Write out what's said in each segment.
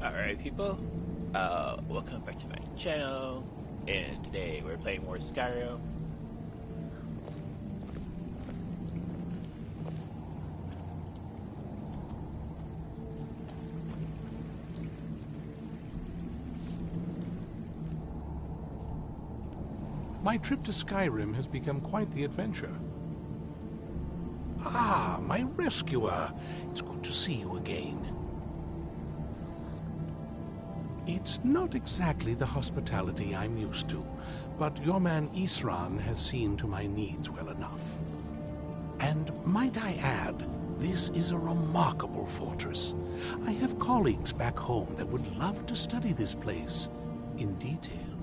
Alright people, welcome back to my channel, and today we're playing more Skyrim. My trip to Skyrim has become quite the adventure. Ah, my rescuer! It's good to see you again. It's not exactly the hospitality I'm used to, but your man Isran has seen to my needs well enough. And might I add, this is a remarkable fortress. I have colleagues back home that would love to study this place in detail.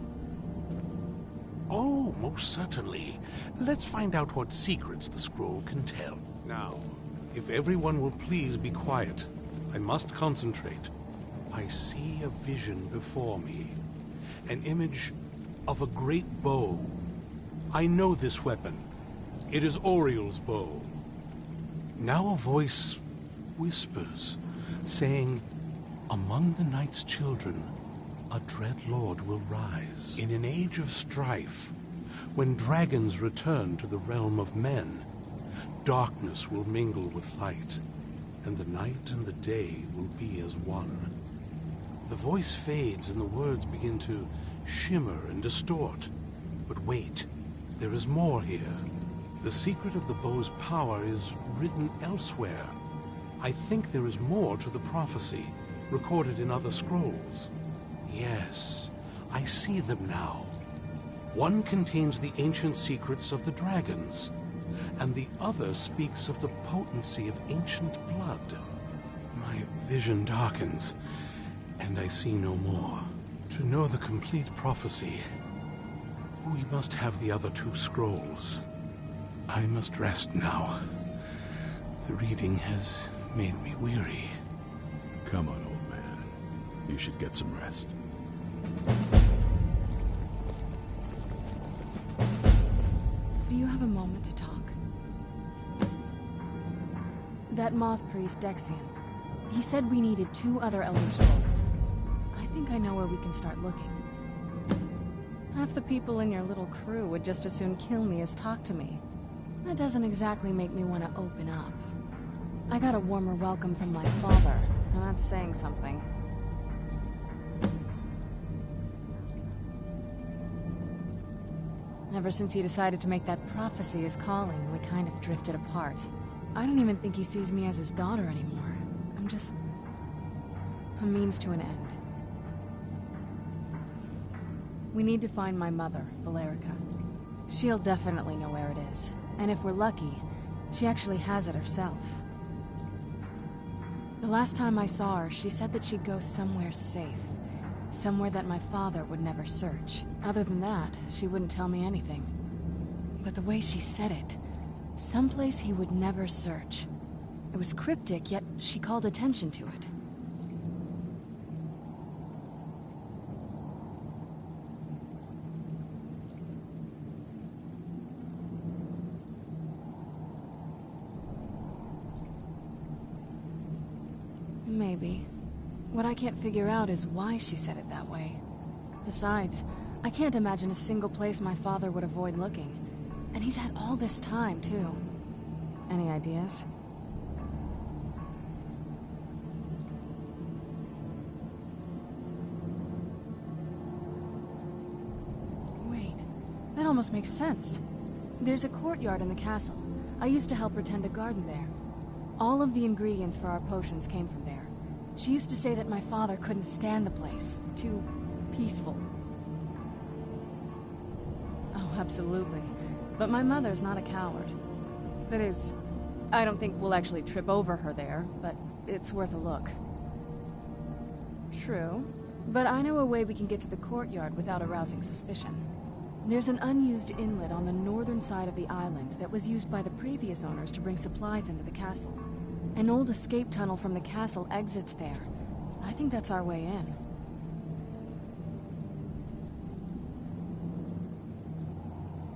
Oh, most certainly. Let's find out what secrets the scroll can tell. Now, if everyone will please be quiet, I must concentrate. I see a vision before me, an image of a great bow. I know this weapon. It is Oriel's bow. Now a voice whispers, saying, "Among the night's children, a dread lord will rise. In an age of strife, when dragons return to the realm of men, darkness will mingle with light, and the night and the day will be as one." The voice fades and the words begin to shimmer and distort. But wait, there is more here. The secret of the bow's power is written elsewhere. I think there is more to the prophecy, recorded in other scrolls. Yes, I see them now. One contains the ancient secrets of the dragons, and the other speaks of the potency of ancient blood. My vision darkens, and I see no more. To know the complete prophecy, we must have the other two scrolls. I must rest now. The reading has made me weary. Come on, old man. You should get some rest. Do you have a moment to talk? That moth priest, Dexian, he said we needed 2 other Elder Scrolls. I think I know where we can start looking. Half the people in your little crew would just as soon kill me as talk to me. That doesn't exactly make me want to open up. I got a warmer welcome from my father, and that's saying something. Ever since he decided to make that prophecy his calling, we kind of drifted apart. I don't even think he sees me as his daughter anymore. I'm just a means to an end. We need to find my mother, Valerica. She'll definitely know where it is, and if we're lucky, she actually has it herself. The last time I saw her, she said that she'd go somewhere safe. Somewhere that my father would never search. Other than that, she wouldn't tell me anything. But the way she said it, someplace he would never search. It was cryptic, yet she called attention to it. Maybe. What I can't figure out is why she said it that way. Besides, I can't imagine a single place my father would avoid looking. And he's had all this time, too. Any ideas? Wait, that almost makes sense. There's a courtyard in the castle. I used to help her tend a garden there. All of the ingredients for our potions came from there. She used to say that my father couldn't stand the place. Too peaceful. Oh, absolutely. But my mother's not a coward. That is, I don't think we'll actually trip over her there, but it's worth a look. True. But I know a way we can get to the courtyard without arousing suspicion. There's an unused inlet on the northern side of the island that was used by the previous owners to bring supplies into the castle. An old escape tunnel from the castle exits there. I think that's our way in.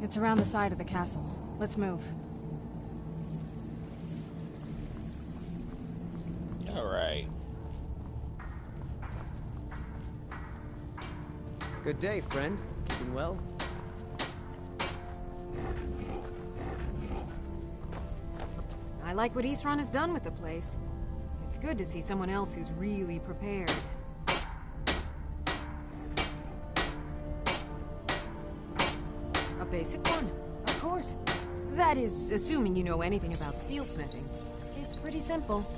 It's around the side of the castle. Let's move. Alright. Good day, friend. Keeping well? I like what Eastron has done with the place. It's good to see someone else who's really prepared. A basic one, of course. That is, assuming you know anything about steelsmithing. It's pretty simple.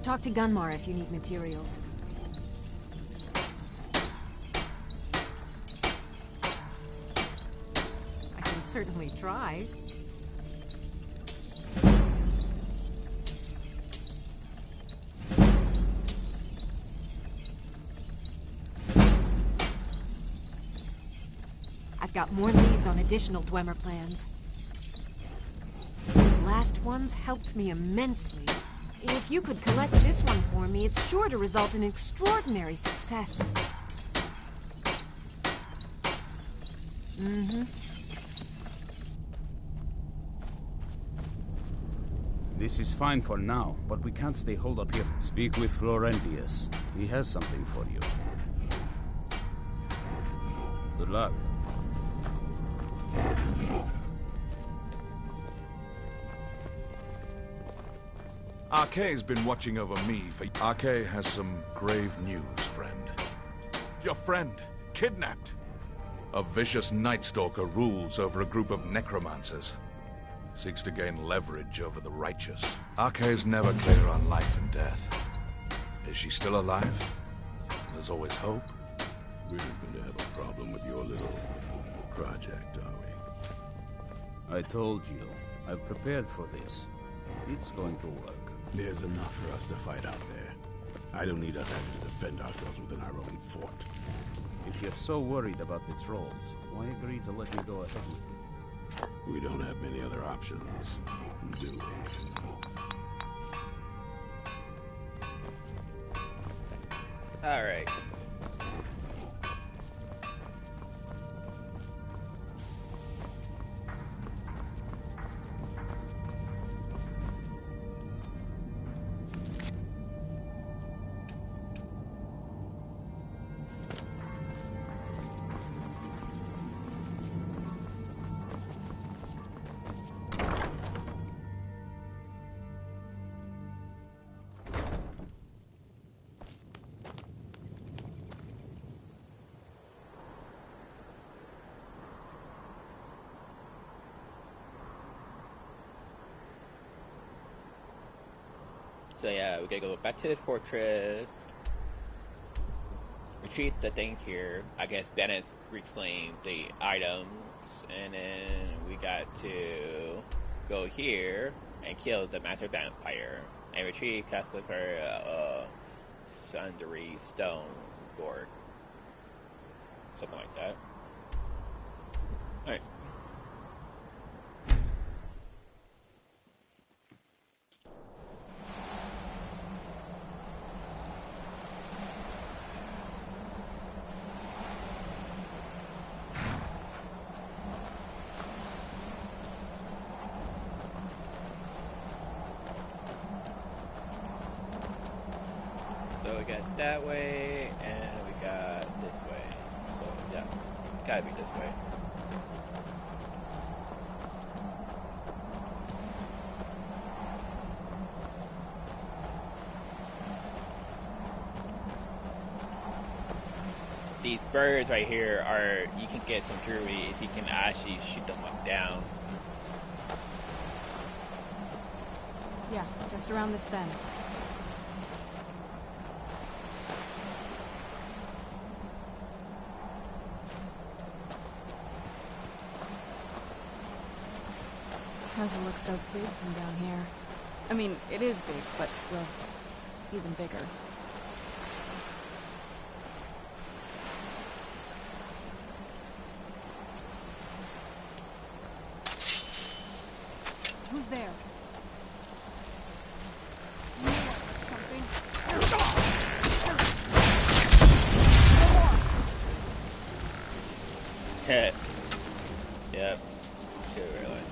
Talk to Gunmar if you need materials. I can certainly try. I've got more leads on additional Dwemer plans. Those last ones helped me immensely. If you could collect this one for me, it's sure to result in extraordinary success. This is fine for now, but we can't stay holed up here. Speak with Florentius. He has something for you. Good luck. Arkay's been watching over me for... Arkay has some grave news, friend. Your friend, kidnapped. A vicious Night Stalker rules over a group of necromancers. Seeks to gain leverage over the righteous. Arkay's never clear on life and death. Is she still alive? There's always hope. We're gonna have a problem with your little project, are we? I told you. I've prepared for this. It's going to work. There's enough for us to fight out there. I don't need us having to defend ourselves within our own fort. If you're so worried about the trolls, why agree to let me go ahead with it? We don't have many other options, do we? Alright. So yeah, we gotta go back to the fortress, retrieve the thing here. I guess Bennett's reclaimed the items, and then we got to go here and kill the master vampire and retrieve Castlefur Sundry Stone Gourd. Something like that. Alright. So we got that way, and we got this way. So yeah, gotta be this way. These birds right here are, you can get some jewelry if you can actually shoot them up down. Yeah, just around this bend. Doesn't look so big from down here. I mean, it is big, but, well, even bigger. Who's there? Something? Yep. Sure, really.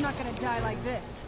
not gonna die like this.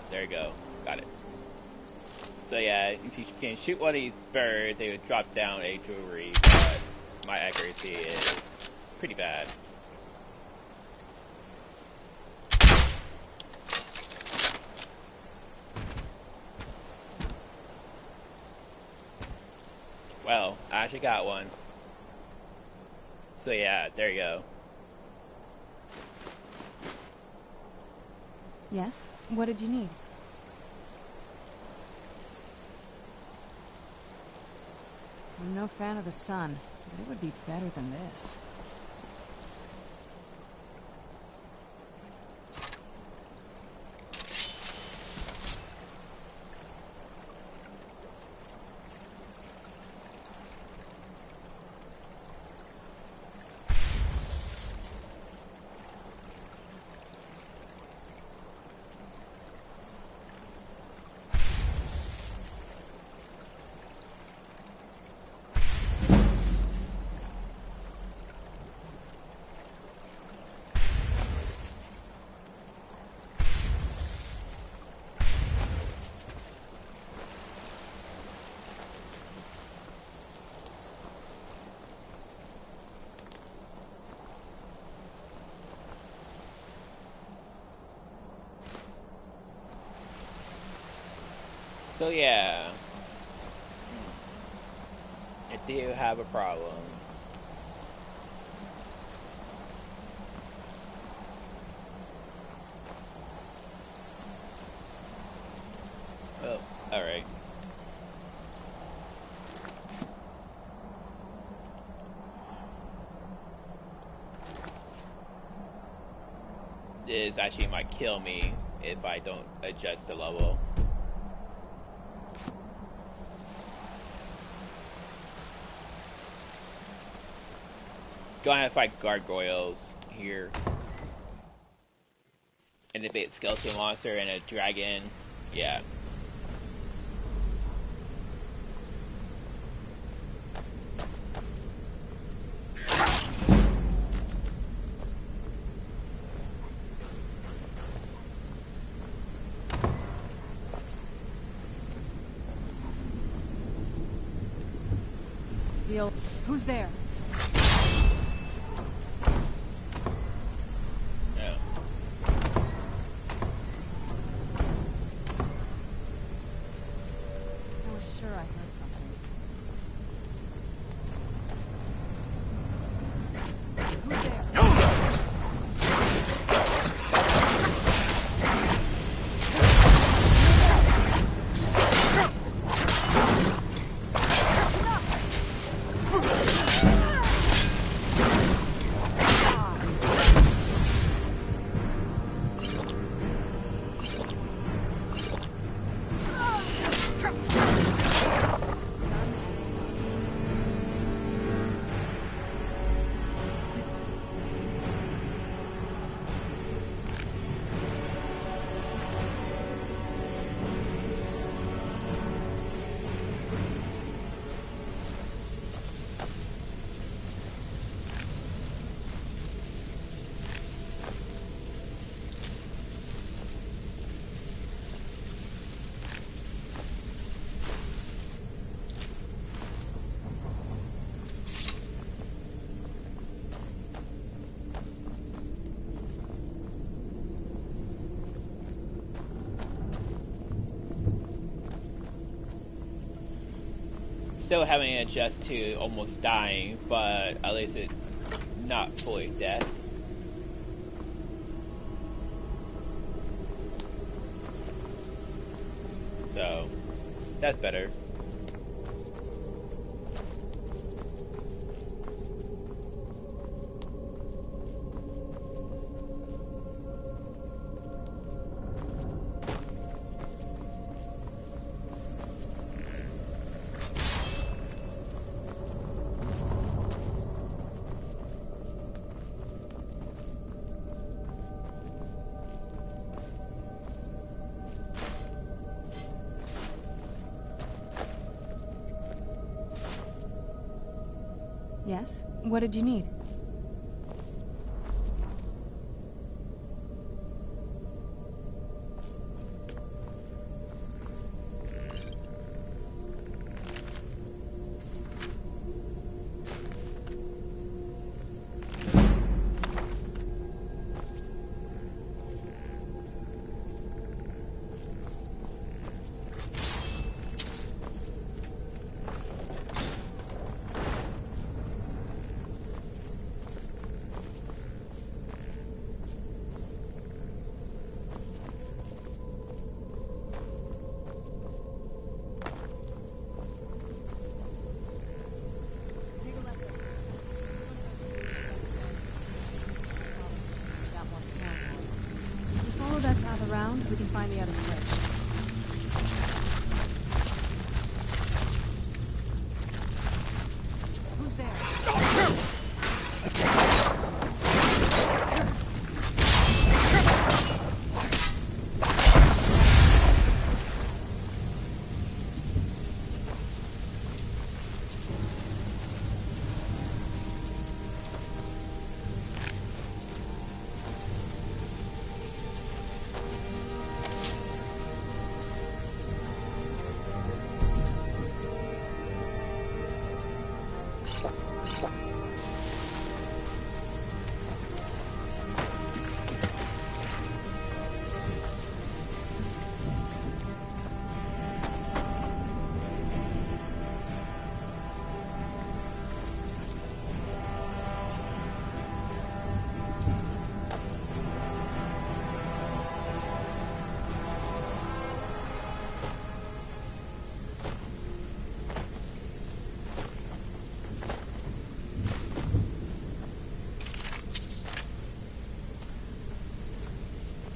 There you go. Got it. So yeah, if you can shoot one of these birds, they would drop down a jewelry, but my accuracy is pretty bad. Well, I actually got one. So yeah, there you go. Yes? What did you need? I'm no fan of the sun, but it would be better than this. So yeah, I do have a problem. Oh, alright. This actually might kill me if I don't adjust the level. Gonna have to fight gargoyles here. And a big skeleton monster and a dragon. Yeah. Who's there? Sure, I heard something. Who's there? still having to adjust to almost dying, but at least it's not fully death. So, that's better. Yes? What did you need? That path around, we can find the other switch. Who's there?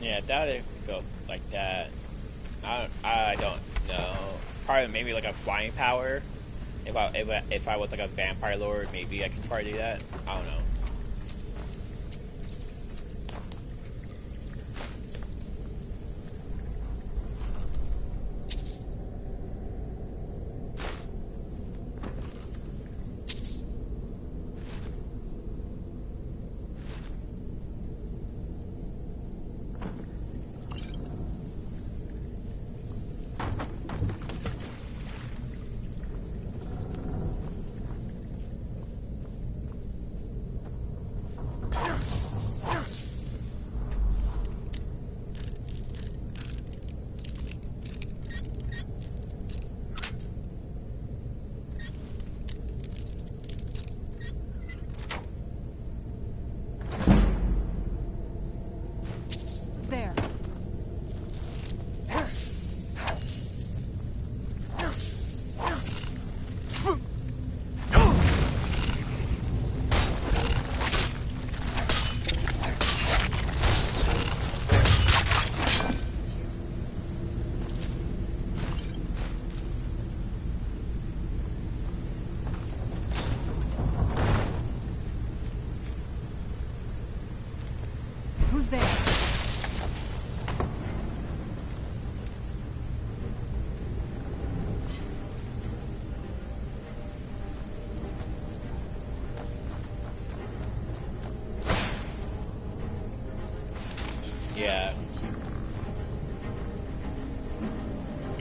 Yeah, that it go like that. I don't know. Probably maybe like a flying power. If I was like a vampire lord, maybe I could probably do that. I don't know. Who's there? Yeah.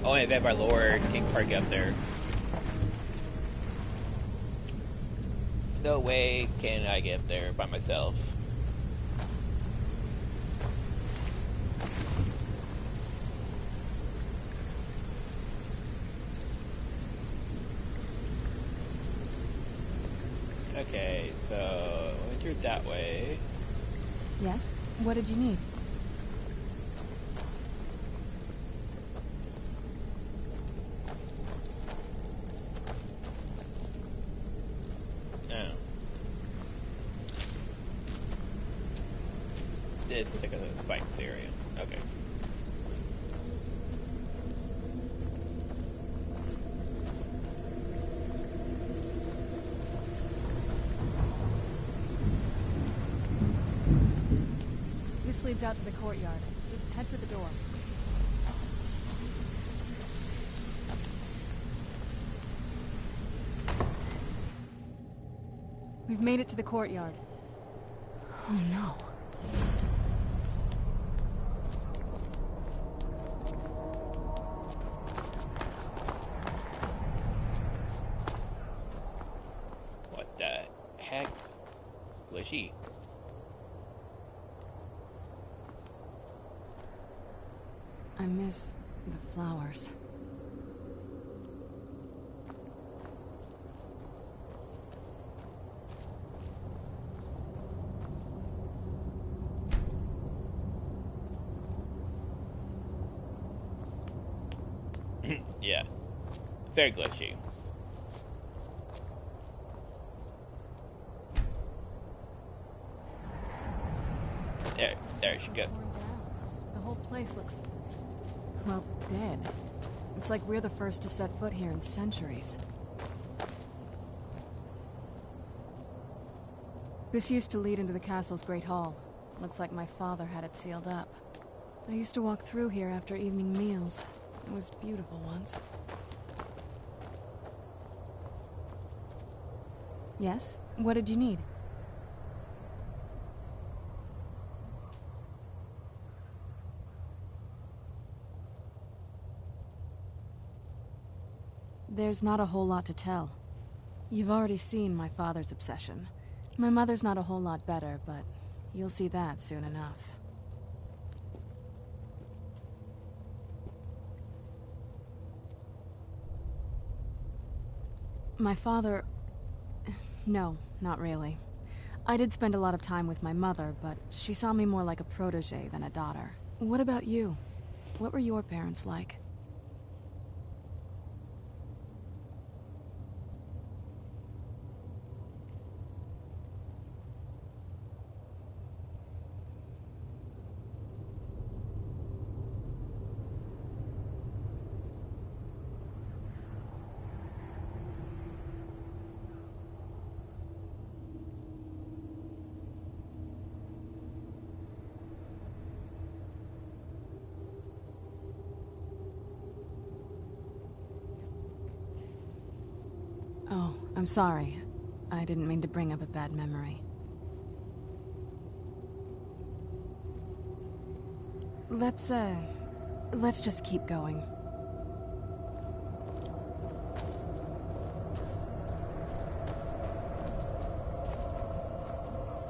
Only a vampire lord can park up there. No way can I get up there by myself. Okay, so went through that way. Yes? What did you need? Oh. This was because of the spikes area. Okay. This leads out to the courtyard. Just head for the door. We've made it to the courtyard. Oh no. What the heck was she? I miss the flowers. Yeah. Very glitchy. There she goes. The whole place looks, well, dead. It's like we're the first to set foot here in centuries. This used to lead into the castle's great hall. Looks like my father had it sealed up. I used to walk through here after evening meals. It was beautiful once. Yes? What did you need? There's not a whole lot to tell. You've already seen my father's obsession. My mother's not a whole lot better, but you'll see that soon enough. My father... No, not really. I did spend a lot of time with my mother, but she saw me more like a protege than a daughter. What about you? What were your parents like? Oh, I'm sorry. I didn't mean to bring up a bad memory. Let's just keep going.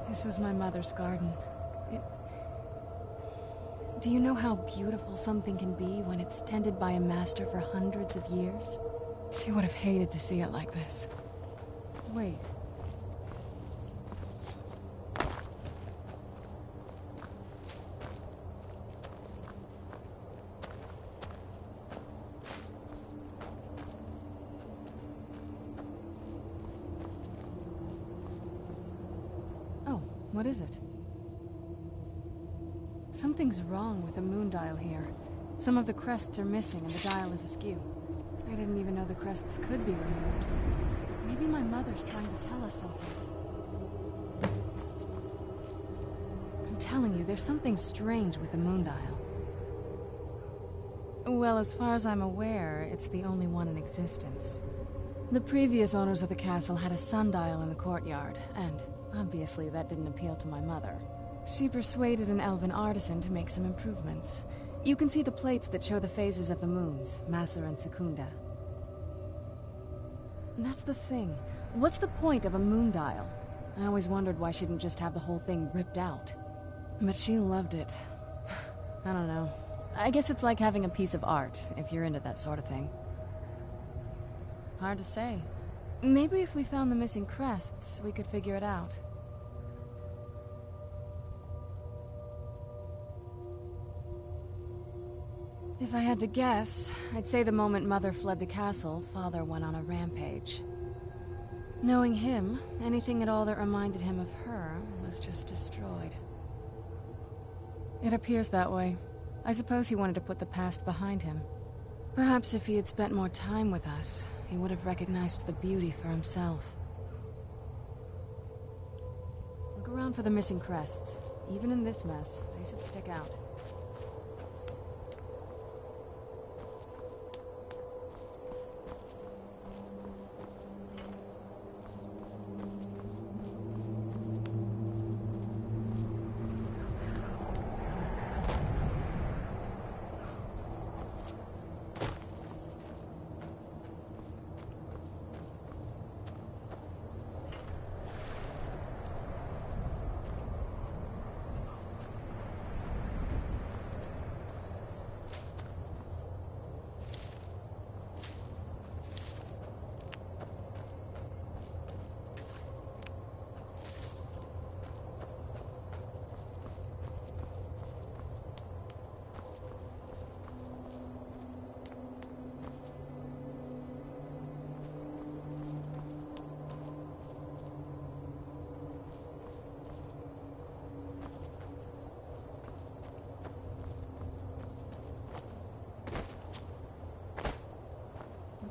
This was my mother's garden. Do you know how beautiful something can be when it's tended by a master for hundreds of years? She would have hated to see it like this. Wait. Oh, what is it? Something's wrong with the moon dial here. Some of the crests are missing and the dial is askew. I didn't even know the crests could be removed. Maybe my mother's trying to tell us something. I'm telling you, there's something strange with the moon dial. Well, as far as I'm aware, it's the only one in existence. The previous owners of the castle had a sundial in the courtyard, and obviously that didn't appeal to my mother. She persuaded an elven artisan to make some improvements. You can see the plates that show the phases of the moons, Maser and Secunda. That's the thing. What's the point of a moon dial? I always wondered why she didn't just have the whole thing ripped out. But she loved it. I don't know. I guess it's like having a piece of art, if you're into that sort of thing. Hard to say. Maybe if we found the missing crests, we could figure it out. If I had to guess, I'd say the moment Mother fled the castle, Father went on a rampage. Knowing him, anything at all that reminded him of her was just destroyed. It appears that way. I suppose he wanted to put the past behind him. Perhaps if he had spent more time with us, he would have recognized the beauty for himself. Look around for the missing crests. Even in this mess, they should stick out.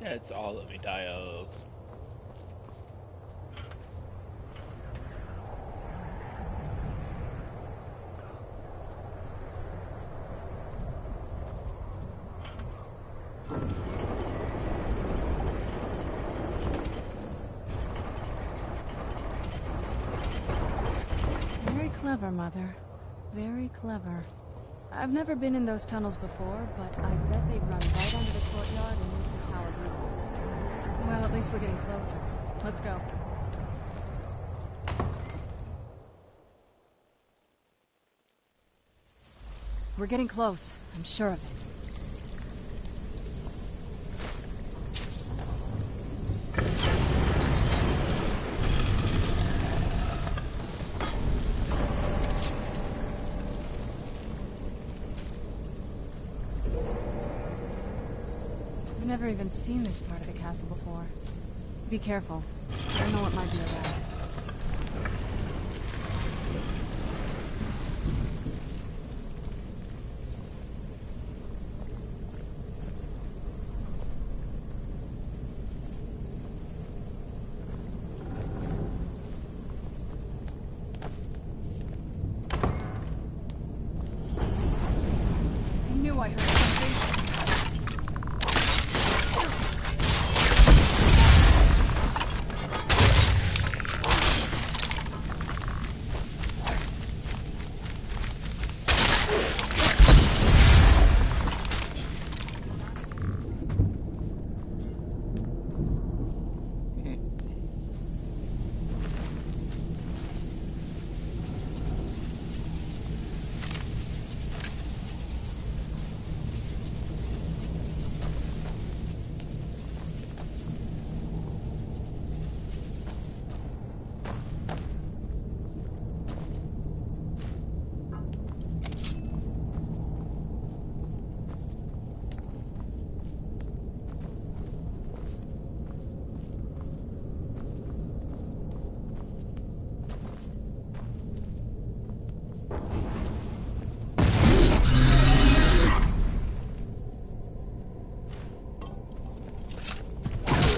That's all of me dials. Very clever, Mother. Very clever. I've never been in those tunnels before, but I bet they run right under the courtyard and into the tower ruins. Well, at least we're getting closer. Let's go. We're getting close. I'm sure of it. I've never even seen this part of the castle before. Be careful. I don't know what might be around. I knew I heard something.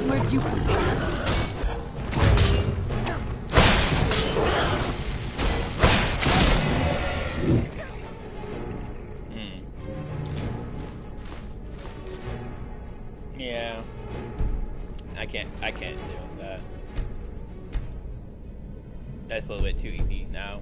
Where'd you come from? Yeah. I can't deal with that. That's a little bit too easy now.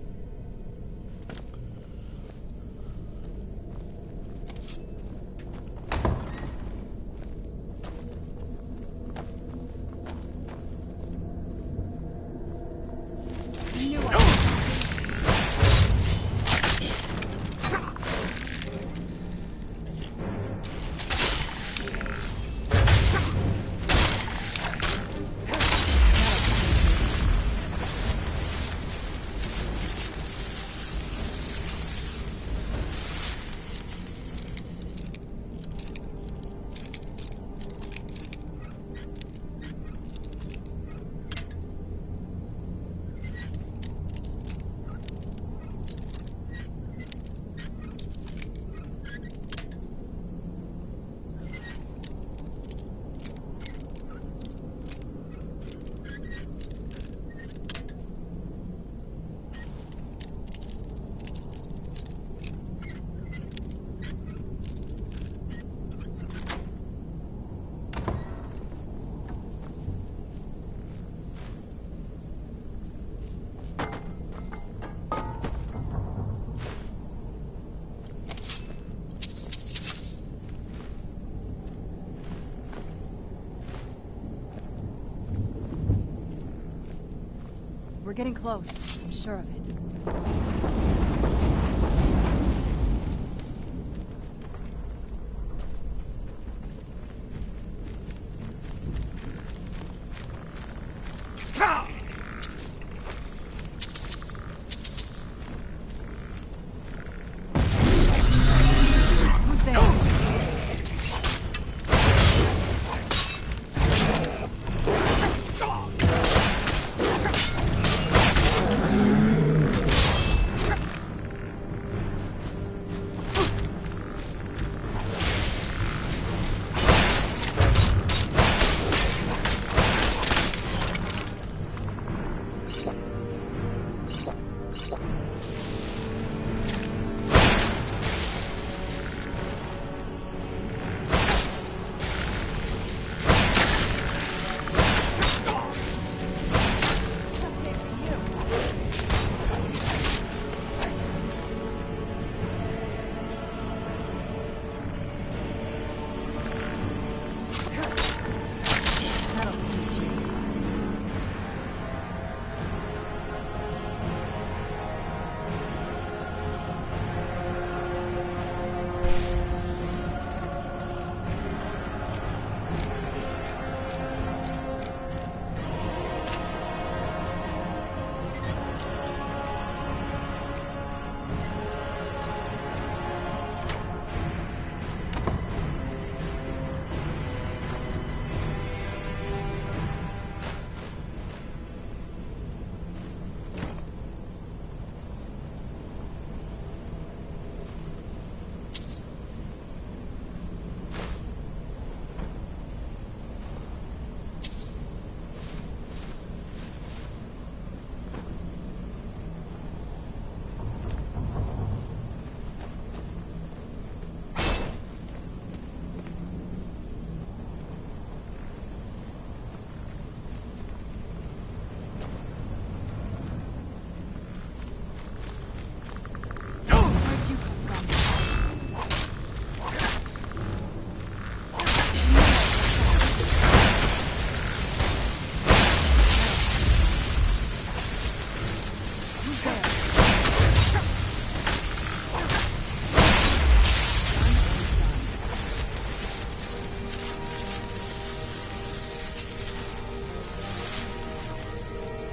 We're getting close. I'm sure of it.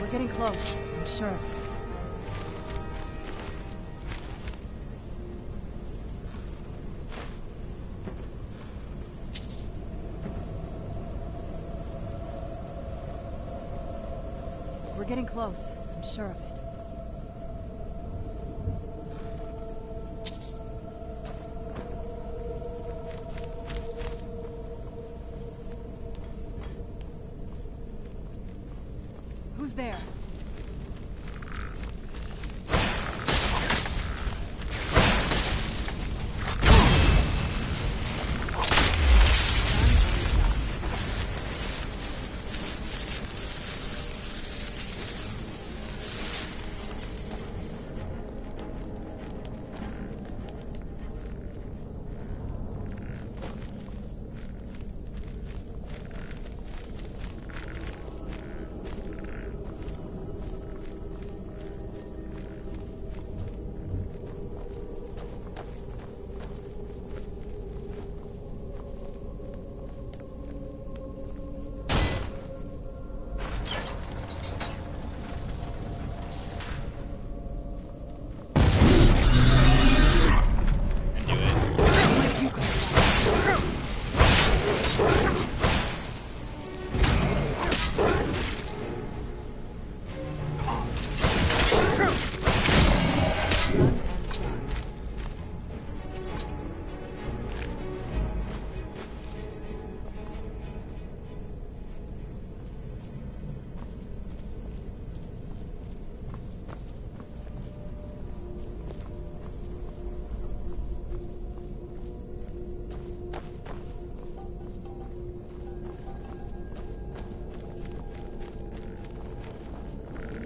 We're getting close, I'm sure. We're getting close, I'm sure of it. Who's there?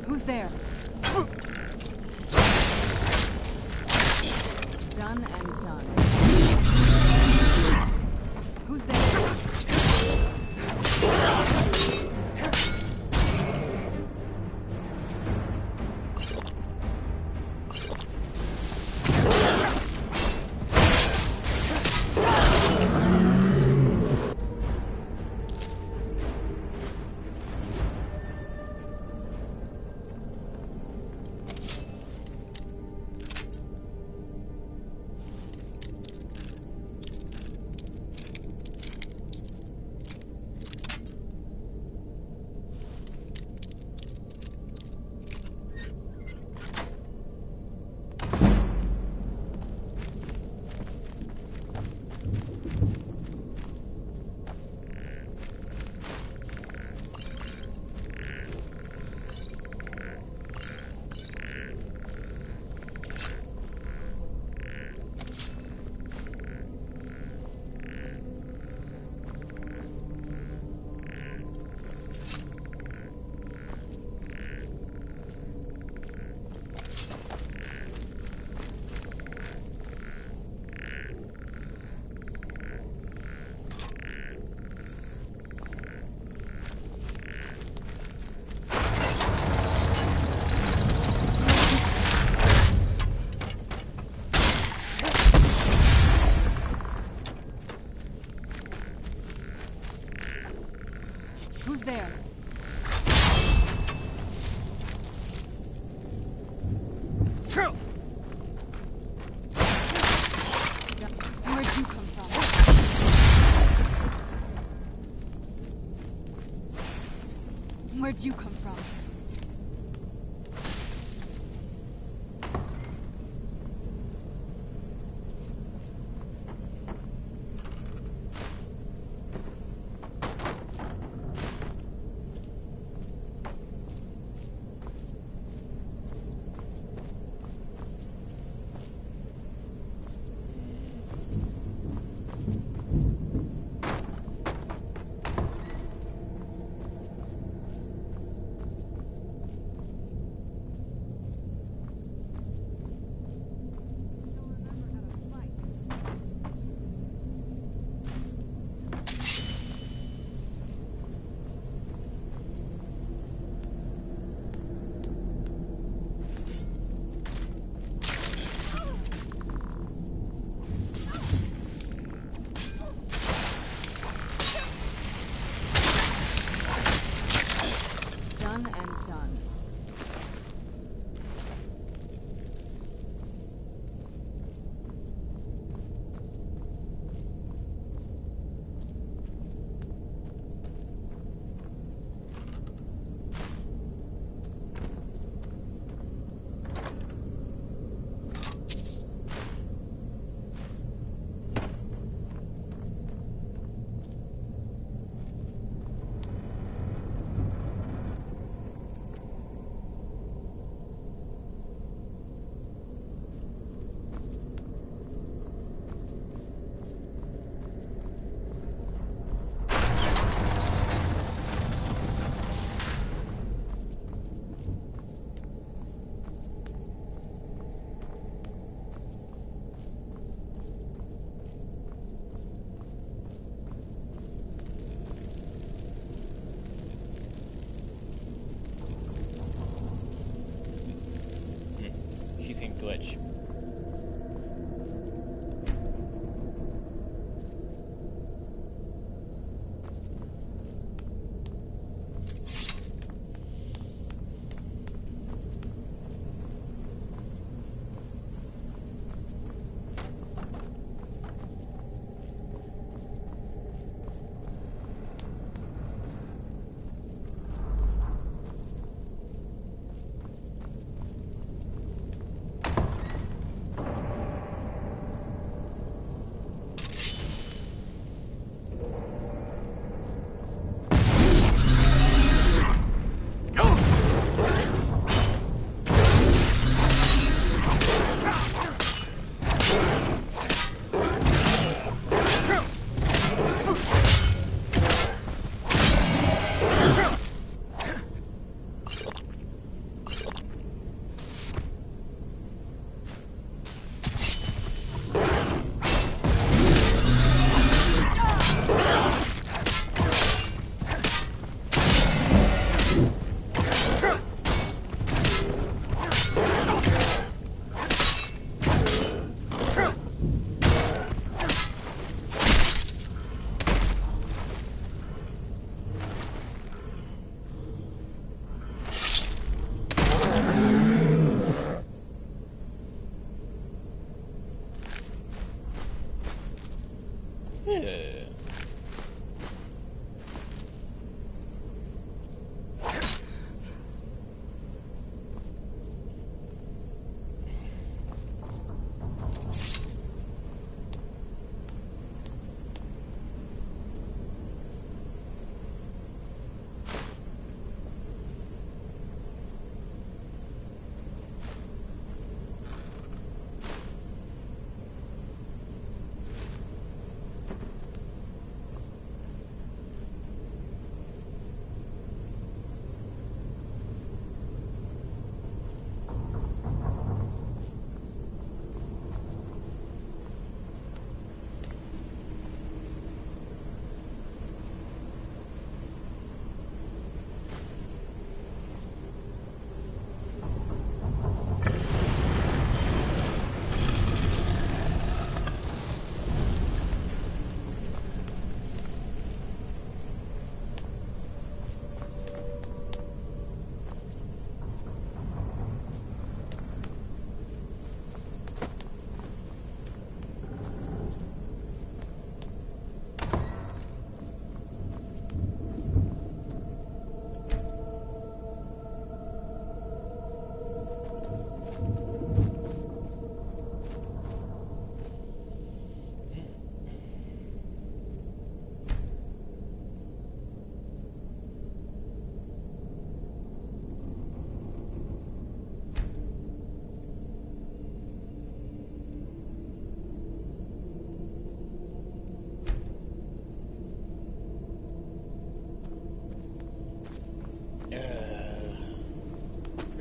Who's there? Done and done. Who's there? Where'd you come from? Where'd you come from? Done and done. Using glitch.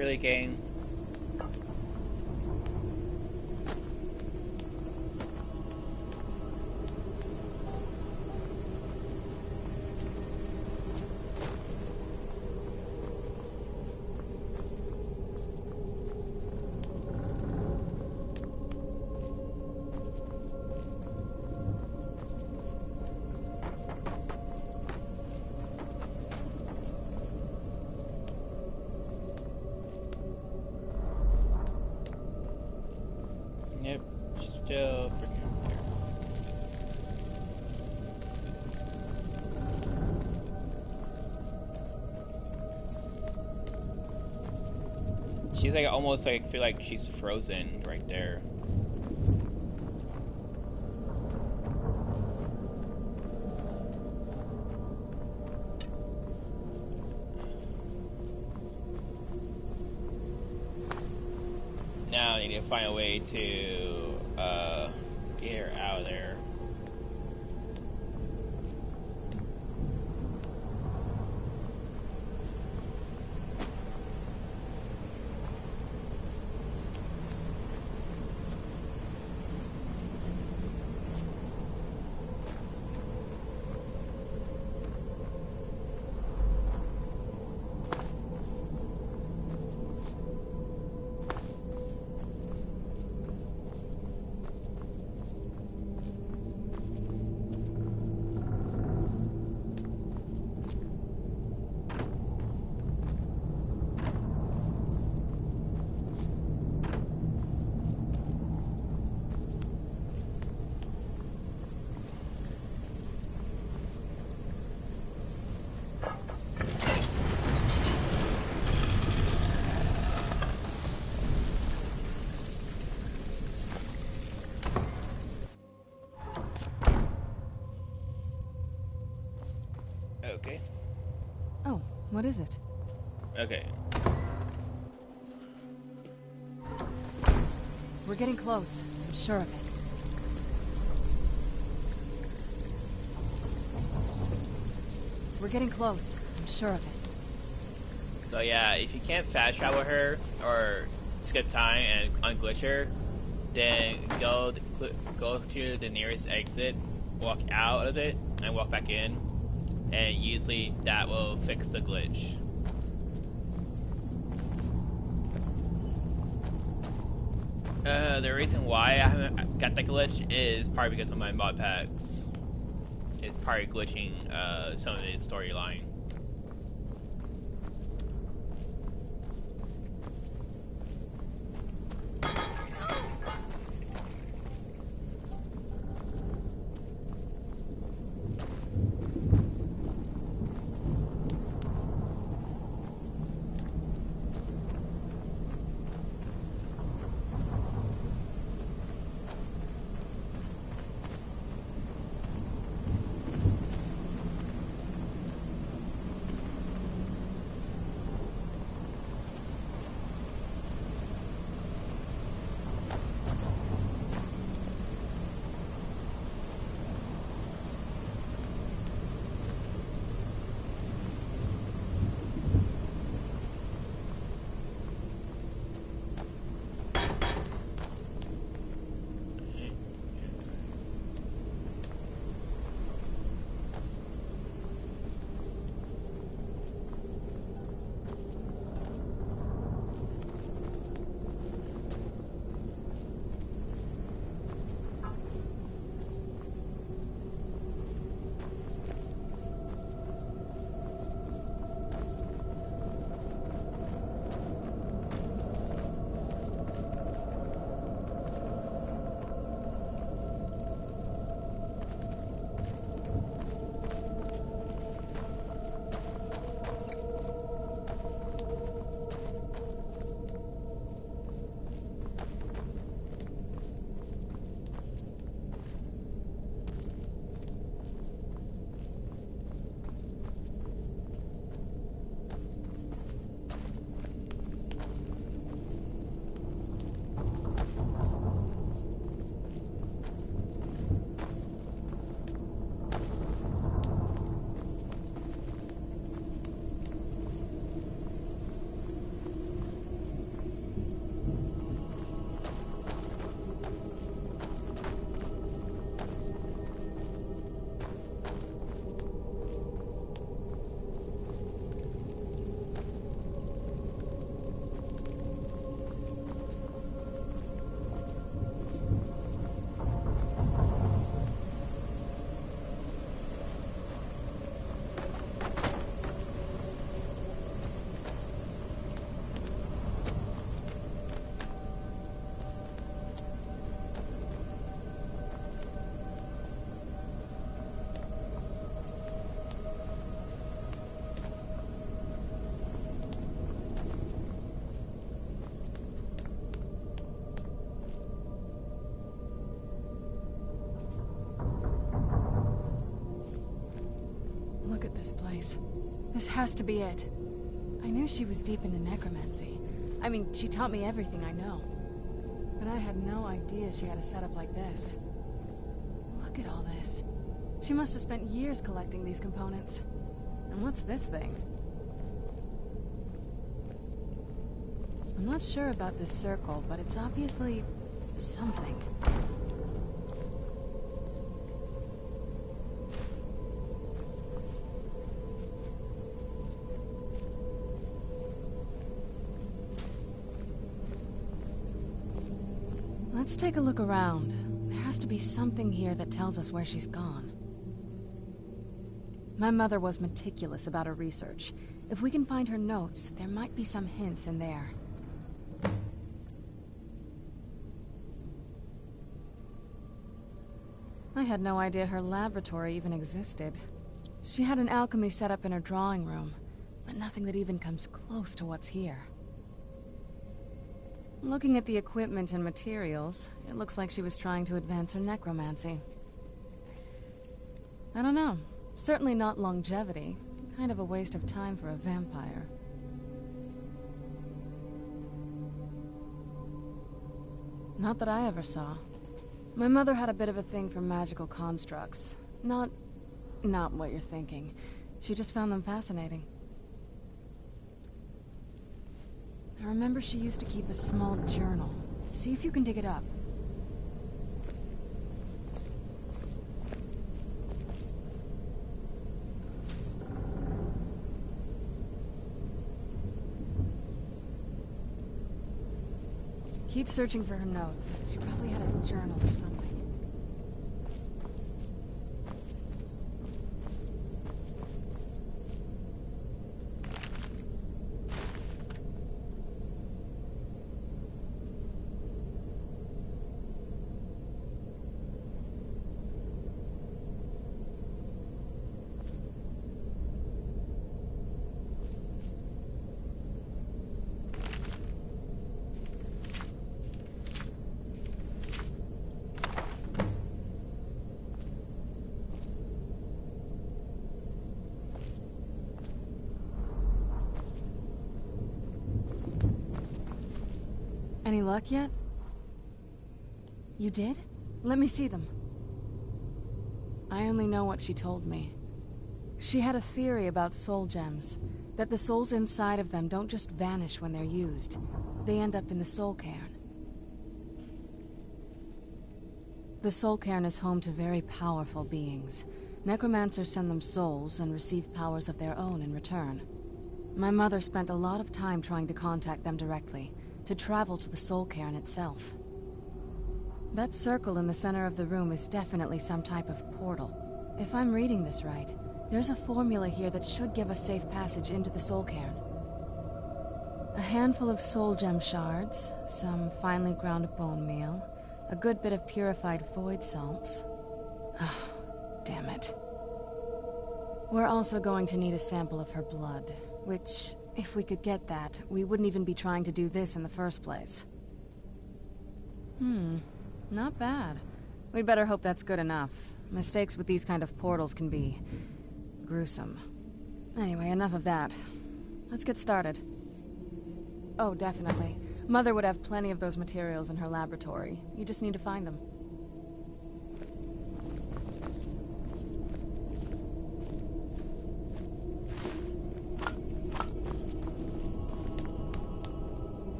Really, game? Yep, still freaking there. She's like almost like feel like she's frozen right there. Now I need to find a way to get her out of there. Okay. Oh, what is it? Okay. We're getting close. I'm sure of it. We're getting close. I'm sure of it. So yeah, if you can't fast travel her or skip time and unglitch her, then go to the nearest exit, walk out of it, and walk back in, and usually that will fix the glitch. The reason why I haven't got that glitch is probably because of my mod packs. It's probably glitching some of the storyline. place. This has to be it. I knew she was deep into necromancy. I mean, she taught me everything I know. But I had no idea she had a setup like this. Look at all this. She must have spent years collecting these components. And what's this thing? I'm not sure about this circle, but it's obviously something. Let's take a look around. There has to be something here that tells us where she's gone. My mother was meticulous about her research. If we can find her notes, there might be some hints in there. I had no idea her laboratory even existed. She had an alchemy set up in her drawing room, but nothing that even comes close to what's here. Looking at the equipment and materials, it looks like she was trying to advance her necromancy. I don't know. Certainly not longevity. Kind of a waste of time for a vampire. Not that I ever saw. My mother had a bit of a thing for magical constructs. Not what you're thinking. She just found them fascinating. I remember she used to keep a small journal. See if you can dig it up. Keep searching for her notes. She probably had a journal or something. Any luck yet? You did? Let me see them. I only know what she told me. She had a theory about soul gems, that the souls inside of them don't just vanish when they're used. They end up in the soul cairn. The soul cairn is home to very powerful beings. Necromancers send them souls and receive powers of their own in return. My mother spent a lot of time trying to contact them directly, to travel to the soul cairn itself. That circle in the center of the room is definitely some type of portal. If I'm reading this right, there's a formula here that should give us safe passage into the soul cairn. A handful of soul gem shards, some finely ground bone meal, a good bit of purified void salts. Oh, damn it. We're also going to need a sample of her blood, which, if we could get that, we wouldn't even be trying to do this in the first place. Not bad. We'd better hope that's good enough. Mistakes with these kind of portals can be gruesome. Anyway, enough of that. Let's get started. Oh, definitely. Mother would have plenty of those materials in her laboratory. You just need to find them.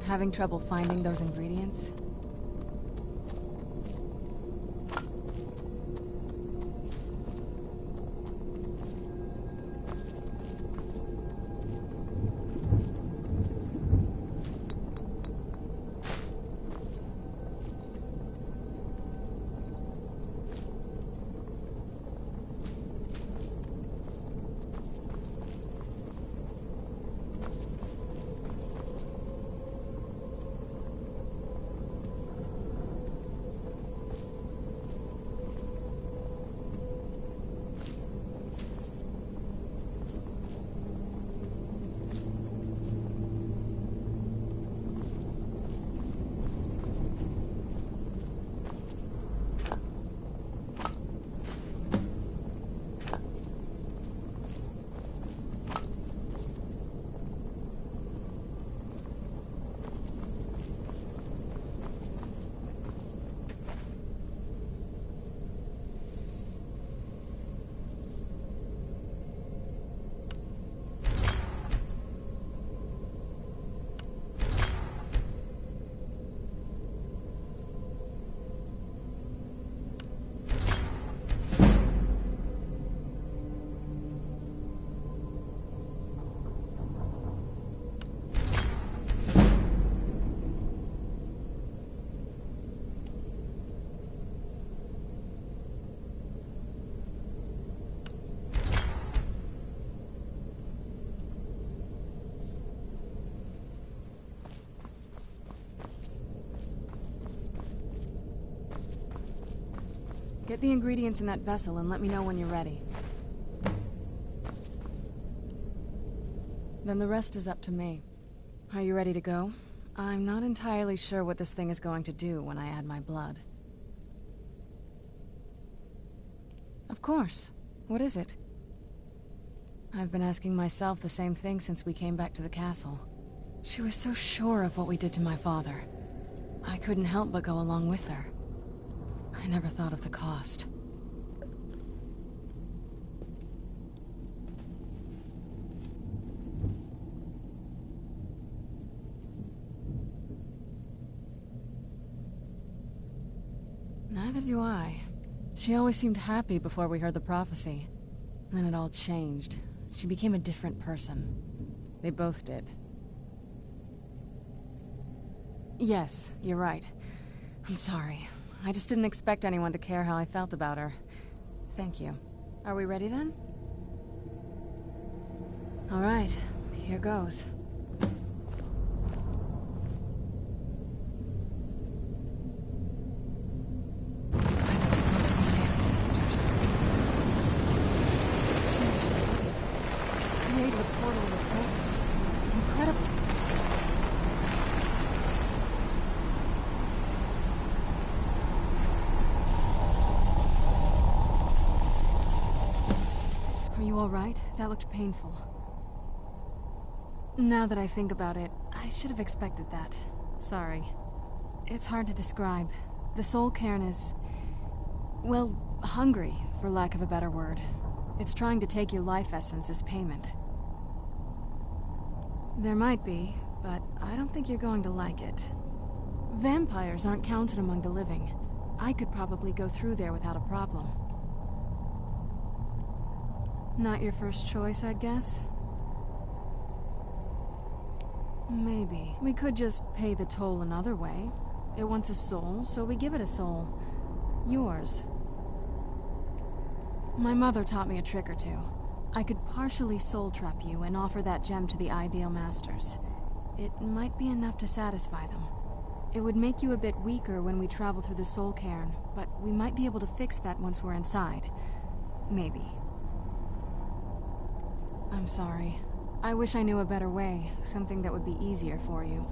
Having trouble finding those ingredients? Get the ingredients in that vessel and let me know when you're ready. Then the rest is up to me. Are you ready to go? I'm not entirely sure what this thing is going to do when I add my blood. Of course. What is it? I've been asking myself the same thing since we came back to the castle. She was so sure of what we did to my father. I couldn't help but go along with her. I never thought of the cost. Neither do I. She always seemed happy before we heard the prophecy. Then it all changed. She became a different person. They both did. Yes, you're right. I'm sorry. I just didn't expect anyone to care how I felt about her. Thank you. Are we ready then? All right, here goes. All right, that looked painful. Now that I think about it, I should have expected that. Sorry. It's hard to describe. The soul cairn is... well, hungry, for lack of a better word. It's trying to take your life essence as payment. There might be, but I don't think you're going to like it. Vampires aren't counted among the living. I could probably go through there without a problem. Not your first choice, I'd guess? Maybe. We could just pay the toll another way. It wants a soul, so we give it a soul. Yours. My mother taught me a trick or two. I could partially soul trap you and offer that gem to the ideal masters. It might be enough to satisfy them. It would make you a bit weaker when we travel through the soul cairn, but we might be able to fix that once we're inside. Maybe. I'm sorry. I wish I knew a better way, something that would be easier for you.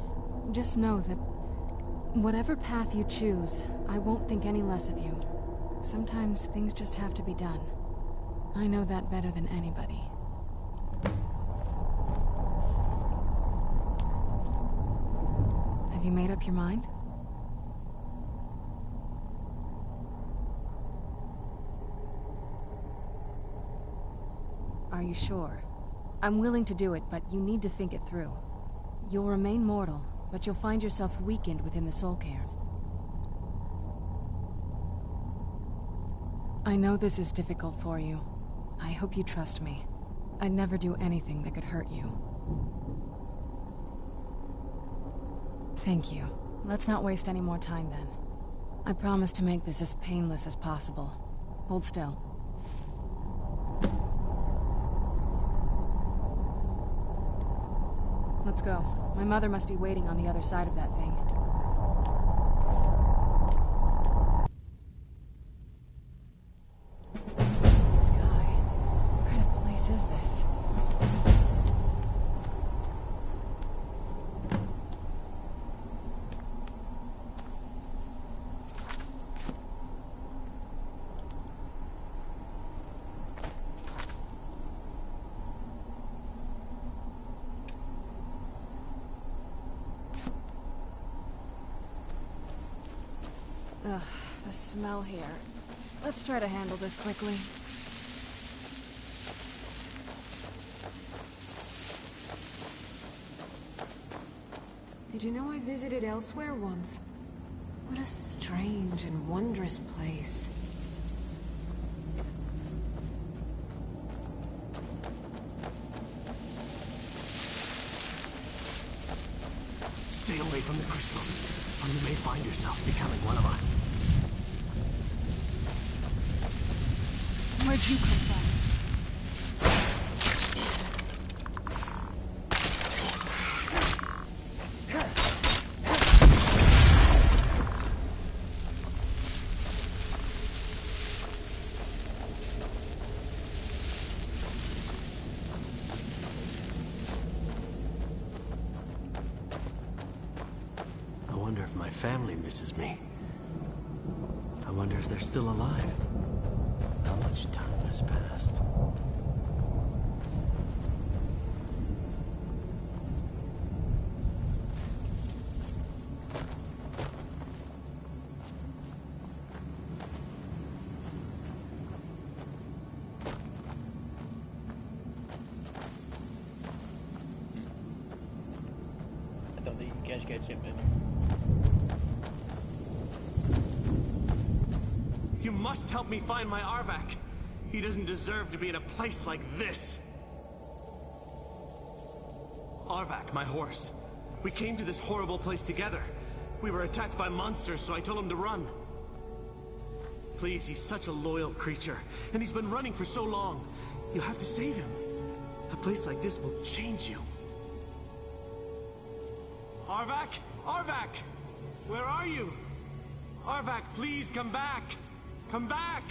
Just know that whatever path you choose, I won't think any less of you. Sometimes things just have to be done. I know that better than anybody. Have you made up your mind? Are you sure? I'm willing to do it, but you need to think it through. You'll remain mortal, but you'll find yourself weakened within the soul cairn. I know this is difficult for you. I hope you trust me. I'd never do anything that could hurt you. Thank you. Let's not waste any more time then. I promise to make this as painless as possible. Hold still. Let's go. My mother must be waiting on the other side of that thing. Sky. What kind of place is this? Ugh, the smell here. Let's try to handle this quickly. Did you know I visited elsewhere once? What a strange and wondrous place. Stay away from the crystals, or you may find yourself becoming one of us. Where'd you come from? my family misses me. I wonder if they're still alive. How much time has passed? I don't think you guys get him in. You must help me find my Arvak. He doesn't deserve to be in a place like this. Arvak, my horse. We came to this horrible place together. We were attacked by monsters, so I told him to run. Please, he's such a loyal creature, and he's been running for so long. You have to save him. A place like this will change you. Arvak! Arvak! Where are you? Arvak, please come back! Come back!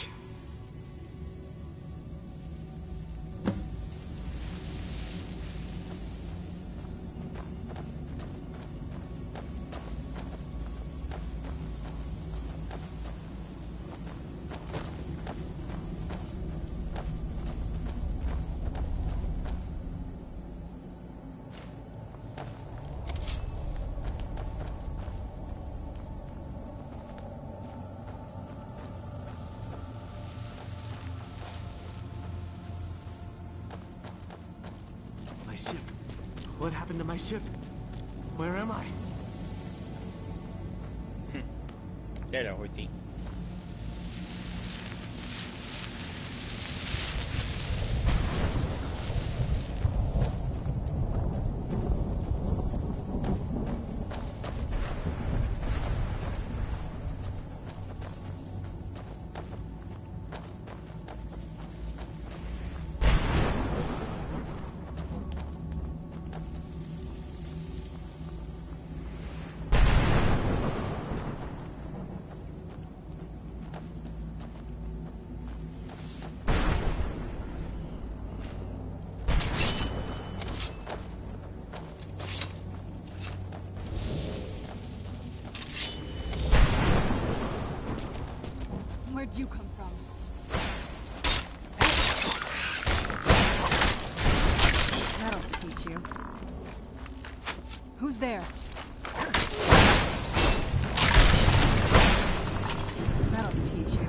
Ship. What happened to my ship? Where am I? There, the horsey. Where'd you come from? That'll teach you. Who's there? That'll teach you.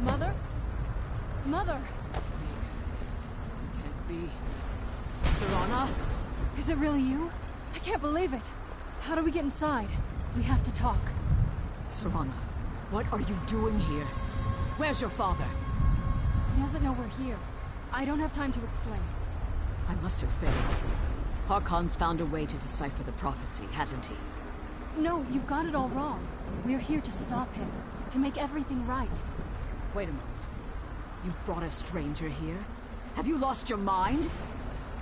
Mother? Mother! Can't be. Serana? Is it really you? I can't believe it. How do we get inside? We have to talk. Serana, what are you doing here? Where's your father? He doesn't know we're here. I don't have time to explain. I must have failed. Harkon's found a way to decipher the prophecy, hasn't he? No, you've got it all wrong. We're here to stop him. To make everything right. Wait a moment. You've brought a stranger here? Have you lost your mind?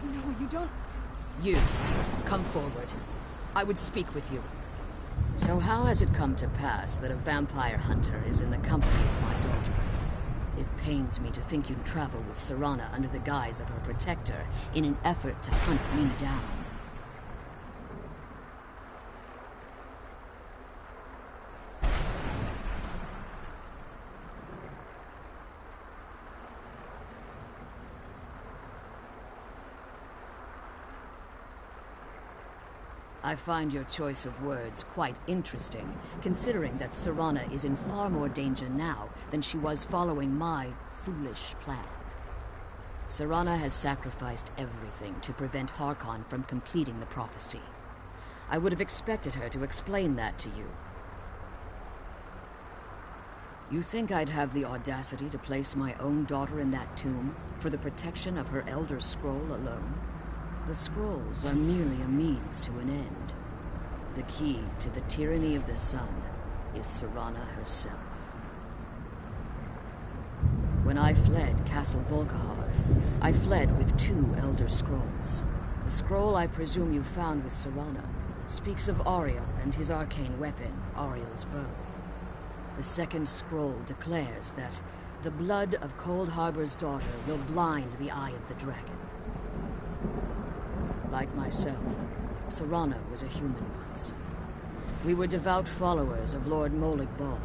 No, you don't... You, come forward. I would speak with you. So how has it come to pass that a vampire hunter is in the company of my daughter? It pains me to think you'd travel with Serana under the guise of her protector in an effort to hunt me down. I find your choice of words quite interesting, considering that Serana is in far more danger now than she was following my foolish plan. Serana has sacrificed everything to prevent Harkon from completing the prophecy. I would have expected her to explain that to you. You think I'd have the audacity to place my own daughter in that tomb for the protection of her Elder Scroll alone? The scrolls are merely a means to an end. The key to the tyranny of the sun is Serana herself. When I fled Castle Volkihar, I fled with 2 Elder Scrolls. The scroll I presume you found with Serana speaks of Ariel and his arcane weapon, Ariel's bow. The second scroll declares that the blood of Cold Harbor's daughter will blind the eye of the dragon. Like myself, Serana was a human once. We were devout followers of Lord Molig Bal.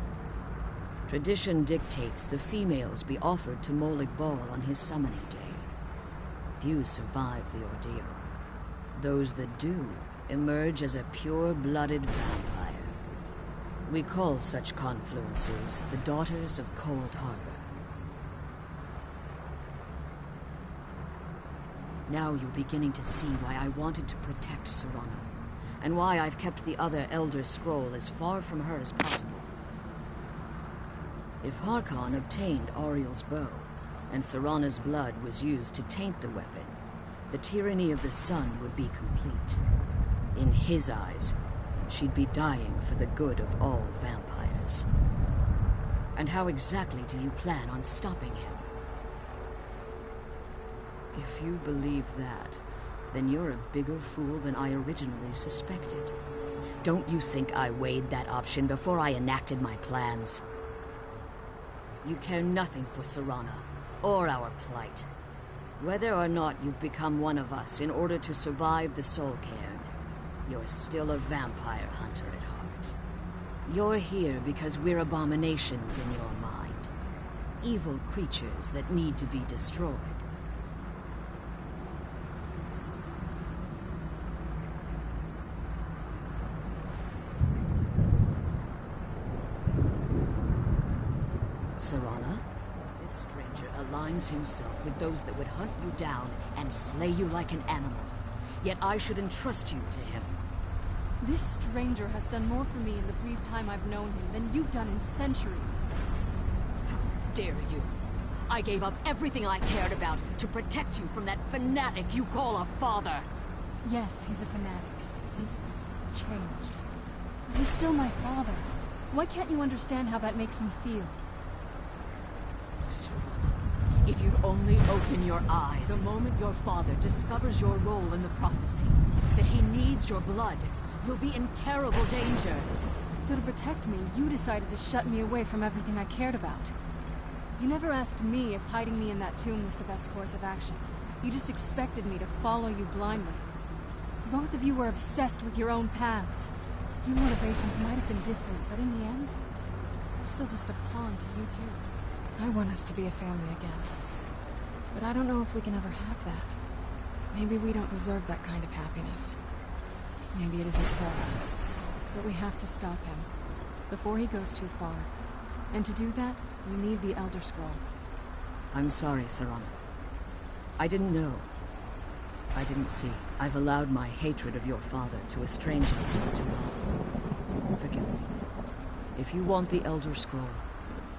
Tradition dictates the females be offered to Molig Bal on his summoning day. Few survive the ordeal. Those that do emerge as a pure-blooded vampire. We call such confluences the Daughters of Cold Harbor. Now you're beginning to see why I wanted to protect Serana, and why I've kept the other Elder Scroll as far from her as possible. If Harkon obtained Ariel's bow, and Serana's blood was used to taint the weapon, the tyranny of the sun would be complete. In his eyes, she'd be dying for the good of all vampires. And how exactly do you plan on stopping him? If you believe that, then you're a bigger fool than I originally suspected. Don't you think I weighed that option before I enacted my plans? You care nothing for Serana, or our plight. Whether or not you've become one of us in order to survive the Soul Cairn, you're still a vampire hunter at heart. You're here because we're abominations in your mind. Evil creatures that need to be destroyed. Serana, this stranger aligns himself with those that would hunt you down and slay you like an animal. Yet I should entrust you to him. This stranger has done more for me in the brief time I've known him than you've done in centuries. How dare you? I gave up everything I cared about to protect you from that fanatic you call a father. Yes, he's a fanatic. He's changed. But he's still my father. Why can't you understand how that makes me feel? Serana, if you'd only open your eyes. The moment your father discovers your role in the prophecy, that he needs your blood, you'll be in terrible danger. So to protect me, you decided to shut me away from everything I cared about. You never asked me if hiding me in that tomb was the best course of action. You just expected me to follow you blindly. Both of you were obsessed with your own paths. Your motivations might have been different, but in the end, I'm still just a pawn to you two. I want us to be a family again. But I don't know if we can ever have that. Maybe we don't deserve that kind of happiness. Maybe it isn't for us. But we have to stop him, before he goes too far. And to do that, we need the Elder Scroll. I'm sorry, Serana. I didn't know. I didn't see. I've allowed my hatred of your father to estrange us for too long. Forgive me. If you want the Elder Scroll,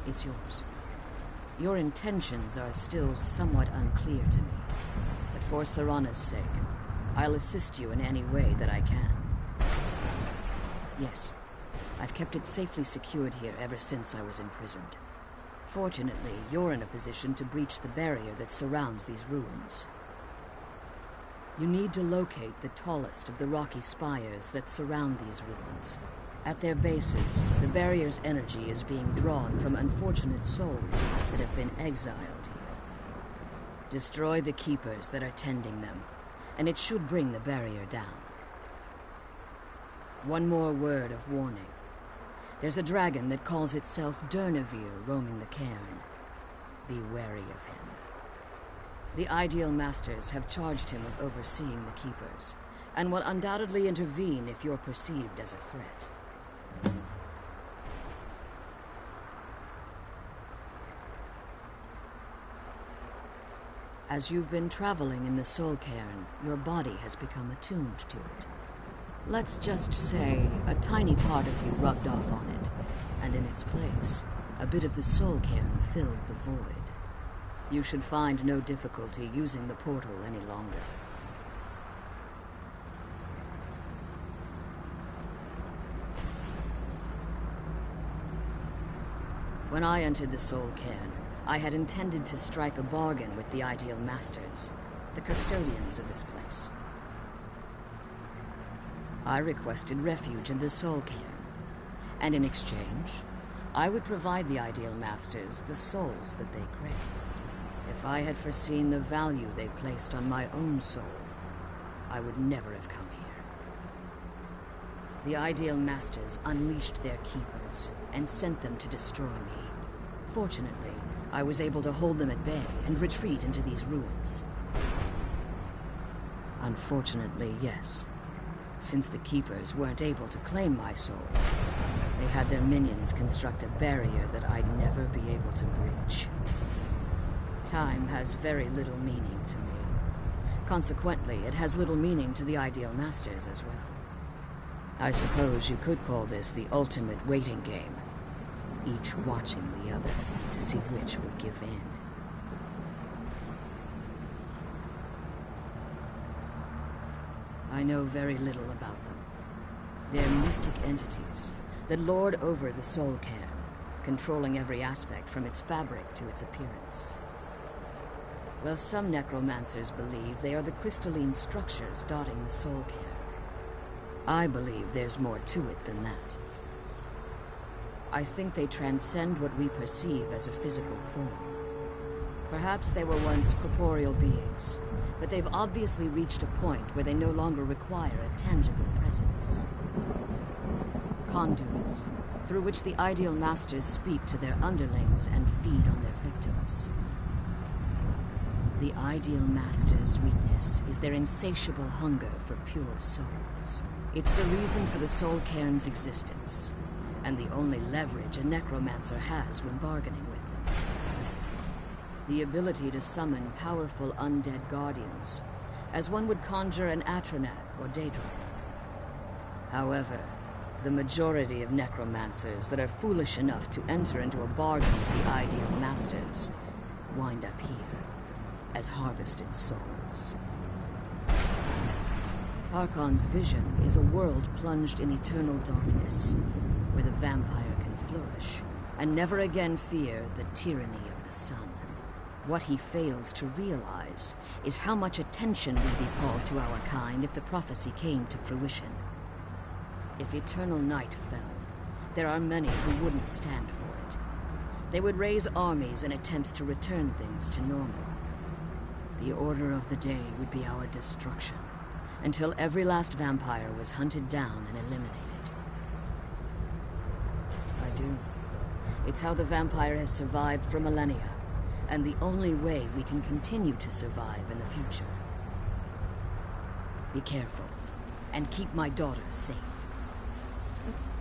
it's yours. Your intentions are still somewhat unclear to me, but for Serana's sake, I'll assist you in any way that I can. Yes, I've kept it safely secured here ever since I was imprisoned. Fortunately, you're in a position to breach the barrier that surrounds these ruins. You need to locate the tallest of the rocky spires that surround these ruins. At their bases, the barrier's energy is being drawn from unfortunate souls that have been exiled here. Destroy the keepers that are tending them, and it should bring the barrier down. One more word of warning. There's a dragon that calls itself Durnavir roaming the cairn. Be wary of him. The Ideal Masters have charged him with overseeing the keepers, and will undoubtedly intervene if you're perceived as a threat. As you've been traveling in the Soul Cairn, your body has become attuned to it. Let's just say a tiny part of you rubbed off on it, and in its place, a bit of the Soul Cairn filled the void. You should find no difficulty using the portal any longer. When I entered the Soul Cairn, I had intended to strike a bargain with the Ideal Masters, the custodians of this place. I requested refuge in the Soul Cairn, and in exchange, I would provide the Ideal Masters the souls that they craved. If I had foreseen the value they placed on my own soul, I would never have come here. The Ideal Masters unleashed their keepers and sent them to destroy me. Fortunately, I was able to hold them at bay and retreat into these ruins. Unfortunately, yes. Since the Keepers weren't able to claim my soul, they had their minions construct a barrier that I'd never be able to breach. Time has very little meaning to me. Consequently, it has little meaning to the Ideal Masters as well. I suppose you could call this the ultimate waiting game, each watching the other to see which would give in. I know very little about them. They're mystic entities that lord over the Soul Cairn, controlling every aspect from its fabric to its appearance. Well, some necromancers believe they are the crystalline structures dotting the Soul Cairn. I believe there's more to it than that. I think they transcend what we perceive as a physical form. Perhaps they were once corporeal beings, but they've obviously reached a point where they no longer require a tangible presence. Conduits, through which the Ideal Masters speak to their underlings and feed on their victims. The Ideal Masters' weakness is their insatiable hunger for pure souls. It's the reason for the Soul Cairn's existence, and the only leverage a necromancer has when bargaining with them. The ability to summon powerful undead guardians, as one would conjure an Atronak or Daedra. However, the majority of necromancers that are foolish enough to enter into a bargain with the Ideal Masters wind up here as harvested souls. Harkon's vision is a world plunged in eternal darkness, where the vampire can flourish and never again fear the tyranny of the sun. What he fails to realize is how much attention would be called to our kind if the prophecy came to fruition. If eternal night fell, there are many who wouldn't stand for it. They would raise armies in attempts to return things to normal. The order of the day would be our destruction, until every last vampire was hunted down and eliminated. I do. It's how the vampire has survived for millennia, and the only way we can continue to survive in the future. Be careful, and keep my daughter safe.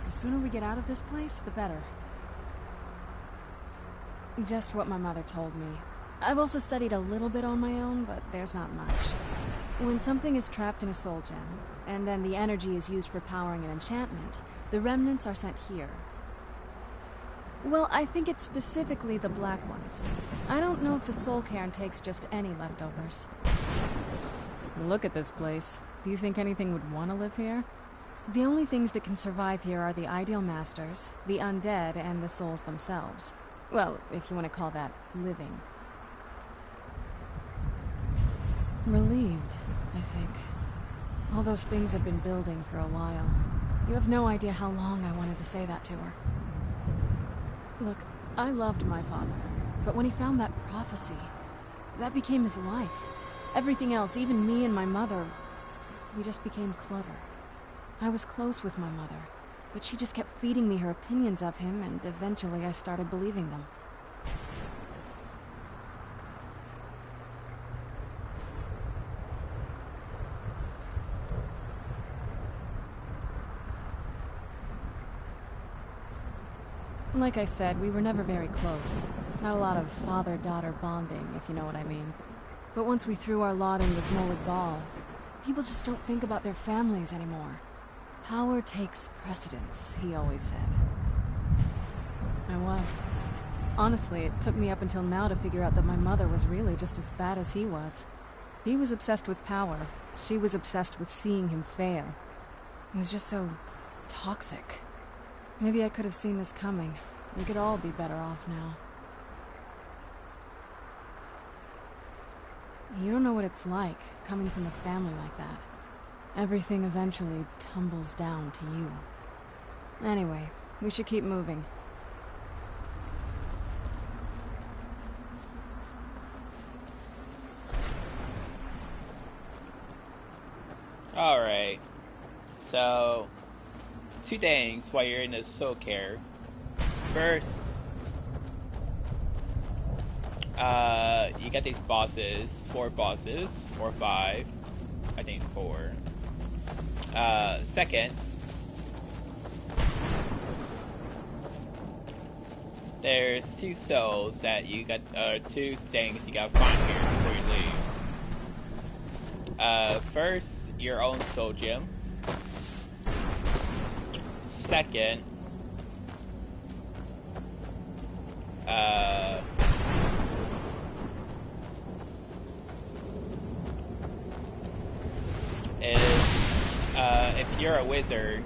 The sooner we get out of this place, the better. Just what my mother told me. I've also studied a little bit on my own, but there's not much. When something is trapped in a soul gem, and then the energy is used for powering an enchantment, the remnants are sent here. Well, I think it's specifically the black ones. I don't know if the Soul Cairn takes just any leftovers. Look at this place. Do you think anything would want to live here? The only things that can survive here are the Ideal Masters, the undead, and the souls themselves. Well, if you want to call that living. Relieved, I think. All those things had been building for a while. You have no idea how long I wanted to say that to her. Look, I loved my father, but when he found that prophecy, that became his life. Everything else, even me and my mother, we just became clutter. I was close with my mother, but she just kept feeding me her opinions of him, and eventually I started believing them. Like I said, we were never very close. Not a lot of father-daughter bonding, if you know what I mean. But once we threw our lot in with Molag Bal, people just don't think about their families anymore. Power takes precedence, he always said. I was. Honestly, it took me up until now to figure out that my mother was really just as bad as he was. He was obsessed with power. She was obsessed with seeing him fail. It was just so toxic. Maybe I could have seen this coming, We could all be better off now. You don't know what it's like, coming from a family like that. Everything eventually tumbles down to you. Anyway, we should keep moving. Alright. So, two things while you're in the soul care. First, you got these bosses, 4 bosses, or 5, I think 4. Second, there's 2 souls that you got, 2 things you gotta find here before you leave. First, your own soul gem. Second, if you're a wizard,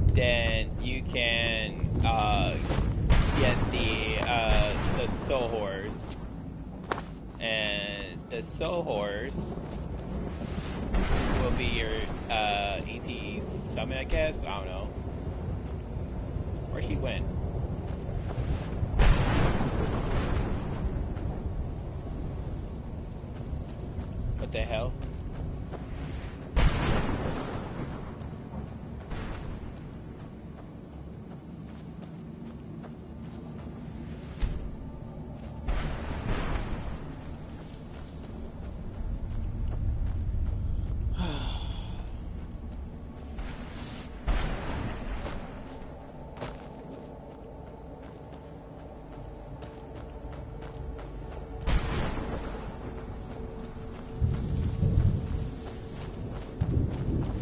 then you can get the soul horse, and the soul horse will be your ETE summon, I guess. I don't know. Where she went? What the hell?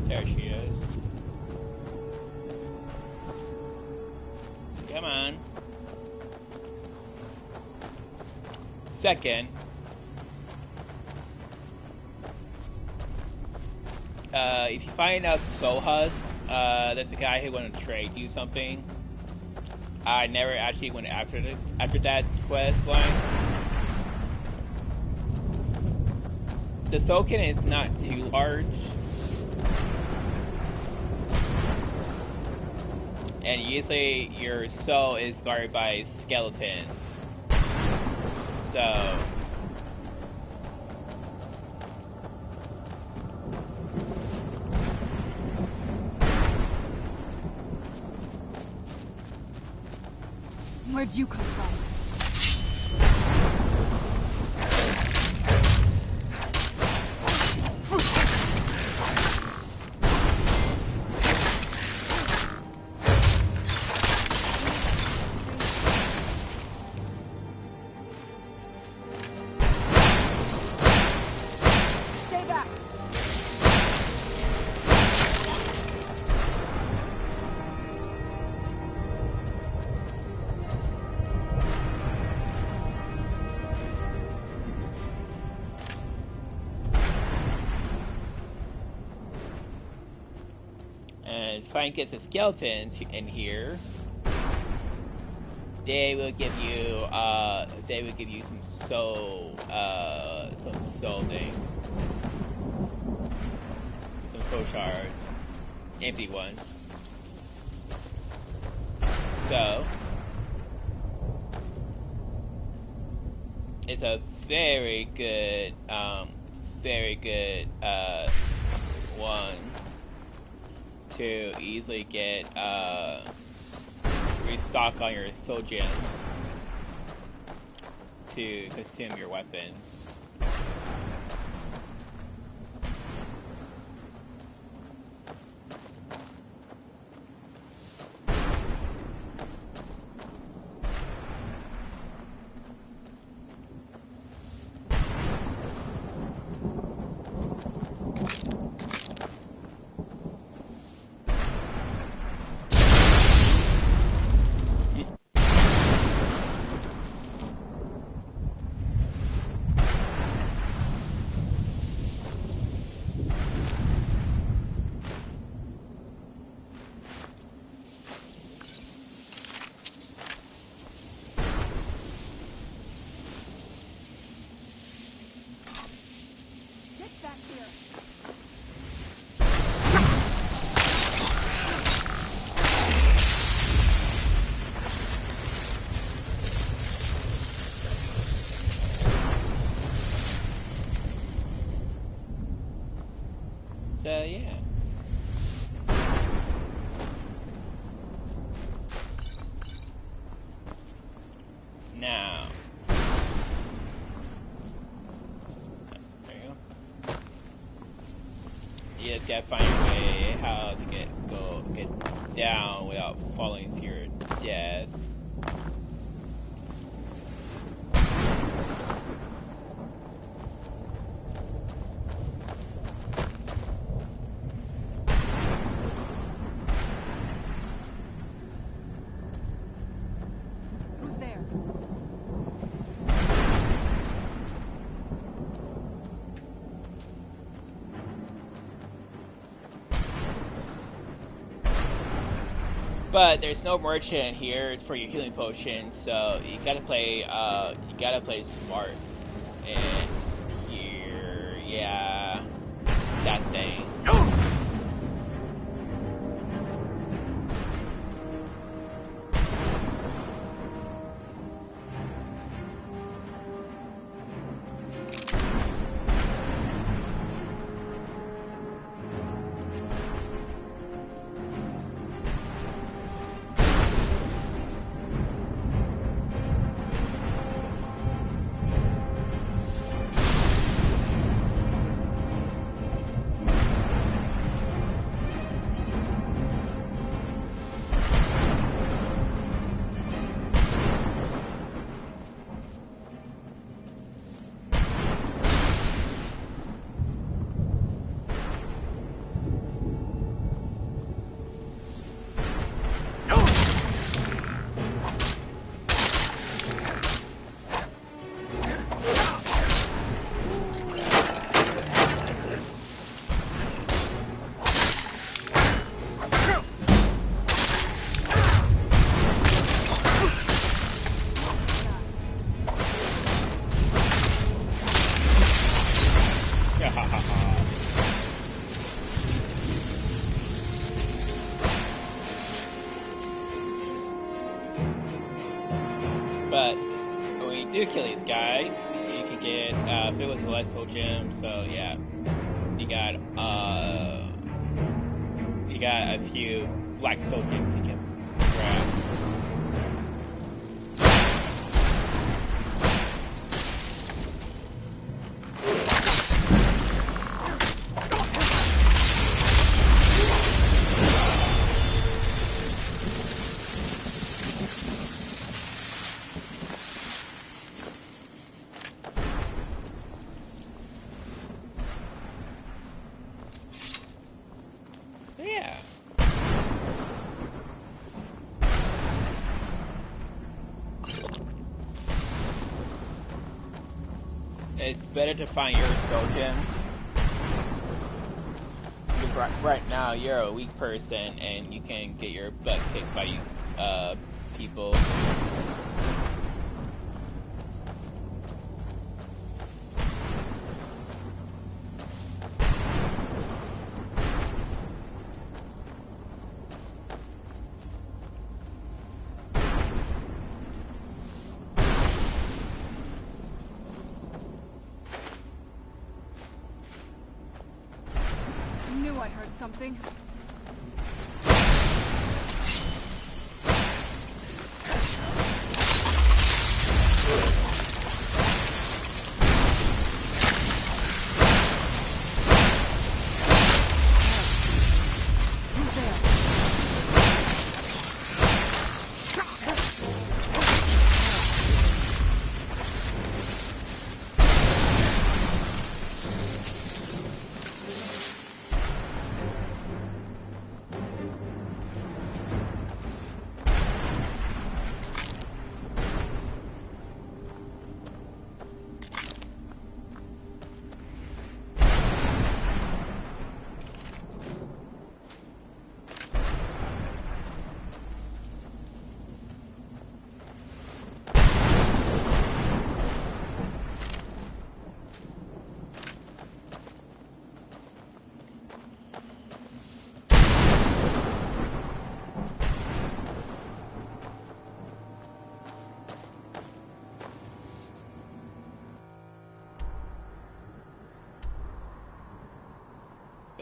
There she is. Come on. Second, if you find out Soul Husk, that's the guy who wanted to trade you something. I never actually went after that quest line. The Soul Cannon is not too large. And usually your soul is guarded by skeletons. So where'd you come from? try and get some skeletons in here. They will give you some soul things. Some soul shards. Empty ones. So it's a very good one to easily get restock on your soul gems to consume your weapons. So yeah. Now. There you go. You just gotta find your way how to get down without falling to your death. Who's there? But there's no merchant here for your healing potions, so you gotta play smart. And here, yeah, that thing. But when you do kill these guys, you can get Phyllis Celestial Gem. So yeah, you got a few black soul gems you can grab. Yeah. It's better to find your soul gem. Because right now you're a weak person and you can get your butt kicked by these people. Knew I heard something.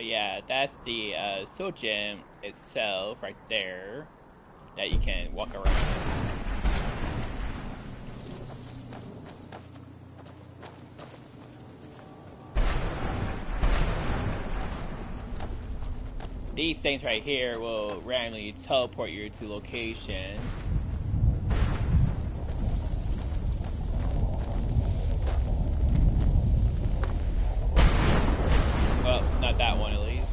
But yeah, that's the soul gem itself right there that you can walk around. These things right here will randomly teleport you to locations. Well, not that one at least.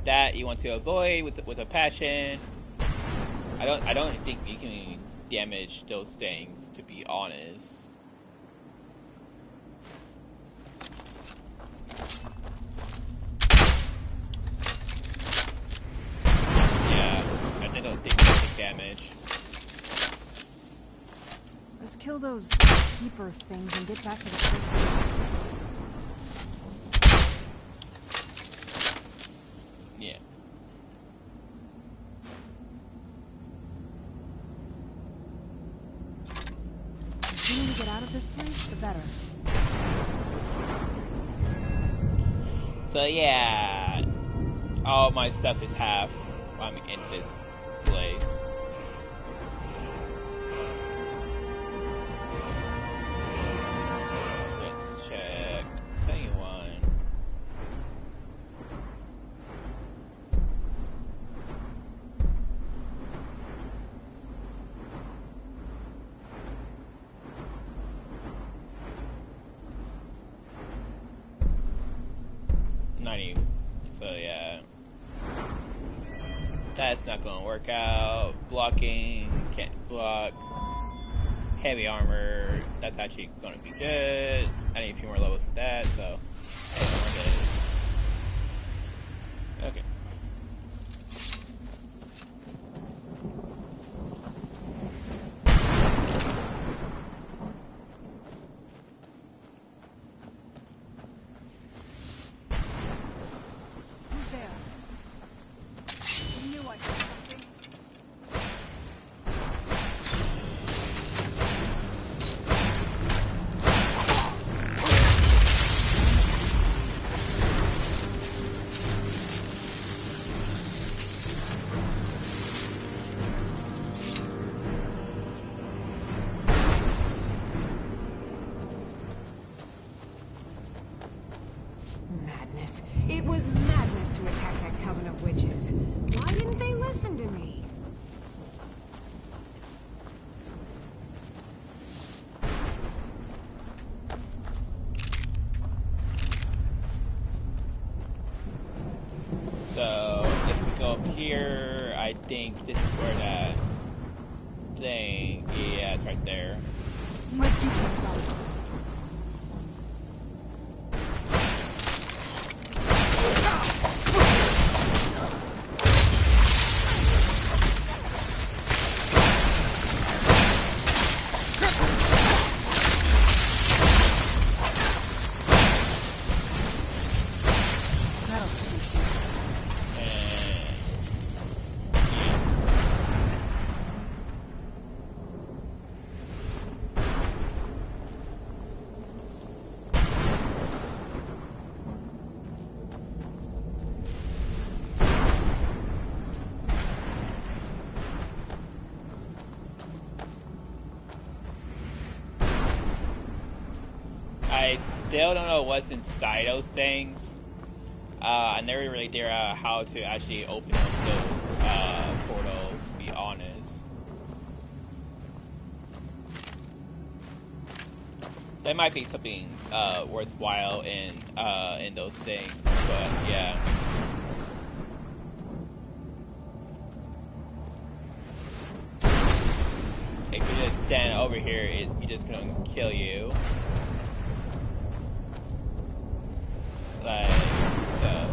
That you want to avoid with a passion. I don't think you can damage those things, to be honest. Yeah, I don't think you take damage. Let's kill those keeper things and get back to the prison. Yeah. The sooner we get out of this place, the better. So yeah, all my stuff is half while I'm in this place. Let's check 71. So yeah, that's not gonna work out. Blocking, can't block. Heavy armor, that's actually gonna be good. I need a few more levels with that, so heavy armor good. Okay. It was madness to attack that coven of witches. Why didn't they listen to me? So, if we go up here, I think this is where that thing, yeah, it's right there. Where'd you come from? I still don't know what's inside those things. I never really figured out how to actually open up those portals, to be honest. There might be something worthwhile in those things, but yeah. If you just stand over here, it's just gonna kill you. Like so.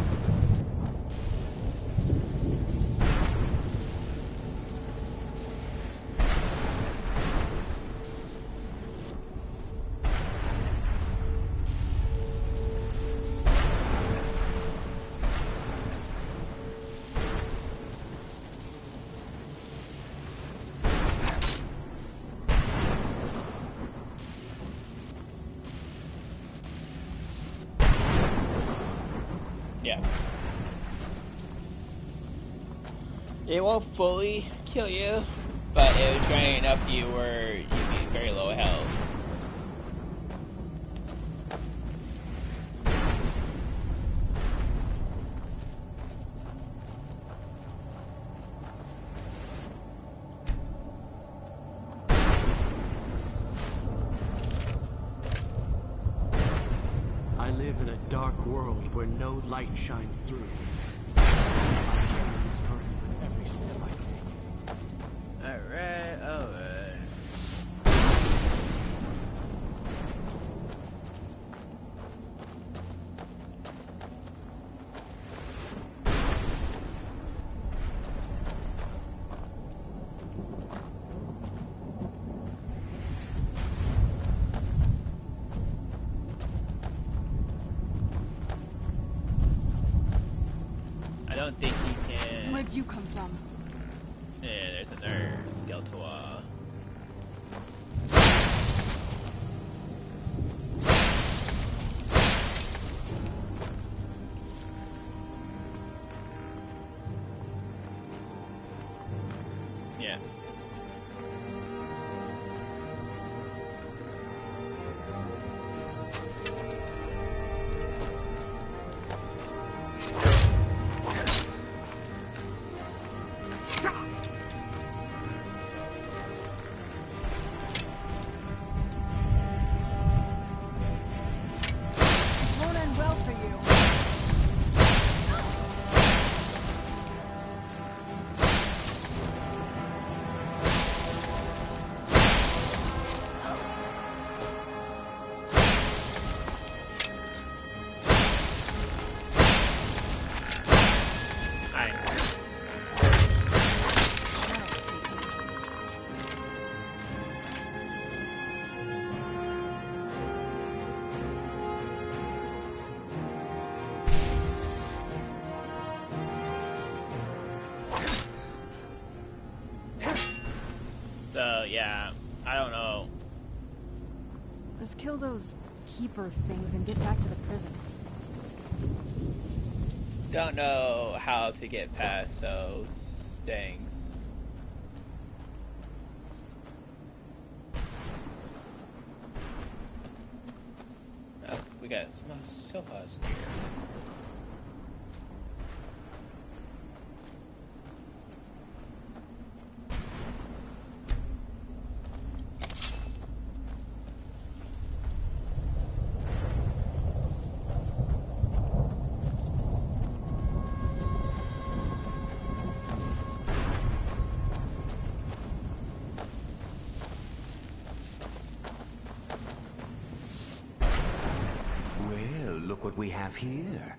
Yeah. It won't fully kill you, but it was draining enough you where you'd be very low health. I live in a dark world where no light shines through. I carry this burden with every step I take. Alright, alright. I don't think he can. Where'd you come from? Yeah, there's another skeletal wall. Yeah. Won't end well for you. So, yeah, I don't know. Let's kill those keeper things and get back to the prison. Don't know how to get past those things. Oh, we got some sofas here. Well, look what we have here.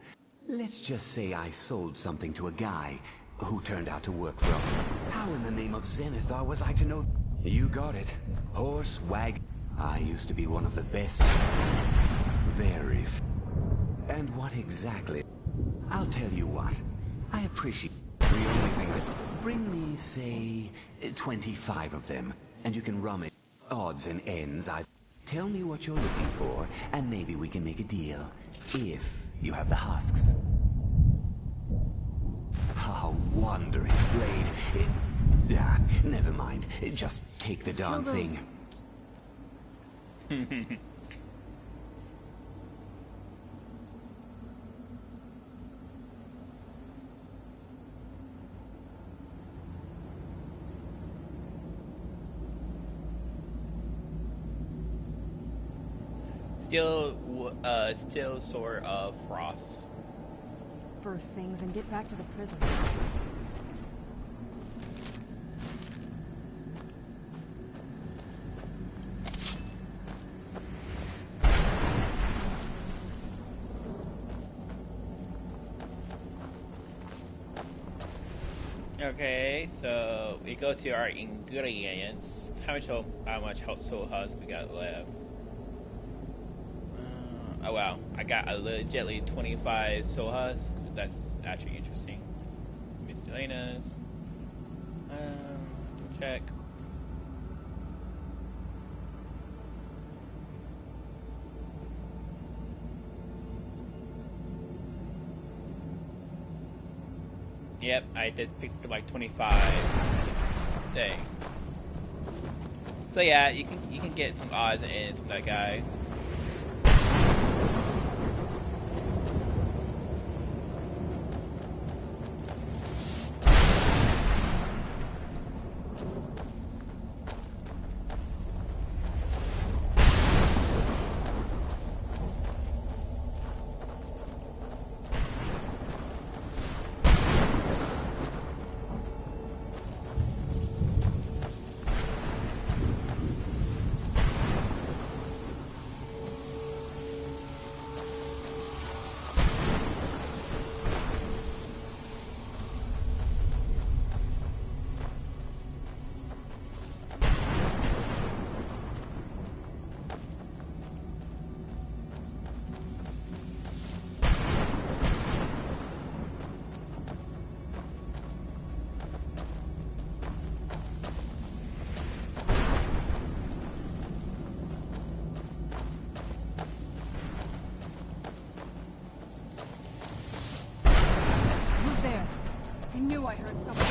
Let's just say I sold something to a guy who turned out to work for him. How in the name of Zenithar was I to know? You got it. Horse, wagon. I used to be one of the best. And what exactly? I'll tell you what. I appreciate the only thing that... Bring me, say, 25 of them, and you can rummage odds and ends. Tell me what you're looking for, and maybe we can make a deal. If you have the husks. Oh, wondrous blade. Never mind. Just take the darn thing. Still sort of frost. For things and get back to the prison. Okay, so we go to our ingredients. How much soul husk we got left? Oh wow, I got a legitly 25 soul husk. That's actually interesting. Miscellaneous. Check. Yep, I just picked like 25 thing. So yeah, you can get some odds and ends from that guy. I heard something.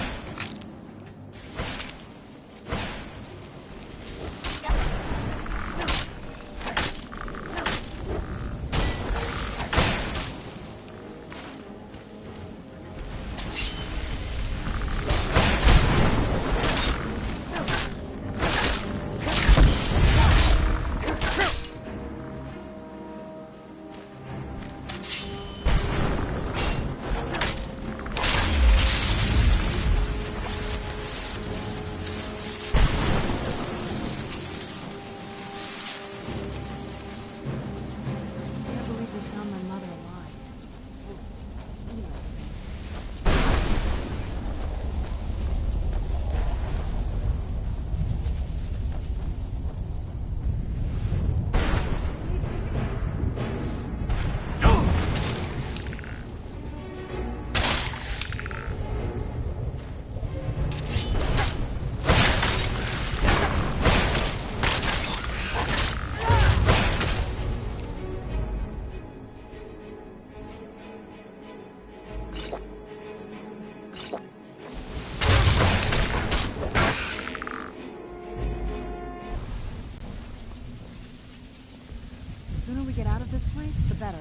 The sooner we get out of this place, the better.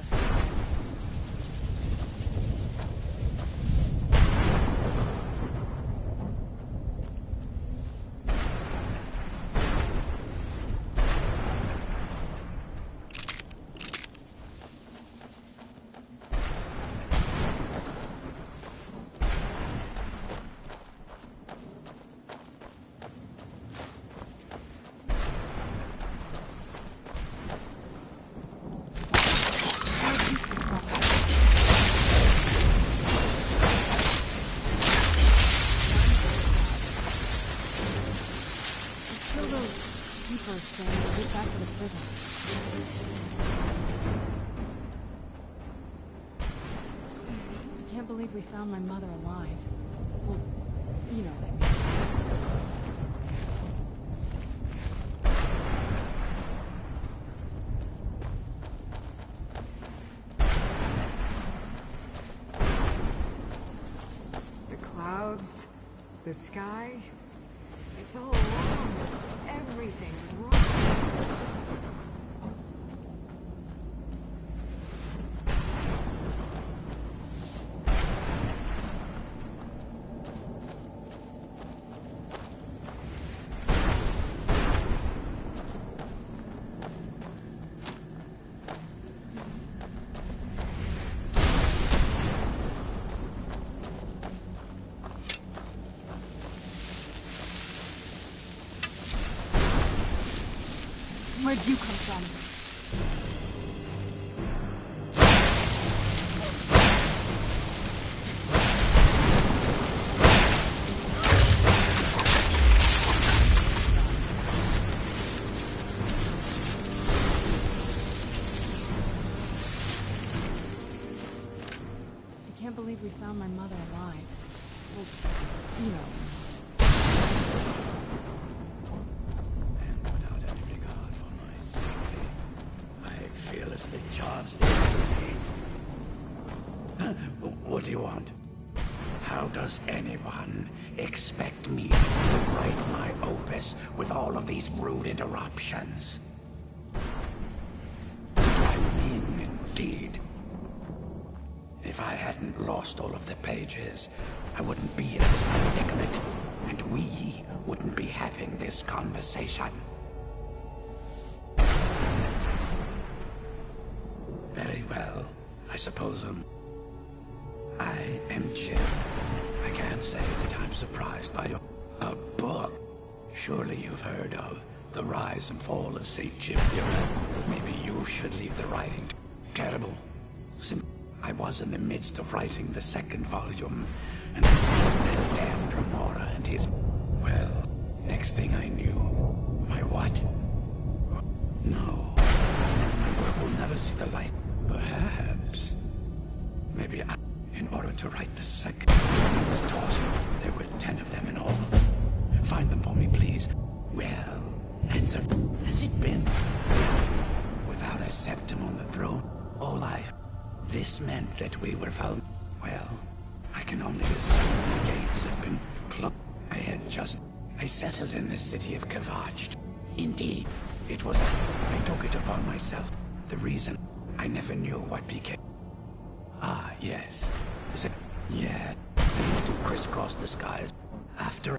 We found my mother alive. Well, you know what I mean. The clouds, the sky, it's all wrong. Everything is wrong. Where'd you come from? I can't believe we found my mother alive. Well, you know. What do you want? How does anyone expect me to write my opus with all of these rude interruptions? Do I mean indeed? If I hadn't lost all of the pages, I wouldn't be in this predicament, and we wouldn't be having this conversation. Very well. I suppose I am Jim. I can't say that I'm surprised by a book. Surely you've heard of The Rise and Fall of St. Jim. Maybe you should leave the writing. Terrible. I was in the midst of writing the second volume, and that damned Remora and his... Well, next thing I knew... My what? No. My work will never see the light. Perhaps. Maybe in order to write the second, I was tossed. There were 10 of them in all. Find them for me, please. Well, answer. Has it been? Without a septum on the throne? This meant that we were found. Well, I can only assume the gates have been closed. I settled in the city of Kavach. Indeed, it was. I took it upon myself. The reason I never knew what became. Ah, yes. Yeah, they used to crisscross the skies. After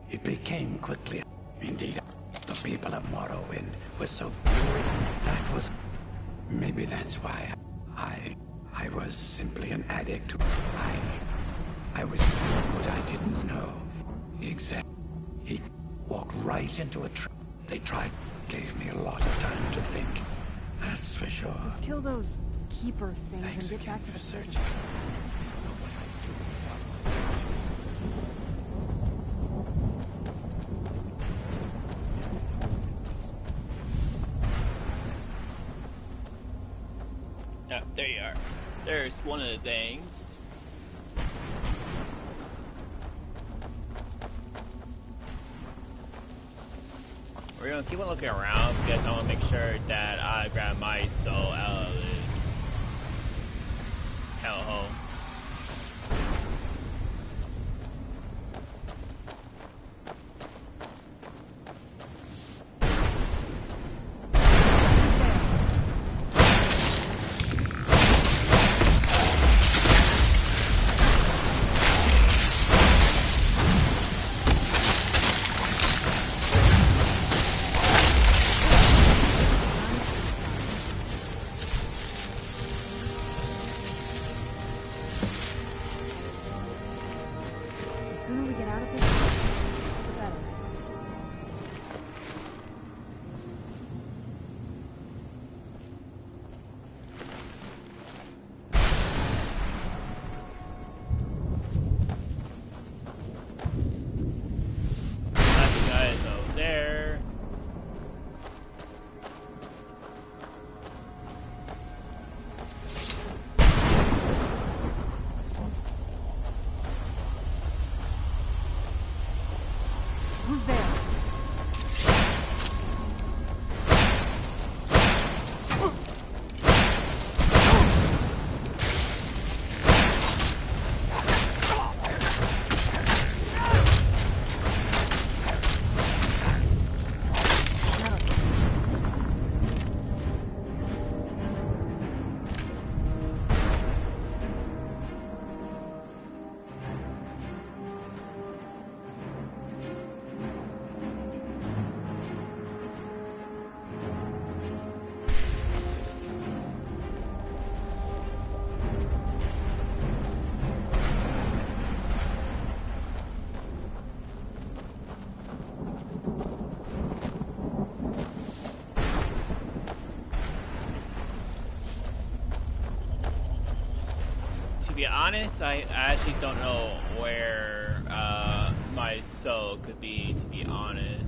it became quickly. Indeed, the people of Morrowind were so pure. That was. Maybe that's why I was simply an addict. I was what I didn't know. Exactly. He walked right into a trap. They gave me a lot of time to think. That's for sure. Let's kill those keeper things and get back to the prison. Oh, there you are. There's one of the things. We're gonna keep on looking around because I want to make sure that I grab my soul out of this hellhole. The sooner we get out of this place, the better. That guy is over there. Who's there? To be honest, I actually don't know where my soul could be, to be honest.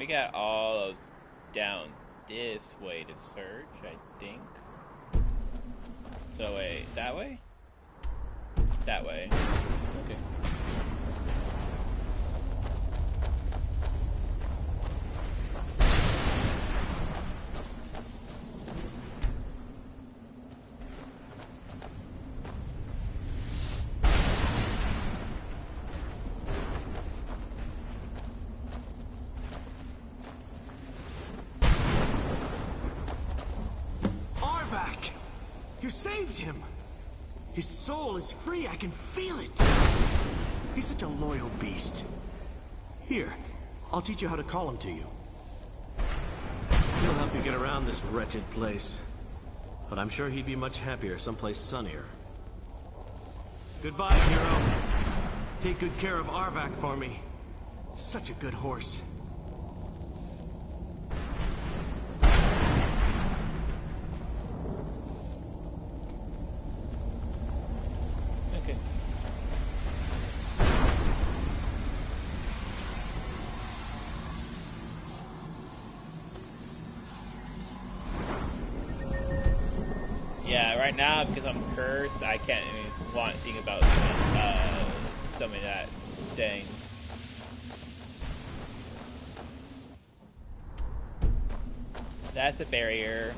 we got all of down this way to search, I think. So wait, that way? That way. Okay. You saved him! His soul is free, I can feel it! He's such a loyal beast. Here, I'll teach you how to call him to you. He'll help you get around this wretched place. But I'm sure he'd be much happier someplace sunnier. Goodbye, hero. Take good care of Arvak for me. Such a good horse. Yeah, right now, because I'm cursed, I can't even want to think about some of that thing. That's a barrier.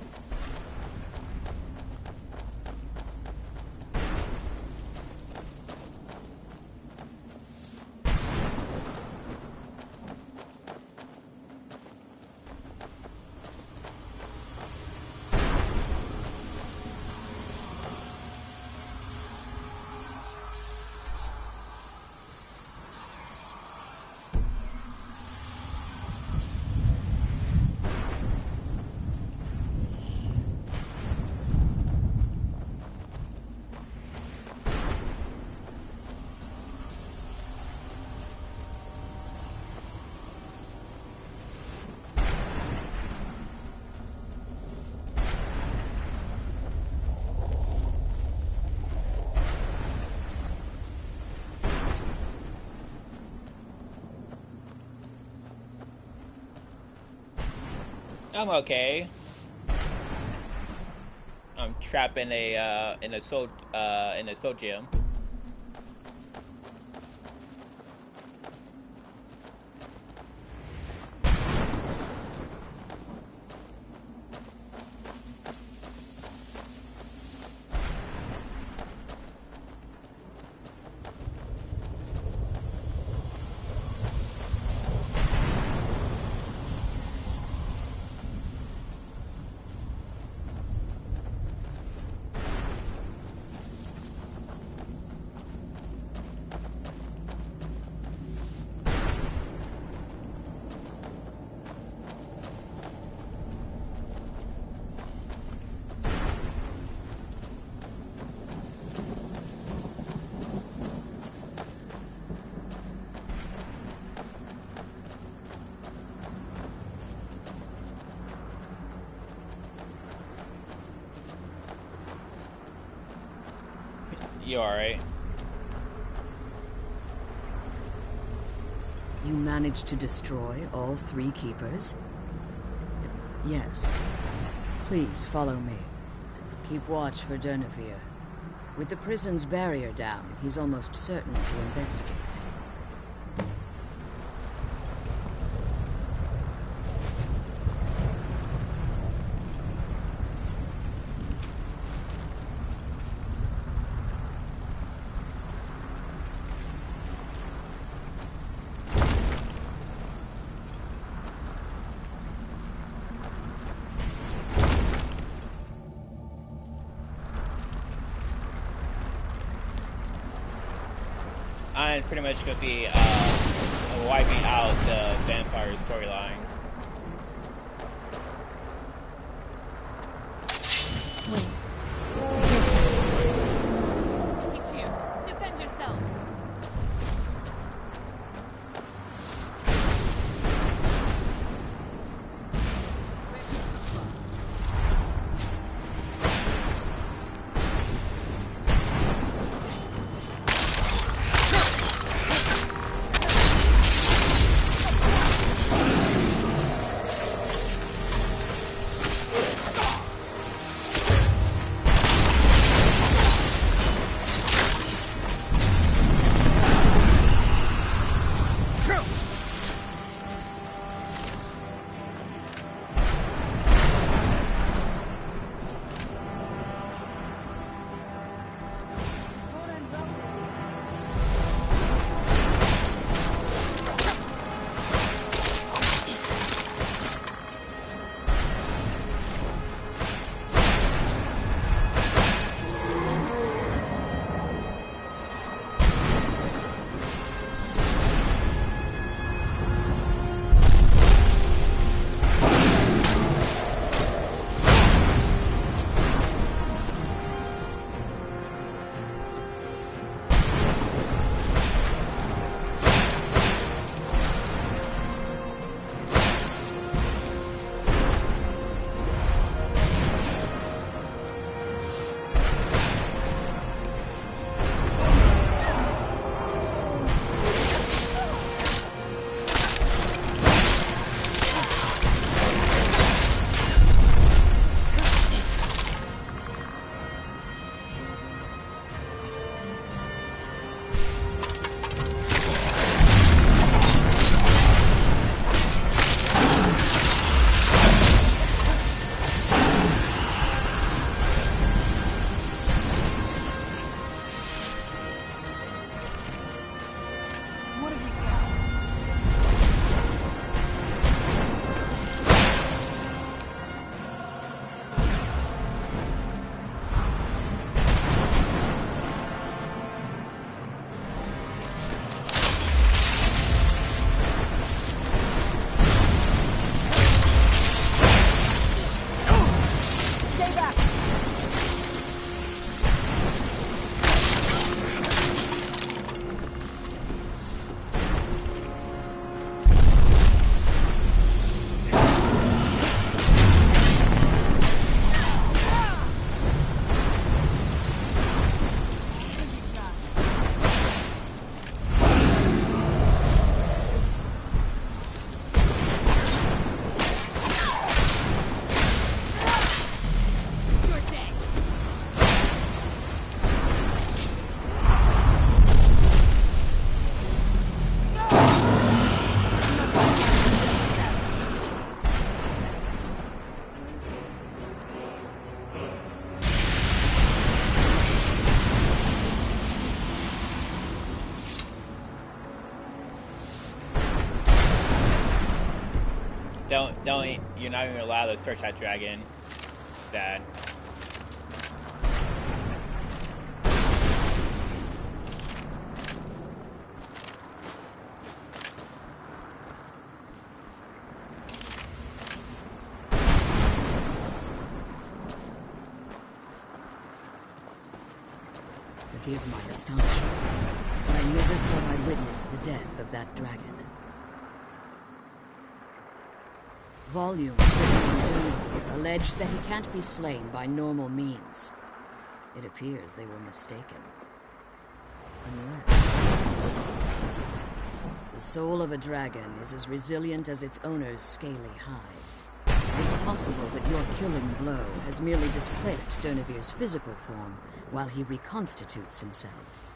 I'm okay. I'm trapped in a soul gym. You alright? You managed to destroy all 3 keepers? Yes. Please follow me. Keep watch for Durnevere. With the prison's barrier down, he's almost certain to investigate. I'm pretty much going to be wiping out the vampire storyline. He's here. Defend yourselves. Don't. You're not even allowed to search that dragon. Sad. Forgive my astonishment, but I never thought I'd witness the death of that dragon. Volumes written on Durnevor allege that he can't be slain by normal means. It appears they were mistaken. Unless... the soul of a dragon is as resilient as its owner's scaly hide. It's possible that your killing blow has merely displaced Durnevir's physical form while he reconstitutes himself.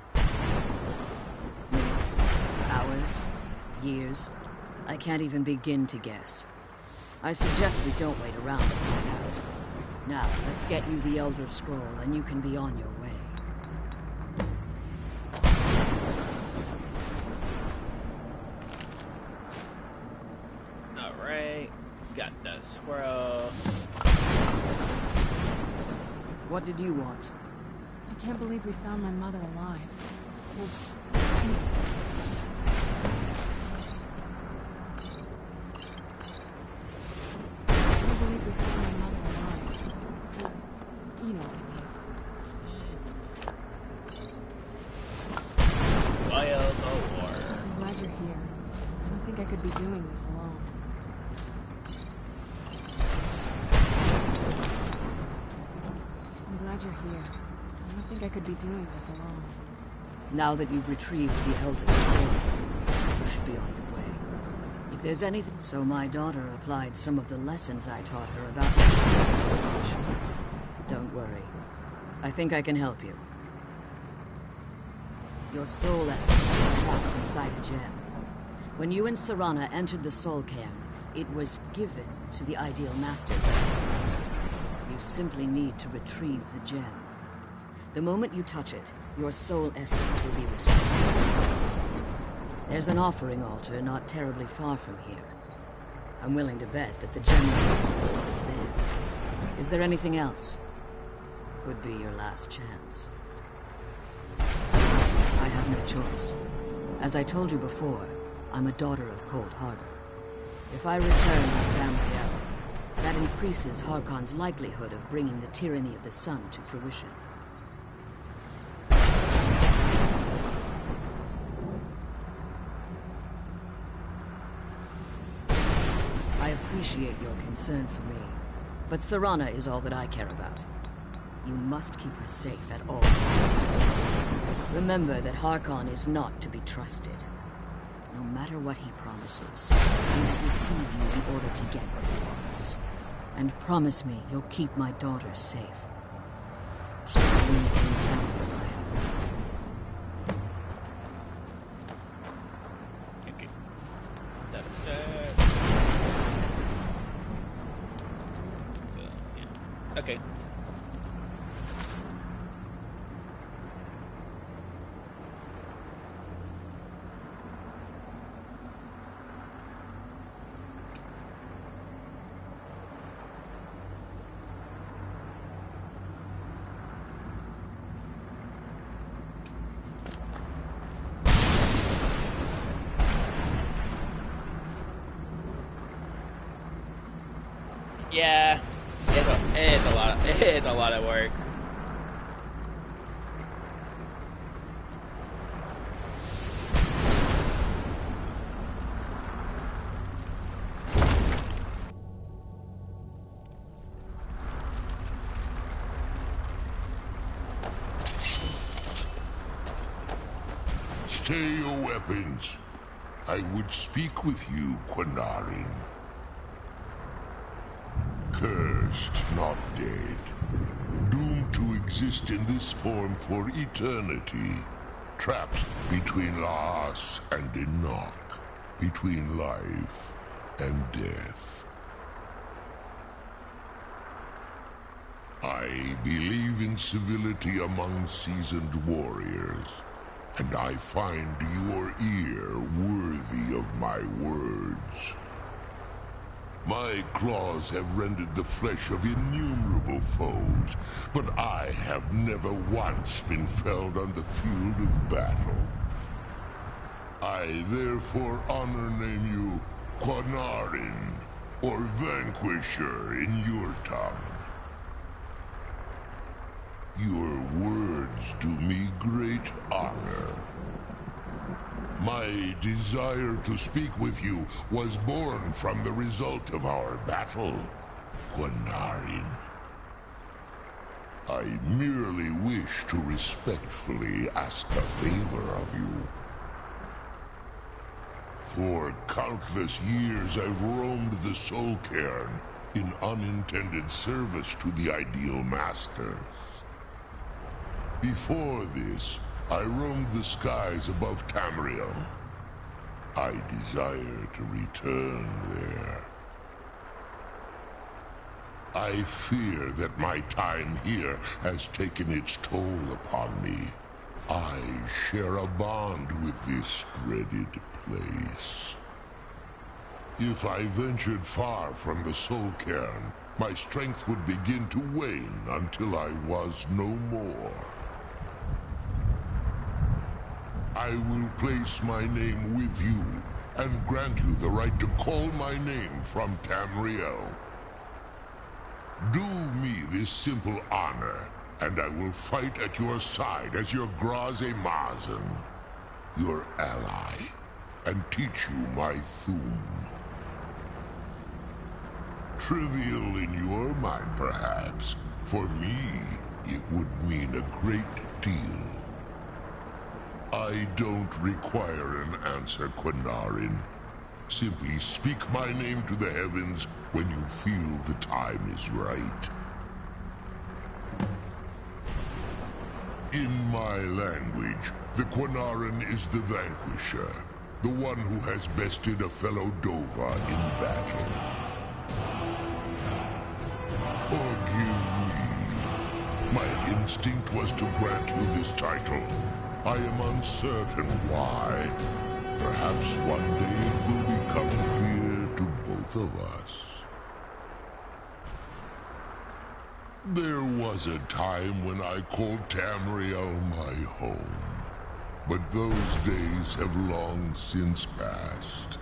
Minutes, hours, years, I can't even begin to guess. I suggest we don't wait around to find out. Now, let's get you the Elder Scroll and you can be on your way. Alright, got the scroll. What did you want? I can't believe we found my mother alive. Well, I can't believe we found my mother alive. Well, you know what I mean. Oils of war. I'm glad you're here. I don't think I could be doing this alone. I'm glad you're here. I don't think I could be doing this alone. Now that you've retrieved the Elder Scroll, you should be on your way. If there's anything... So my daughter applied some of the lessons I taught her about not so much. Don't worry. I think I can help you. Your soul essence was trapped inside a gem. When you and Serana entered the Soul Cairn, it was given to the Ideal Masters as payment. You simply need to retrieve the gem. The moment you touch it, your soul essence will be restored. There's an offering altar not terribly far from here. I'm willing to bet that the gem you're looking for is there. Is there anything else? Could be your last chance. I have no choice. As I told you before, I'm a daughter of Cold Harbor. If I return to Tamriel, that increases Harkon's likelihood of bringing the tyranny of the sun to fruition. I appreciate your concern for me, but Serana is all that I care about. You must keep her safe at all costs. Remember that Harkon is not to be trusted. No matter what he promises, he will deceive you in order to get what he wants. And promise me you'll keep my daughter safe. She's the only thing valuable I have. Okay. Okay. Yeah, it's a lot of work. Stay your weapons. I would speak with you, Quinarin. Cursed, not dead. Doomed to exist in this form for eternity. Trapped between Laas and Enoch. Between life and death. I believe in civility among seasoned warriors. And I find your ear worthy of my words. My claws have rended the flesh of innumerable foes, but I have never once been felled on the field of battle. I therefore honor name you Quanarin, or Vanquisher in your tongue. Your words do me great honor. My desire to speak with you was born from the result of our battle, Quanarin. I merely wish to respectfully ask a favor of you. For countless years I've roamed the Soul Cairn in unintended service to the Ideal Masters. Before this, I roamed the skies above Tamriel. I desire to return there. I fear that my time here has taken its toll upon me. I share a bond with this dreaded place. If I ventured far from the Soul Cairn, my strength would begin to wane until I was no more. I will place my name with you, and grant you the right to call my name from Tamriel. Do me this simple honor, and I will fight at your side as your Graze Mazen, your ally, and teach you my Thum. Trivial in your mind, perhaps. For me, it would mean a great deal. I don't require an answer, Quanarin. Simply speak my name to the heavens when you feel the time is right. In my language, the Quanarin is the Vanquisher, the one who has bested a fellow Dova in battle. Forgive me. My instinct was to grant you this title. I am uncertain why. Perhaps one day it will become clear to both of us. There was a time when I called Tamriel my home, but those days have long since passed.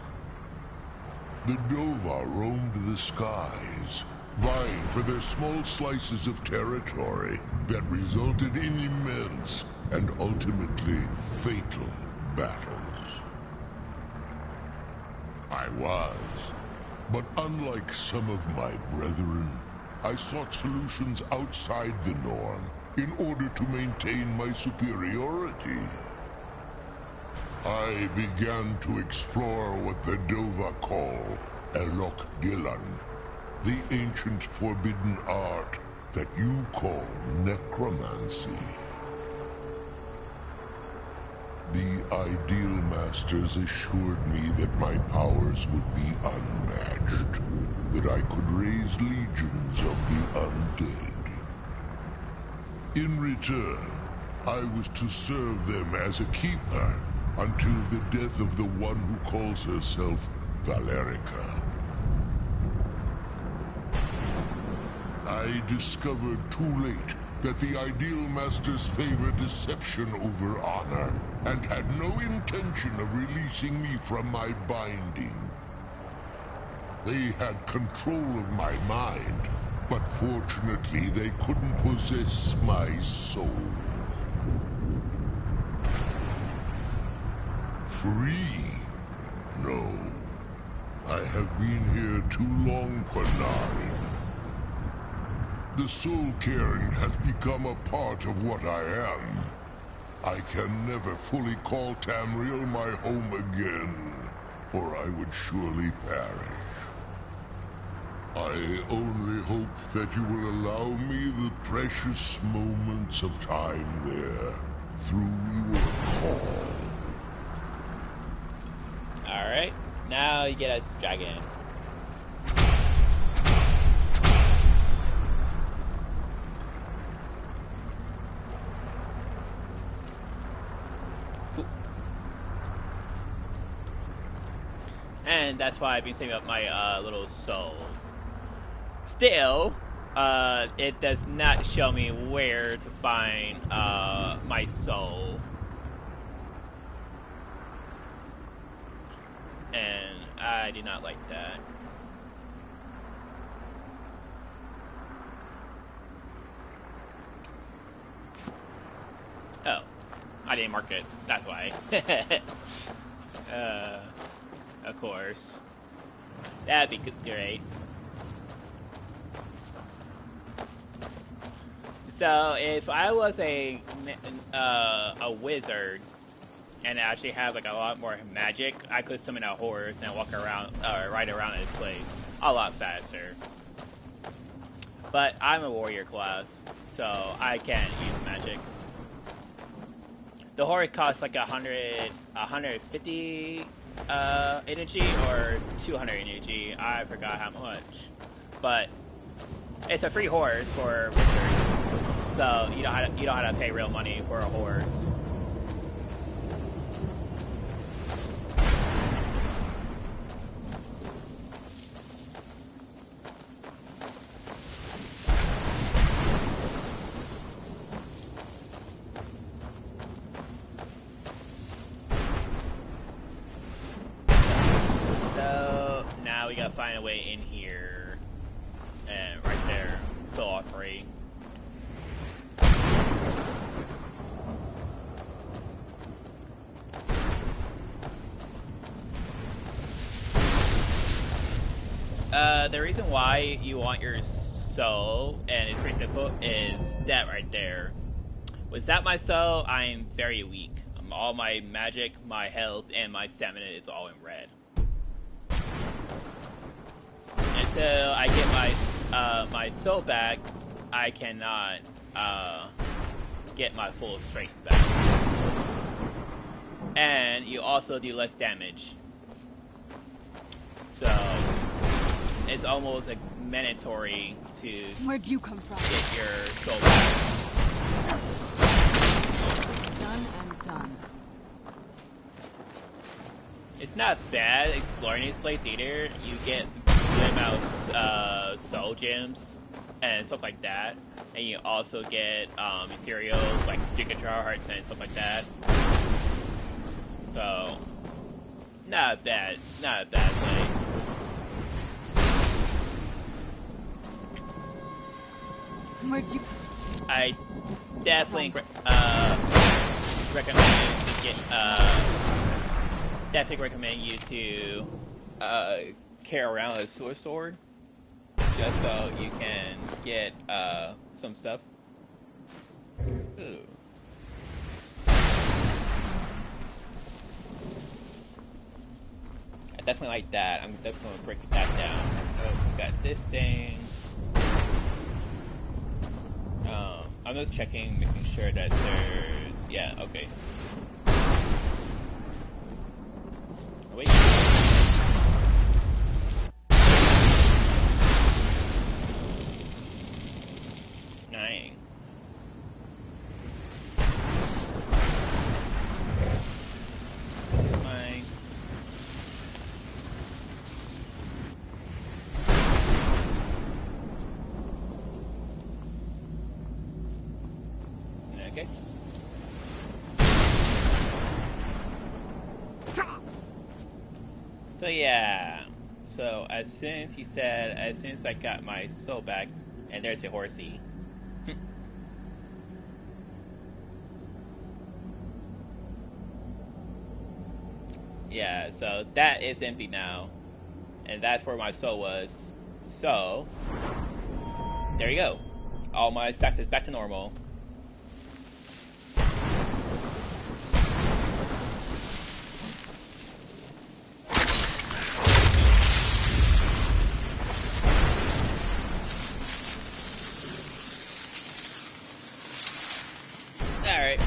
The Dova roamed the skies, vying for their small slices of territory that resulted in immense and ultimately fatal battles. I was, but unlike some of my brethren, I sought solutions outside the norm in order to maintain my superiority. I began to explore what the Dova call Elok Dilan, the ancient forbidden art that you call necromancy. The Ideal Masters assured me that my powers would be unmatched, that I could raise legions of the undead. In return, I was to serve them as a keeper until the death of the one who calls herself Valerica. I discovered too late that the Ideal Masters favor deception over honor, and had no intention of releasing me from my binding. They had control of my mind, but fortunately they couldn't possess my soul. Free? No. I have been here too long, Quanarin. The Soul Cairn has become a part of what I am. I can never fully call Tamriel my home again, or I would surely perish. I only hope that you will allow me the precious moments of time there, through your call. Alright, now you get a dragon. And that's why I've been saving up my little souls. Still, it does not show me where to find my soul. And I do not like that. Oh, I didn't mark it. That's why. Of course. That'd be great. So, if I was a wizard and actually have like a lot more magic, I could summon a horse and walk around, ride around this place a lot faster. But I'm a warrior class, so I can't use magic. The horse costs like 150 energy or 200 energy. I forgot how much, but it's a free horse for wizards, so you don't have to pay real money for a horse. We gotta find a way in here, and right there, soul offering. The reason why you want your soul, and it's pretty simple, is that right there. Without my soul, I'm very weak. All my magic, my health, and my stamina is all in red. Until I get my soul back, I cannot get my full strength back. And you also do less damage. So it's almost like mandatory to Where'd you come from? Get your soul back. Done and done. It's not bad exploring this place either. You get good amount of soul gems and stuff like that, and you also get materials like signature hearts and stuff like that. So not a bad place. Where'd you? I definitely recommend you to carry around a sword just so you can get some stuff. Ooh. I definitely like that. I'm definitely gonna break that down. Oh, we got this thing. I'm just checking, making sure that there's... Yeah, okay. Wait. Nine. Nine. Okay. So yeah. So as soon as I got my soul back, and there's a horsey. Yeah, so that is empty now. And that's where my soul was. So there you go. All my stats is back to normal. Alright.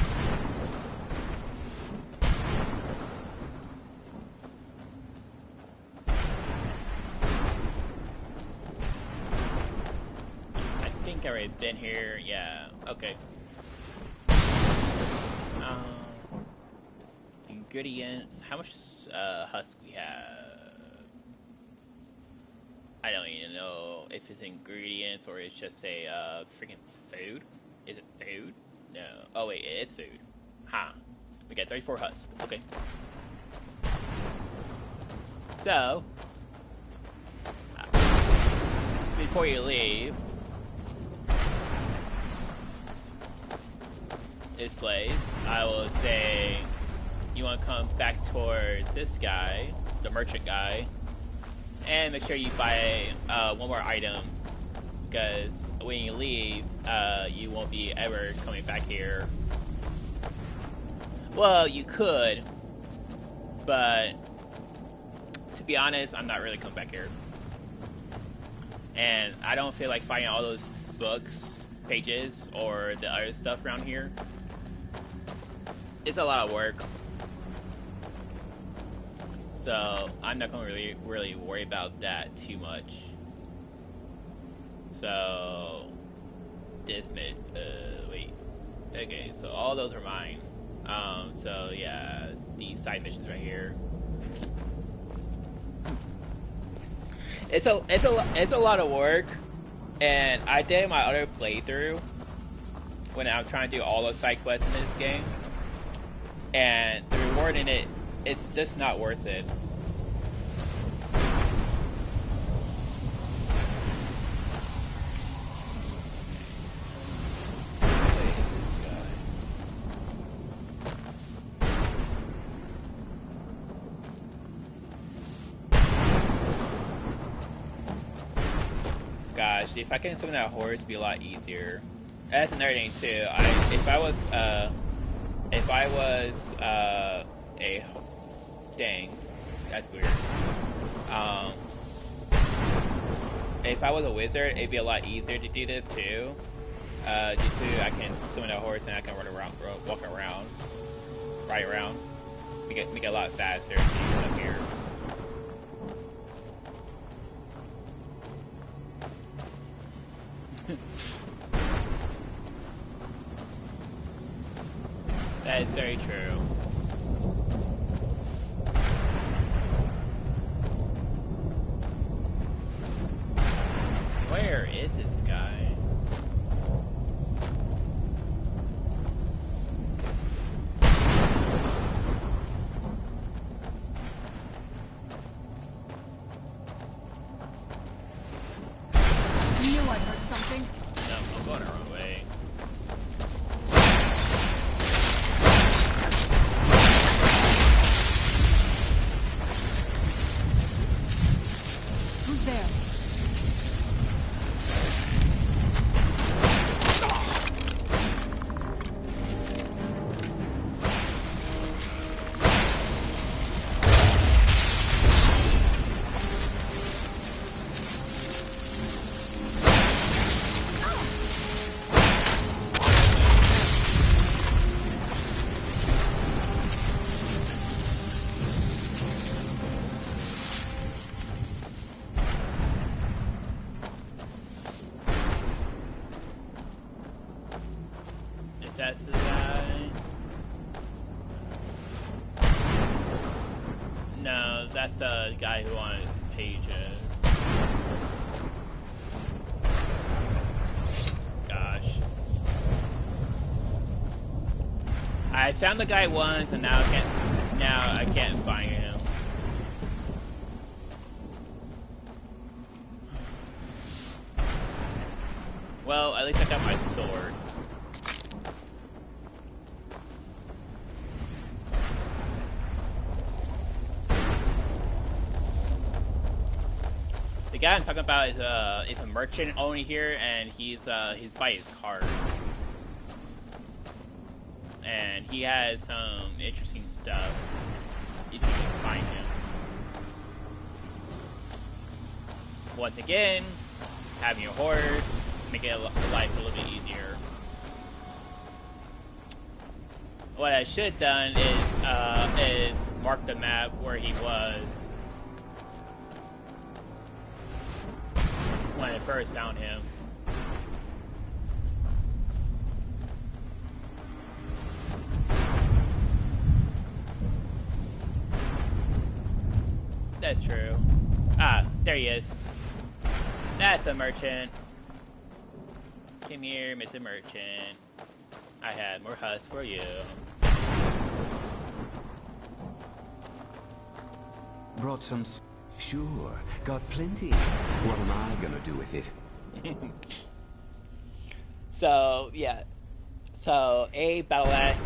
I think I already been here. Yeah, okay. Ingredients. How much husk we have? I don't even know if it's ingredients or it's just a freaking food. Is it food? No. Oh wait, it is food. Huh. We got 34 husks. Okay. So, before you leave this place, I will say you want to come back towards this guy, the merchant guy, and make sure you buy one more item, because when you leave, you won't be ever coming back here. Well, you could, but to be honest, I'm not really coming back here. And I don't feel like finding all those books, pages, or the other stuff around here. It's a lot of work. So I'm not going to really worry about that too much. So this wait. Okay, so all those are mine. So yeah, these side missions right here. It's a lot of work, and I did my other playthrough when I'm trying to do all the side quests in this game, and the reward in it, it's just not worth it. Gosh, if I can summon that horse, it'd be a lot easier. That's another thing too. If I was dang, that's weird. If I was a wizard, it'd be a lot easier to do this too. Just so I can summon a horse and I can run around, walk around, ride around. Make it a lot faster to do stuff here. That is very true. Where is this guy? Knew I heard something. No, I'm going the wrong way. Who's there? That's the guy. No, that's the guy who wanted pages. Gosh. I found the guy once and now I can't find him. Well, at least I got my sword. The guy I'm talking about is a merchant owner here, and he's by his card, and he has some interesting stuff if you can find him. Once again, having your horse make it life a little bit easier. What I should have done is mark the map where he was when I first found him. That's true. Ah, there he is. That's a merchant. Come here, Mr. Merchant. I had more husks for you. Brought some... Sure, got plenty. What am I gonna do with it? So, yeah. So, a battle axe,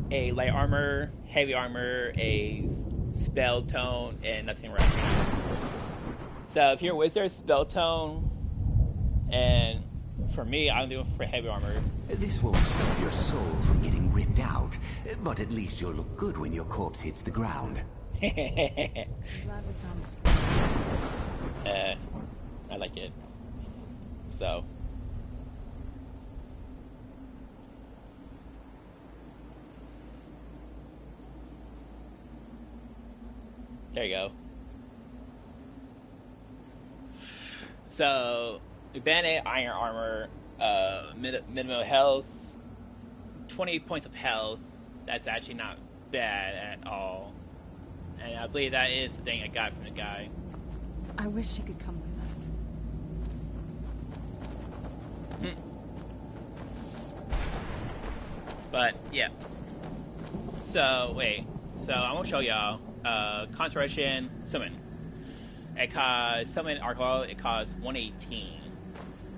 a light armor, heavy armor, a spell tone, and nothing right now. So, if you're a wizard, spell tone, and for me, I'm doing for heavy armor. This won't stop your soul from getting ripped out, but at least you'll look good when your corpse hits the ground. I'm glad we found the scroll. I like it. So. There you go. So, Bandit Iron Armor, minimum health, 20 points of health. That's actually not bad at all. And I believe that is the thing I got from the guy. I wish she could come with us. But, yeah. So, wait. So, I'm gonna show y'all. Concentration, summon. It costs, summon alcohol, it costs 118.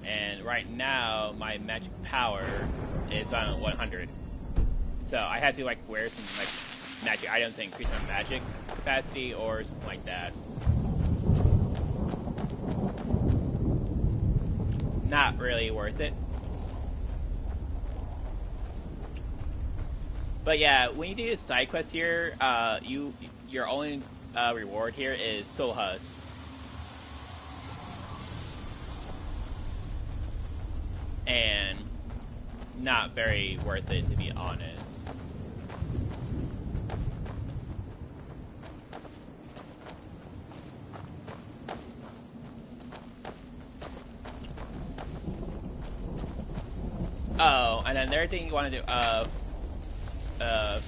And right now, my magic power is on 100. So, I have to, like, wear some, like, magic items to increase my magic capacity or something like that. Not really worth it. But yeah, when you do side quests here, your only reward here is soul husk. And not very worth it, to be honest. Oh, and then the other thing you want to do,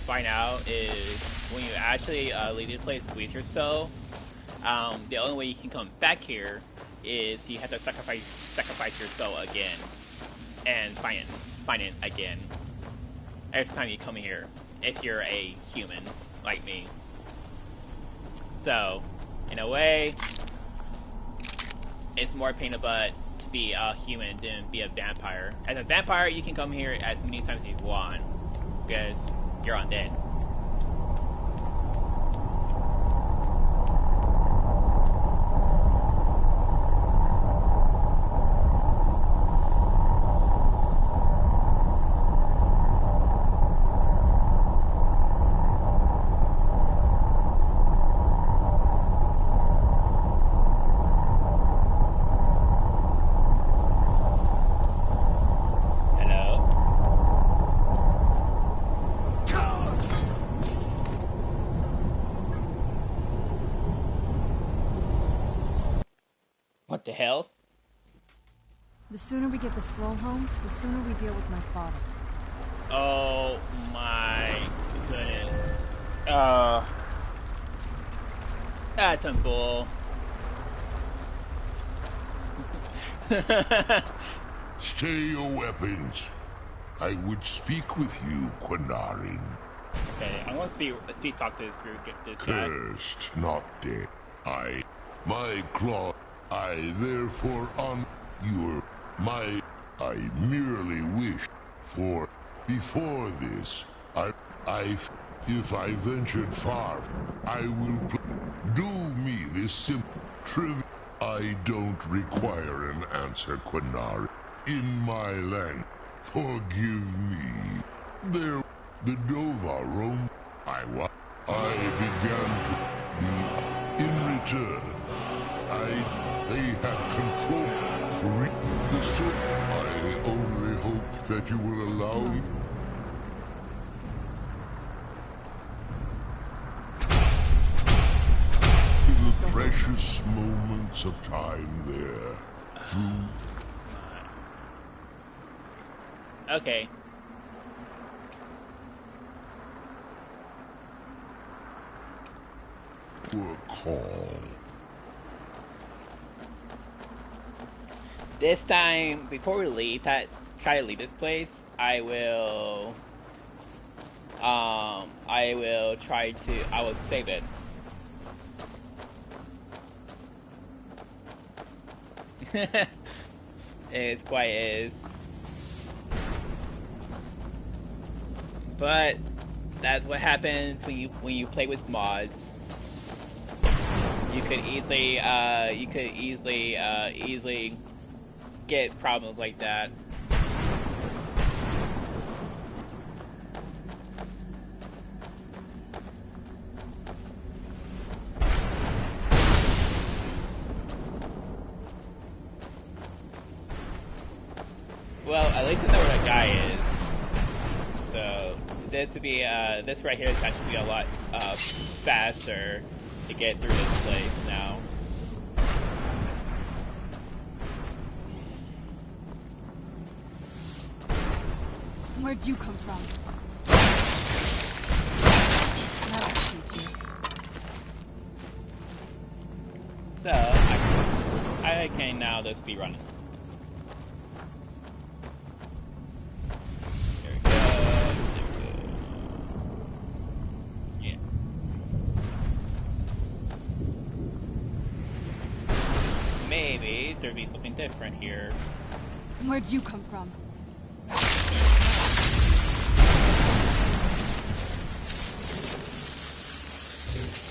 find out is when you actually leave this place with your soul, the only way you can come back here is you have to sacrifice your soul again and find it again every time you come here if you're a human like me. So, in a way, it's more pain in the butt to be a human than be a vampire. As a vampire, you can come here as many times as you want because you're undead. What the hell? The sooner we get the scroll home, the sooner we deal with my father. Oh my goodness. That's some bull. Stay your weapons. I would speak with you, Quinarin. Okay, I want to speak talk to this group, get this guy. Cursed, not dead. My claw, I therefore honor your, I merely wish for, before this, if I ventured far, I will do me this simple trivial. I don't require an answer, Quinarin. In my land, forgive me. There, the Dova roam. I began to be in return. They had control free the soul. I only hope that you will allow me. The precious moments of time there, through. Okay. Your call. This time, before we leave, try to leave this place, I will save it. It's quite is. But that's what happens when you play with mods. You could easily get problems like that. Well, at least I know where that guy is. So this right here is actually a lot faster to get through this place now. Where'd you come from? That'll shoot you. So I can now just be running. There we go. Yeah. Maybe there'd be something different here. Where'd you come from?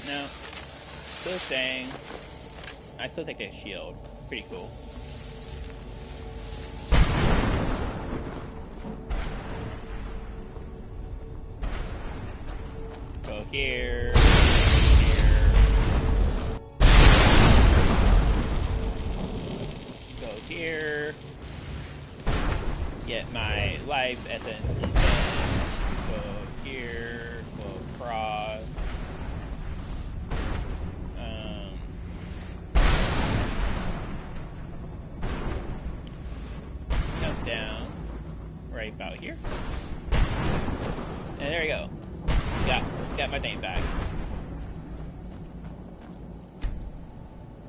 No. Still staying. I still take that shield. Pretty cool. Go here. Here. Go here. Get my life essence. Go here. Go across. Jump down. Right about here. And there we go. Got my name back.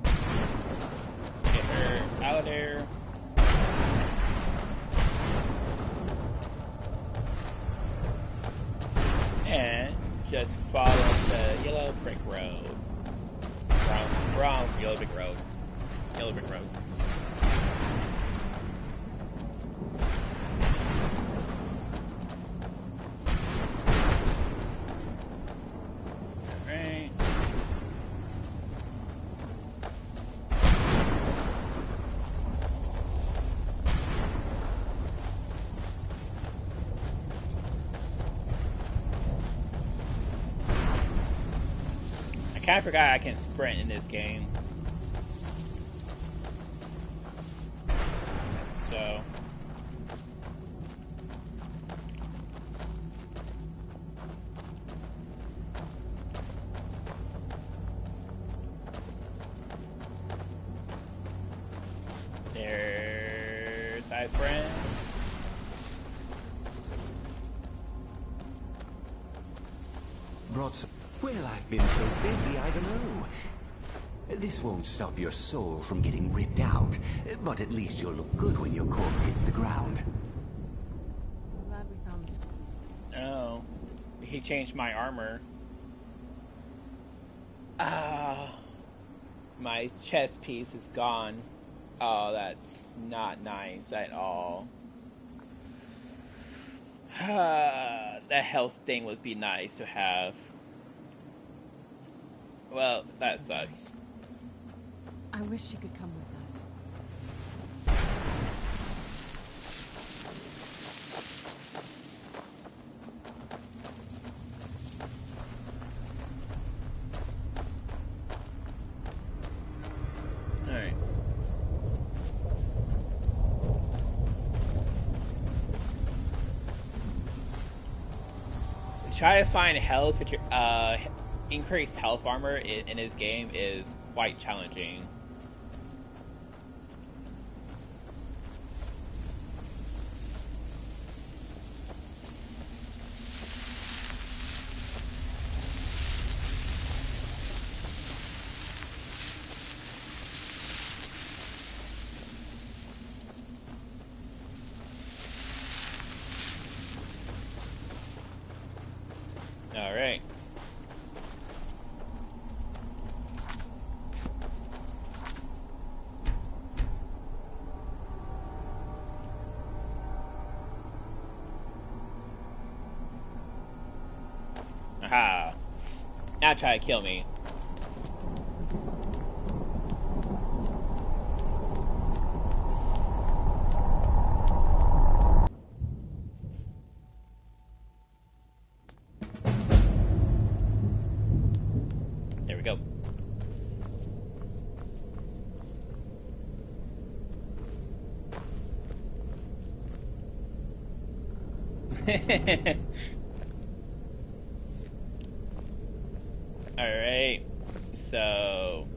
Get her out of there. And just follow the yellow brick road. Wrong, yellow brick road. Yellow brick road. Alright. I kinda forgot I can sprint in this game. So there's my friend. Brought some... Well, I've been so busy, I don't know. This won't stop your soul from getting ripped out, but at least you'll look good when your corpse hits the ground. Glad we found the school. Oh, he changed my armor. My chest piece is gone. Oh, that's not nice at all. That health thing would be nice to have. Well, that sucks. I wish you could come with us. Alright. Try to find health, but increased health armor in this game is quite challenging. Aha. Now try to kill me. There we go. Alright, so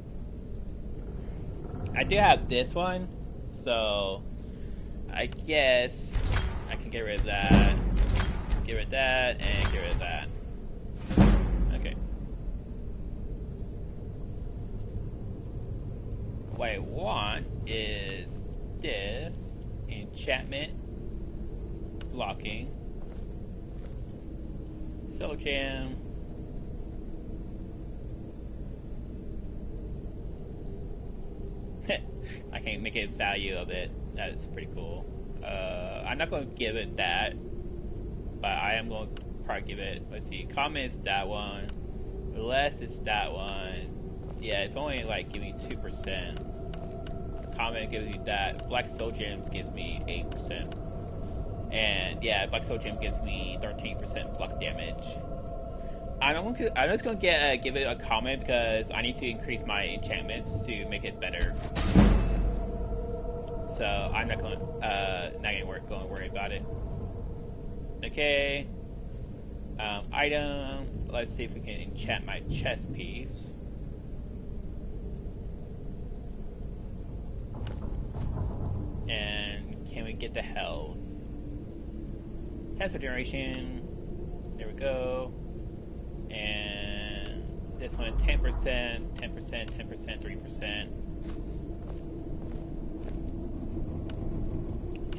I do have this one, so I guess I can get rid of that, get rid of that, and get rid of that. Okay. What I want is this enchantment, blocking, soul jam, I can make a value of it. That's pretty cool. I'm not going to give it that, but I am going to probably give it, let's see, common is that one, less is that one. Yeah, it's only like giving 2%. Common gives you that. Black Soul Gems gives me 8%. And yeah, Black Soul Gem gives me 13% block damage. I'm just going to give it a common because I need to increase my enchantments to make it better. So I'm not going to worry about it. Okay. Item. Let's see if we can enchant my chest piece. And can we get the health? Health regeneration. There we go. And this one 10%, 10%, 10%, 3%.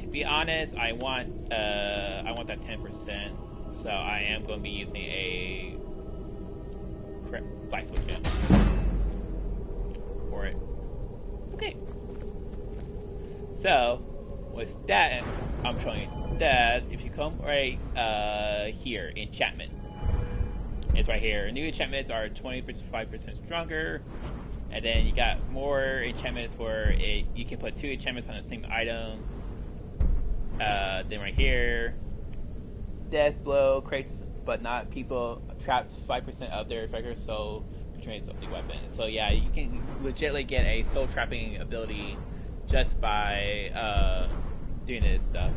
To be honest, I want that 10%, so I am going to be using a Black Soul Gem for it. Okay. So with that, I'm showing you that if you come right here, enchantment. It's right here. New enchantments are 25% stronger, and then you got more enchantments where you can put 2 enchantments on the same item. Then right here, Death Blow creates but not people traps 5% of their regular soul contains something weapon. So yeah, you can legitimately get a soul trapping ability just by doing this stuff.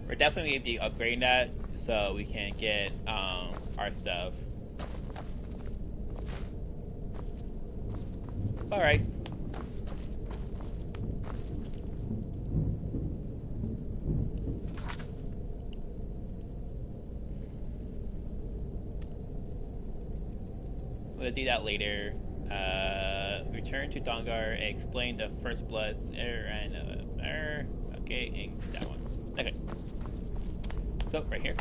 We're definitely going to be upgrading that so we can get our stuff. Alright. We'll do that later. Return to Dongar and explain the First Blood's error and okay, and that one. Okay. So, right here.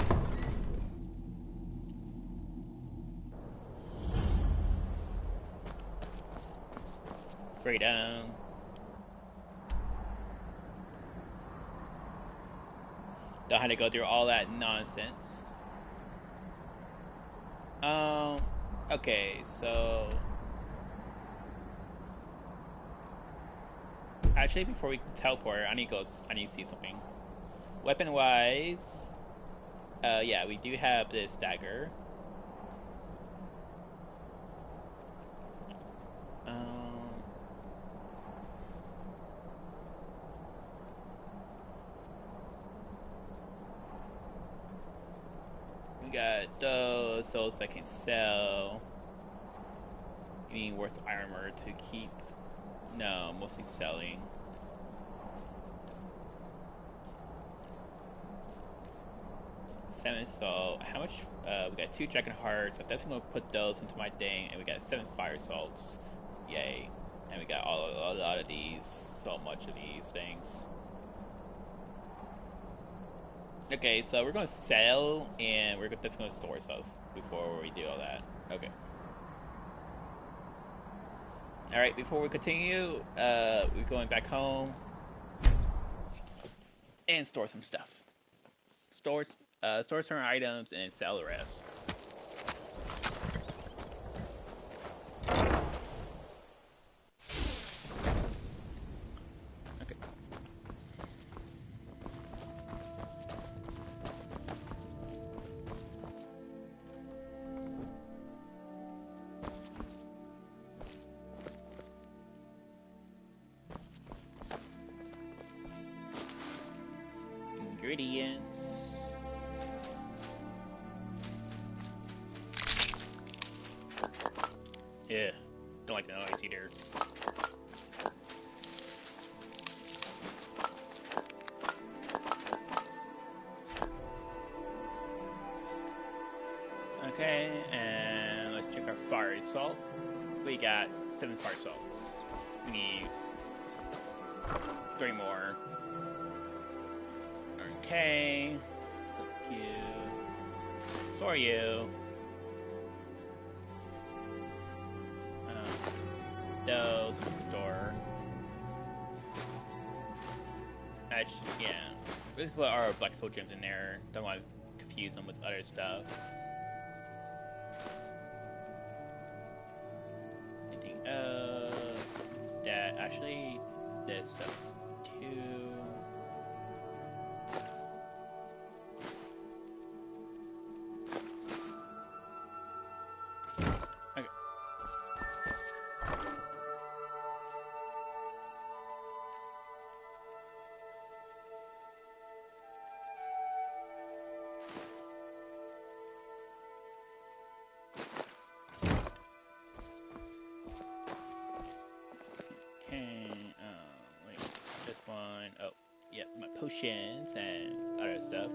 Freedom. Don't have to go through all that nonsense. Okay, so actually before we teleport, I need to see something. Weapon wise, yeah, we do have this dagger. We got those I can sell. Any worth armor to keep? No, mostly selling. So how much? We got 2 dragon hearts. I'm definitely gonna put those into my thing, and we got 7 fire salts. Yay! And we got a lot of these. So much of these things. Okay, so we're gonna sell, and we're definitely gonna store stuff before we do all that. Okay. All right. Before we continue, we're going back home and store some stuff. Store certain items and sell the rest. Okay. Ingredients. Yeah, don't like the noise either. Okay, and let's check our fire salt. We got 7 fire salts. We need 3 more. Okay, cook you, store you. Those we can store. Actually, yeah. We'll just put our black soul gems in there. Don't want to confuse them with other stuff. Anything that actually this stuff too. Potions and other stuff.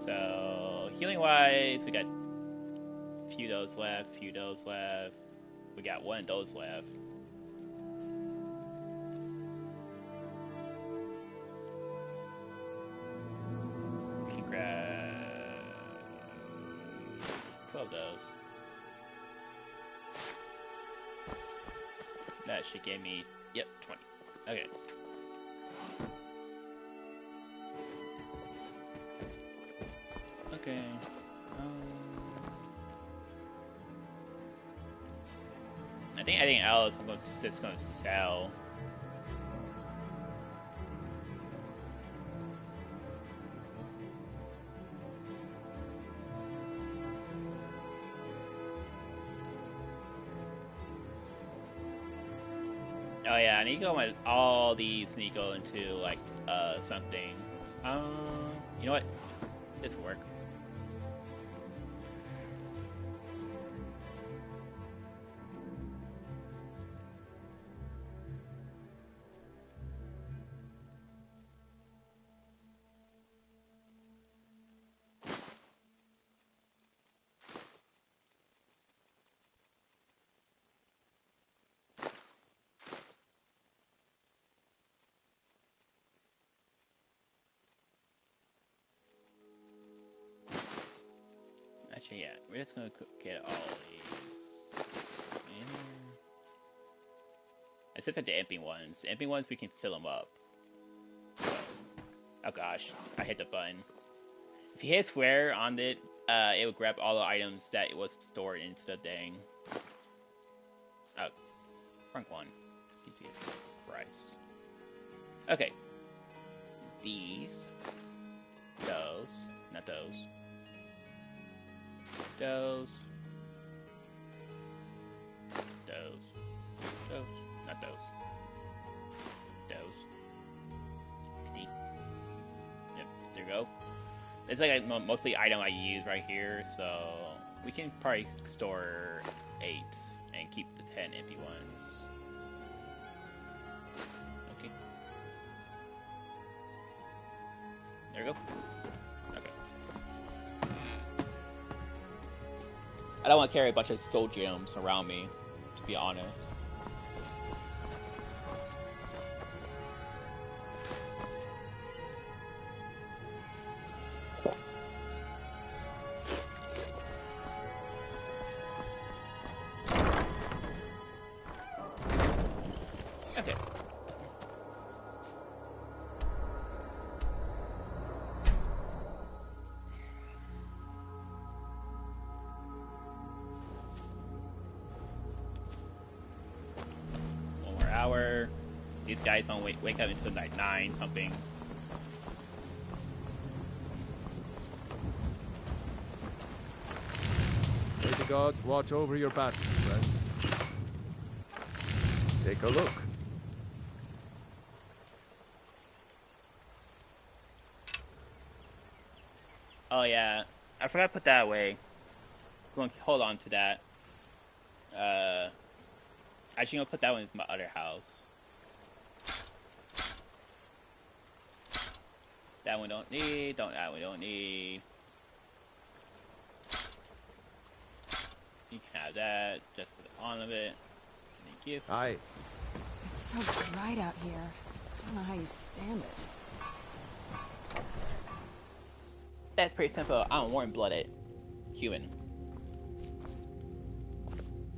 So healing wise, we got a few of those left, We got 1 of those left. We can grab 12 of those. That should give me, yep, 20. Okay. Okay. I think anything else I'm just gonna sell. Oh yeah, I need to go with all these need to go into like something. You know what? This will work. Actually, yeah, we're just gonna get all these in there. Except for the empty ones. The empty ones, we can fill them up. So, oh gosh, I hit the button. If you hit square on it, it will grab all the items that it was stored into the thing. Oh, wrong one. Jesus Christ. Okay. These. Those. Not those. Those. Not those. Yep, there you go. It's like mostly item I use right here, so we can probably store 8 and keep the 10 empty ones. Okay. There we go. Okay. I don't want to carry a bunch of soul gems around me, to be honest. These guys don't wake up until like 9 something. May the gods watch over your battles, friend. Take a look. Oh yeah, I forgot to put that away. Going to hold on to that. Actually, gonna put that one in my other house. That one don't need. That one don't need. You can have that. Just for the fun of it. Thank you. Aye. It's so bright out here. I don't know how you stand it. That's pretty simple. I'm warm-blooded human.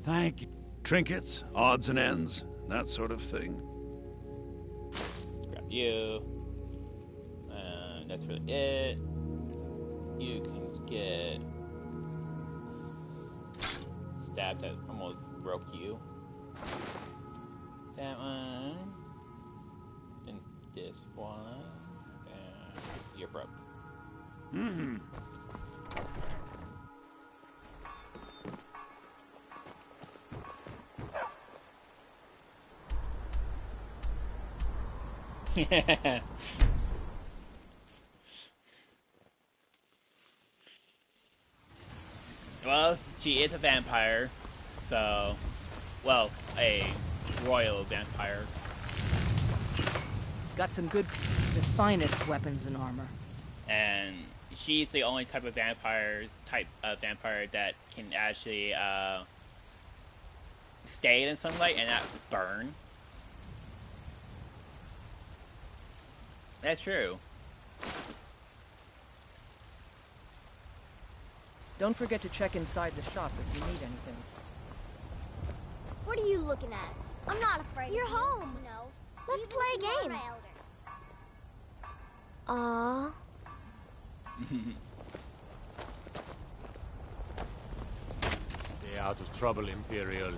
Thank you. Trinkets, odds and ends, that sort of thing. Grab you. That's really it. You can get stabbed that almost broke you. That one. And this one. And you're broke. Mm-hmm. Well, she is a vampire, so, well, a royal vampire. Got some good, the finest weapons and armor. And she's the only type of vampire that can actually stay in sunlight and not burn. That's true. Don't forget to check inside the shop if you need anything. What are you looking at? I'm not afraid. You're home. No. Let's play a game. Aww. Stay out of trouble, Imperial.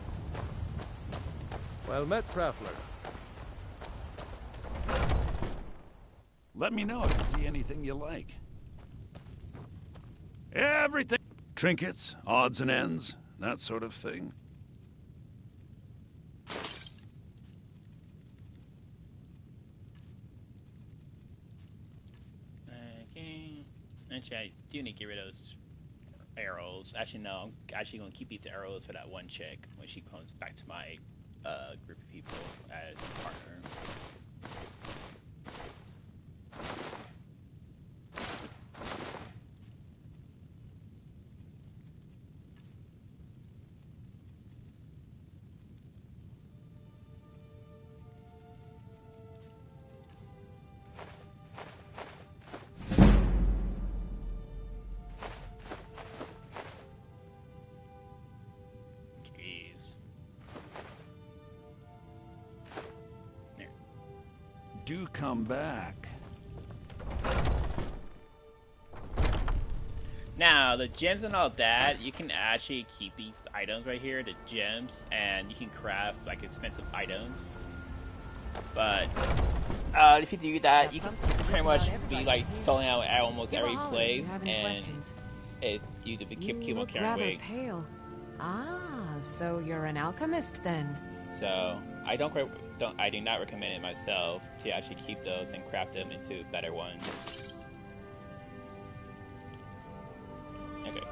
Well met, Traveler. Let me know if you see anything you like. Everything. Trinkets, odds and ends, that sort of thing. Okay. Actually, I do need to get rid of those arrows. Actually, no. I'm actually going to keep these arrows for that one chick when she comes back to my group of people as a partner. Do come back. Now, the gems and all that, you can actually keep these items right here, the gems, and you can craft like expensive items. But if you do that, you can pretty much be like selling out at almost every place, and if you keep on carrying rather weight. pale. Ah, so you're an alchemist then? So I I do not recommend it myself to actually keep those and craft them into better ones. Okay.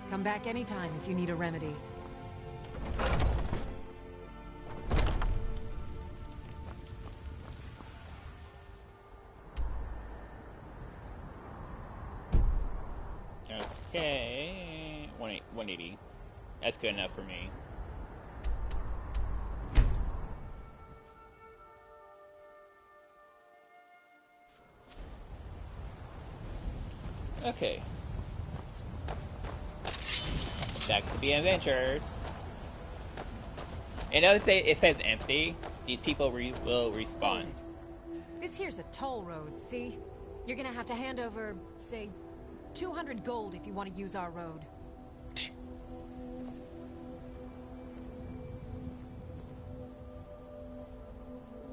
Come back anytime if you need a remedy. Okay, 180. That's good enough for me. Okay. Back to the adventures. And notice it says empty. These people will respawn. This here's a toll road, see? You're gonna have to hand over, say, 200 gold if you want to use our road.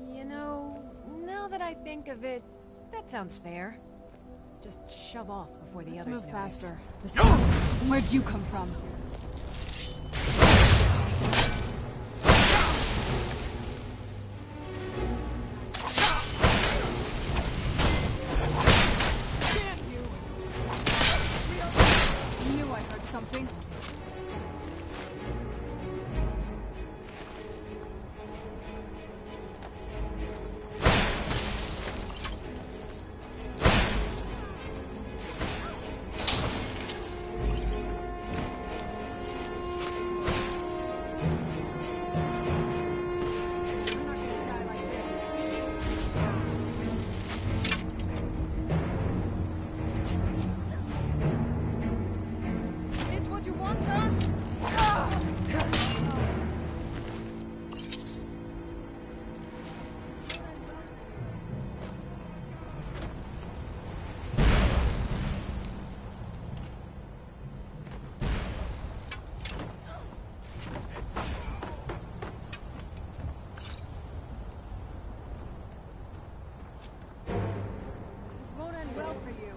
You know, now that I think of it, that sounds fair. Just shove off before the Let's others move notice. faster. Where'd you come from? Something. Won't end well for you.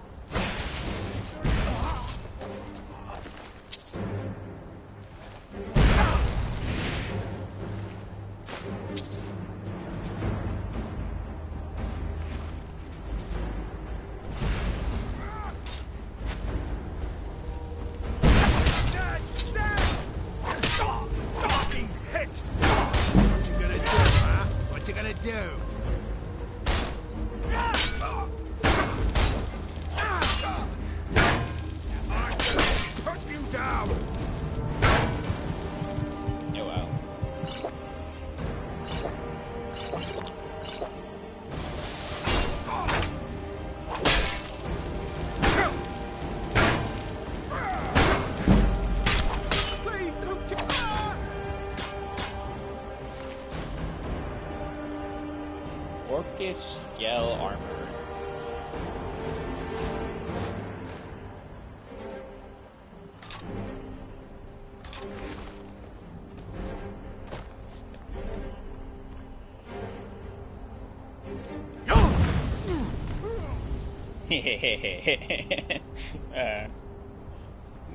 What you gonna do? Orcish scale armor.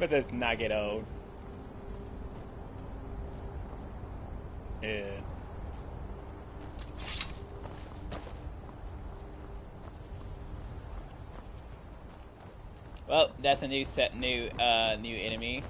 Let us not get old. Yeah. Well, that's a new enemy.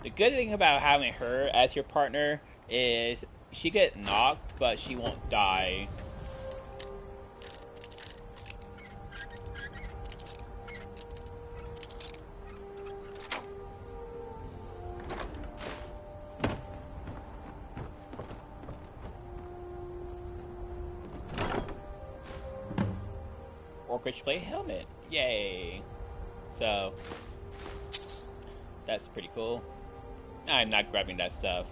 The good thing about having her as your partner is she gets knocked, but she won't die. Orcish plate helmet, yay! So that's pretty cool. I'm not grabbing that stuff.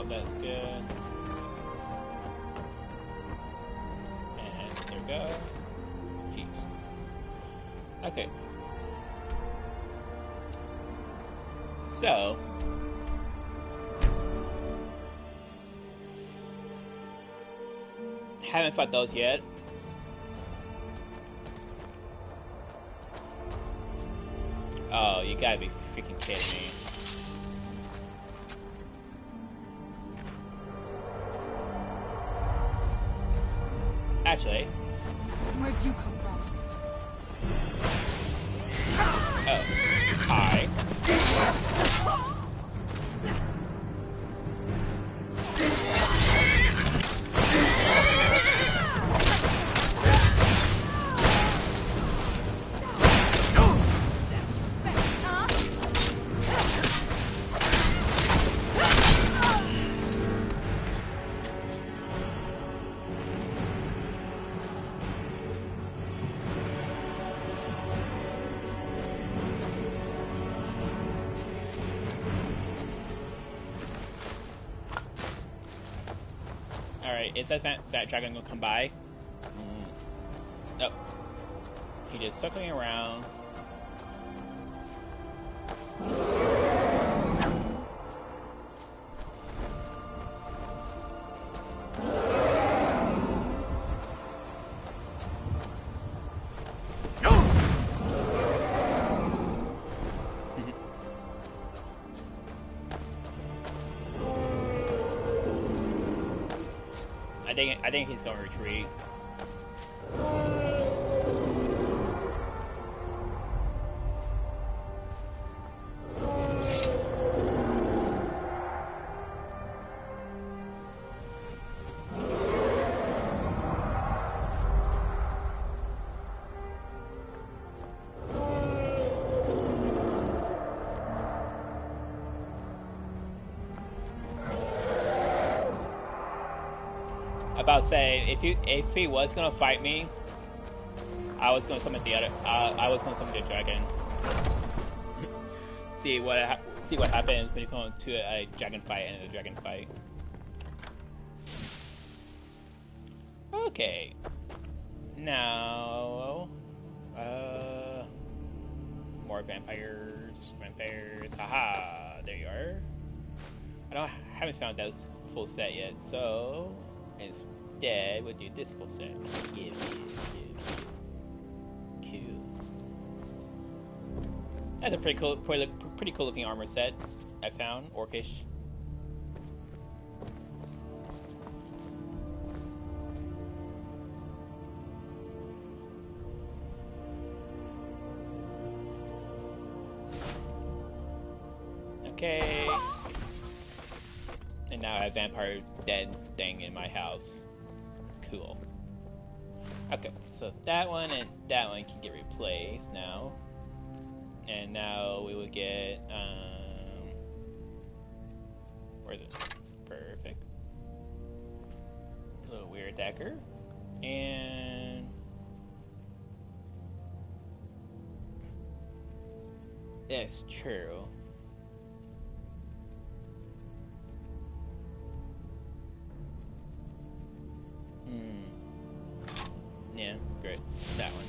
That's good. And there we go. Jeez. Okay. So haven't fought those yet. Oh, you gotta be freaking kidding me. Actually. Where'd you come from? Oh. Hi. Alright, is that dragon gonna come by? Nope. He just circling around. I think he's gonna retreat. About to say, if he was gonna fight me, I was gonna summon the other. I was gonna summon the dragon. see what happens when you go to a dragon fight and a dragon fight. Okay. Now, more vampires. Haha, there you are. Haven't found that full set yet, so. Instead, we'll do this full set. Yeah. Cool. That's a pretty cool looking armor set I found. Orcish. Okay. And now I have vampire dead thing in my house. Cool. Okay, so that one and that one can get replaced now. And now we will get, where is it? Perfect. A little weird dagger. And that's true. Yeah, it's great. That one.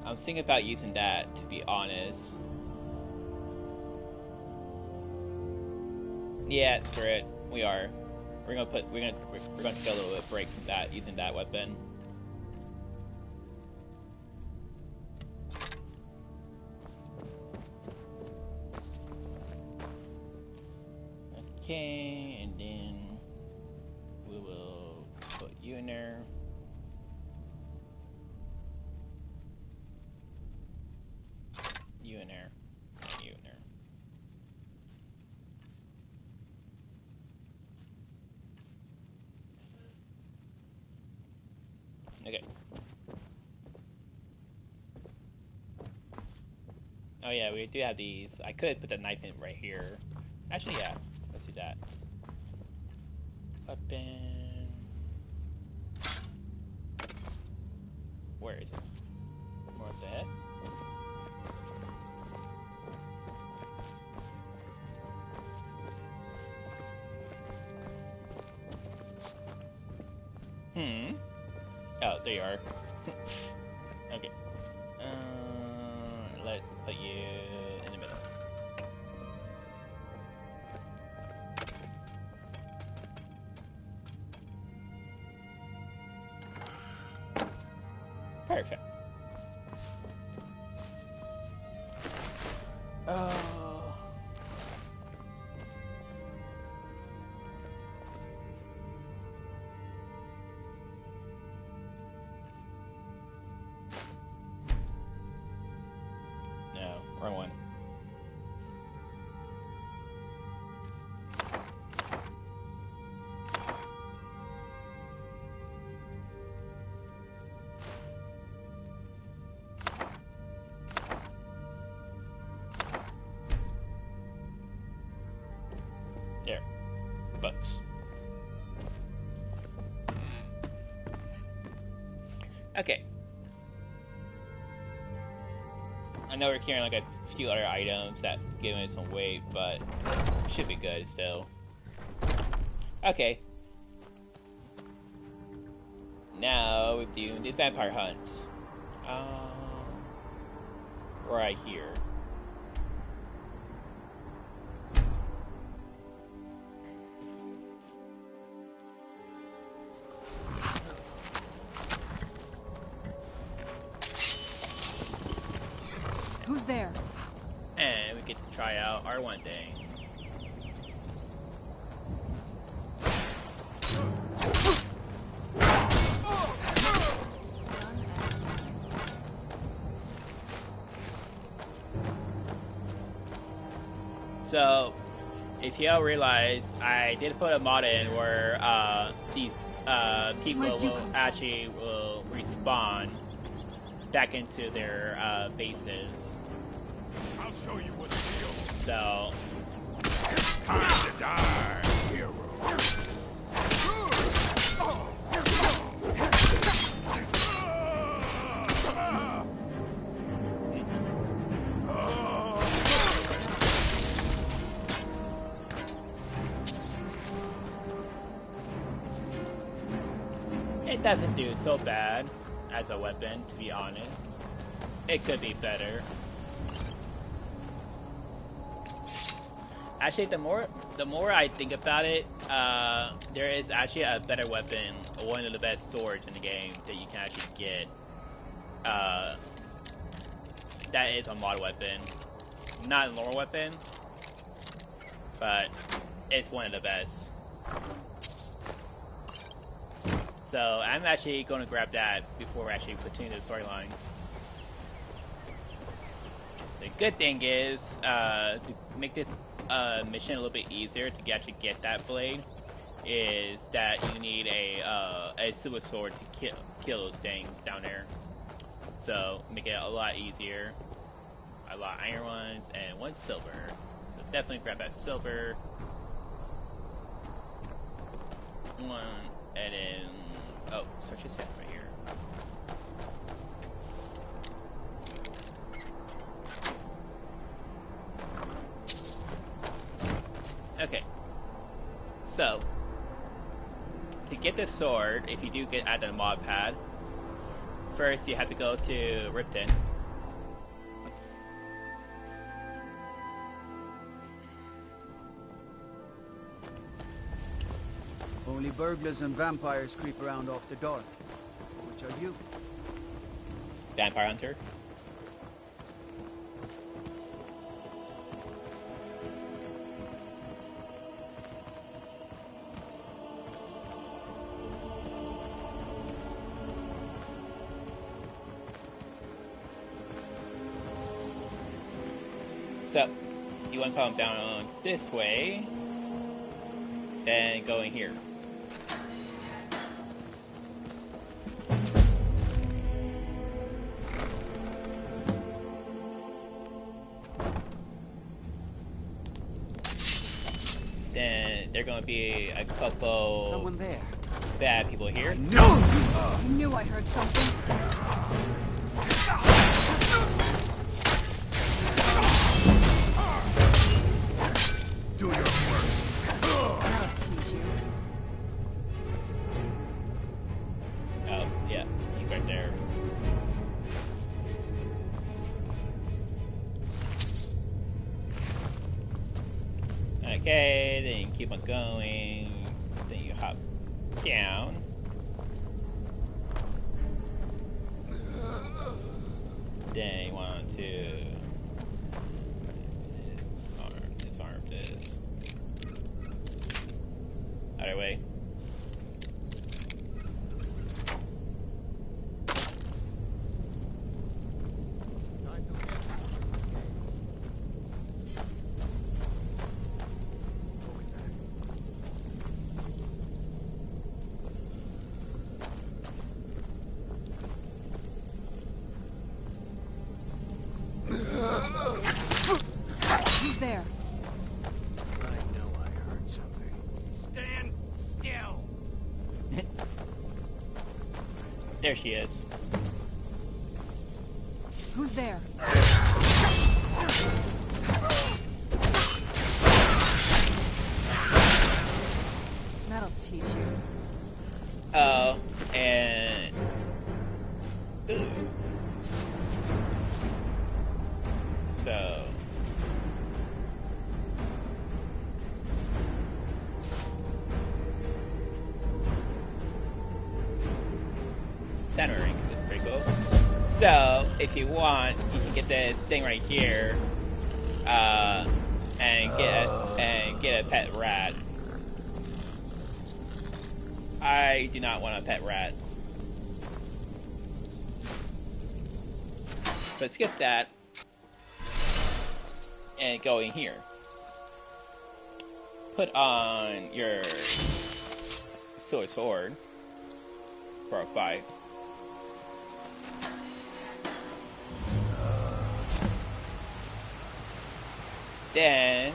I'm thinking about using that, to be honest. Yeah, screw it. We are. We're gonna take a little bit of break from that, using that weapon. Okay, and then we will put you in there. You in there. And you in there. Okay. Oh yeah, we do have these. I could put the knife in right here. Actually, yeah. Let's do that. Weapon. Where is it? More of the head. Oh, there you are. Okay. let's put you in the middle. Perfect. No, wrong one. There. Books. Okay. I know we're carrying like a few other items that give it some weight, but should be good still. Okay. Now we're doing the vampire hunt. Right here. Who's there? And we get to try out our one thing. So, if you all realize, I did put a mod in where these people will actually respawn back into their bases. I'll show you what to do. So, It's time to die, hero. it doesn't do so bad as a weapon, to be honest. It could be better. Actually, the more I think about it, there is actually a better weapon, one of the best swords in the game that you can actually get. That is a mod weapon, not a lore weapon, but it's one of the best. So I'm actually going to grab that before we actually continue the storyline. The good thing is, to make this mission a little bit easier to actually get that blade, is that you need a silver sword to kill those things down there. So make it a lot easier. A lot of iron ones and one silver. So definitely grab that silver. One and then search his head right here. Okay, so to get the sword, if you do get at the mod pad, first you have to go to Ripton. Only burglars and vampires creep around after dark. Which are you? Vampire hunter. So, you want to come down this way, then go in here. Then there are going to be a couple someone there. Bad people here. No! I knew I heard something. Do your worst. I'll teach you. Oh, yeah, he's right there. it and keep on going. Then you hop down. Then you want to disarm this. Other way. Who's there? I know I heard something. Stand still! There she is. Who's there? That'll teach you. Oh, and... Ooh. So... Centering is pretty cool. So, if you want, you can get this thing right here, and get a pet rat. I do not want a pet rat. But skip that, and go in here. Put on your silver sword for a fight. Then,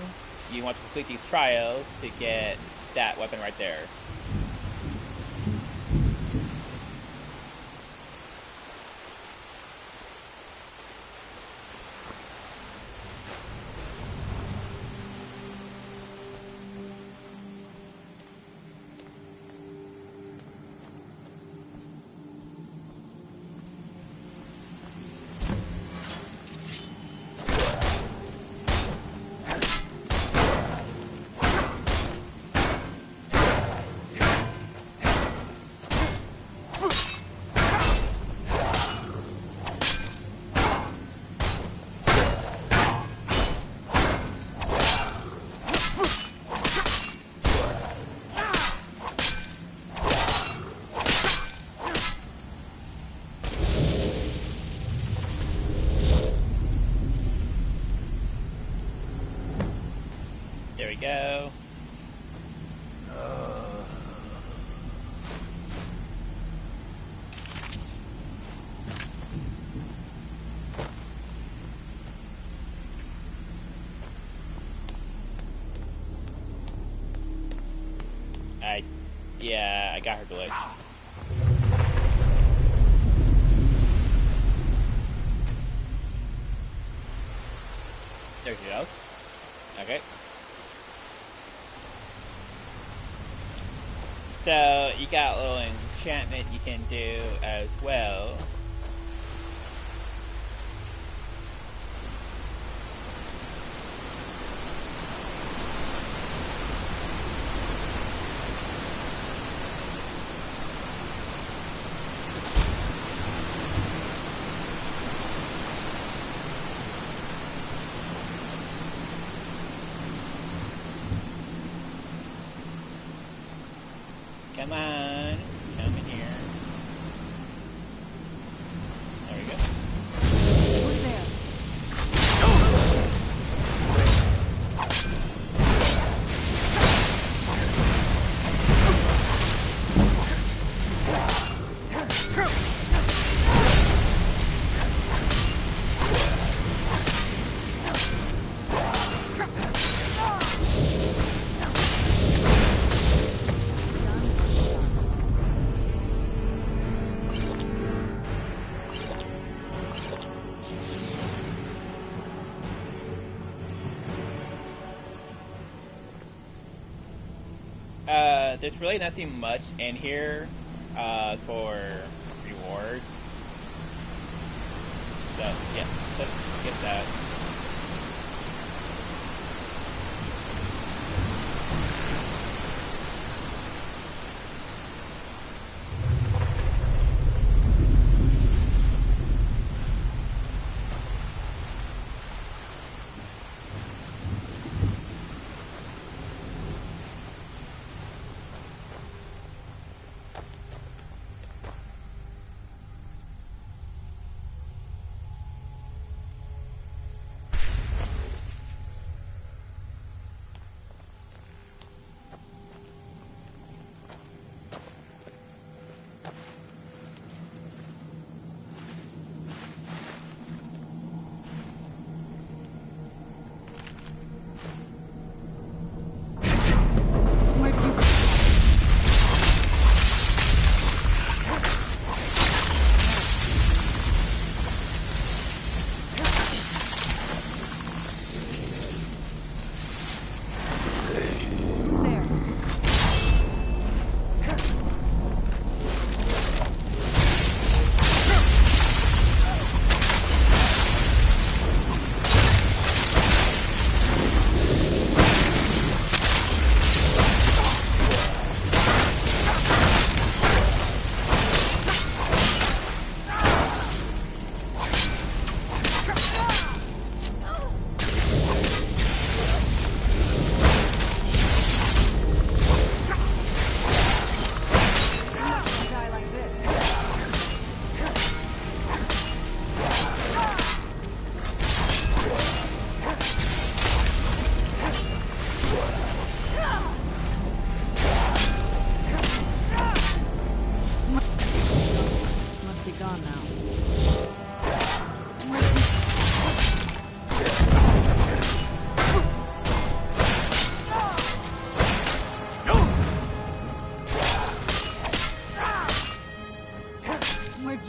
you want to complete these trials to get that weapon right there. There we go. Yeah, I got her glitch. There she goes. Okay. So, you got a little enchantment you can do as well. Come on, come in here. There we go. Who's there? There's really nothing much in here for rewards. So, yeah, let's get that.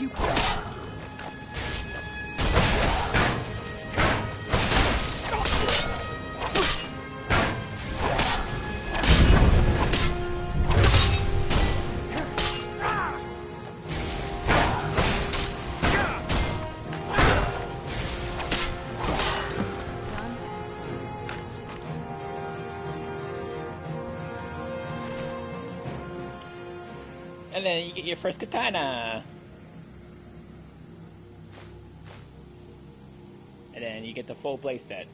you... And then you get your first katana. And then you get the full blade set.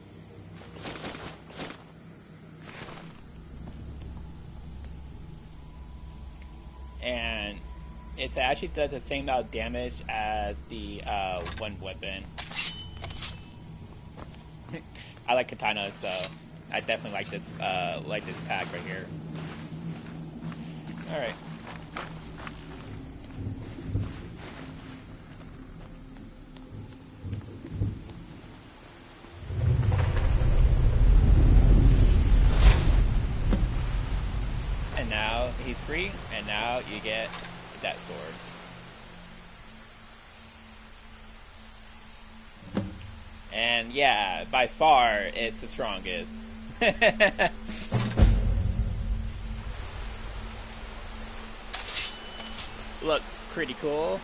And it actually does the same amount of damage as the one weapon. I like katanas, so I definitely like this pack right here. All right. And now he's free, and now you get that sword. And yeah, by far, it's the strongest. Looks pretty cool.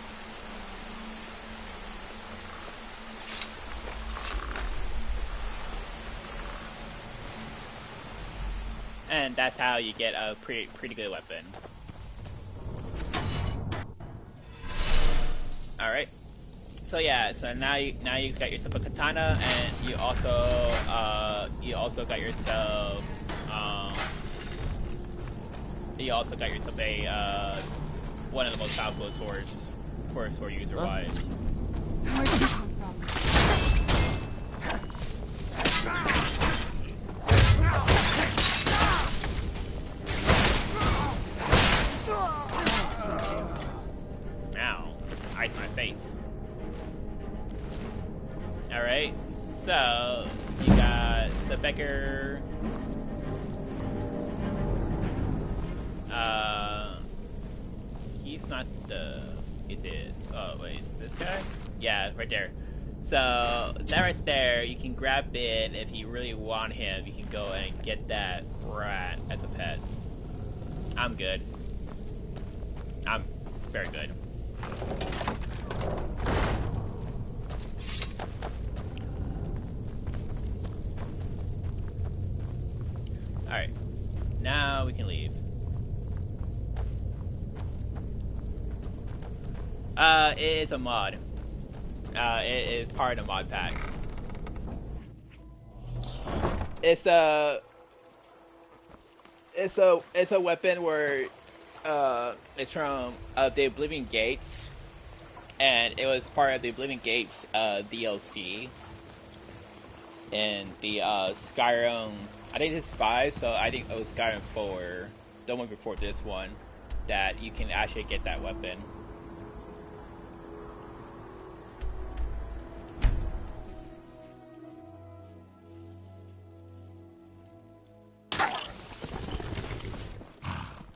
And that's how you get a pretty good weapon. All right. So yeah, so now you got yourself a katana, and you also got yourself a one of the most powerful swords for a sword user wise. Where'd you come Ow. Ice my face. Alright, so you got the beggar. He's not the... It is. Oh, wait, this guy? Yeah, right there. So, that right there, you can grab it if you really want him. You can go and get that rat as a pet. I'm good. I'm very good. Alright. Now we can leave. It is a mod. It is part of the mod pack. It's a weapon where it's from the Oblivion Gates, and it was part of the Oblivion Gates DLC in the Skyrim. I think this is 5, so I think it was Skyrim 4, the one before this one, that you can actually get that weapon.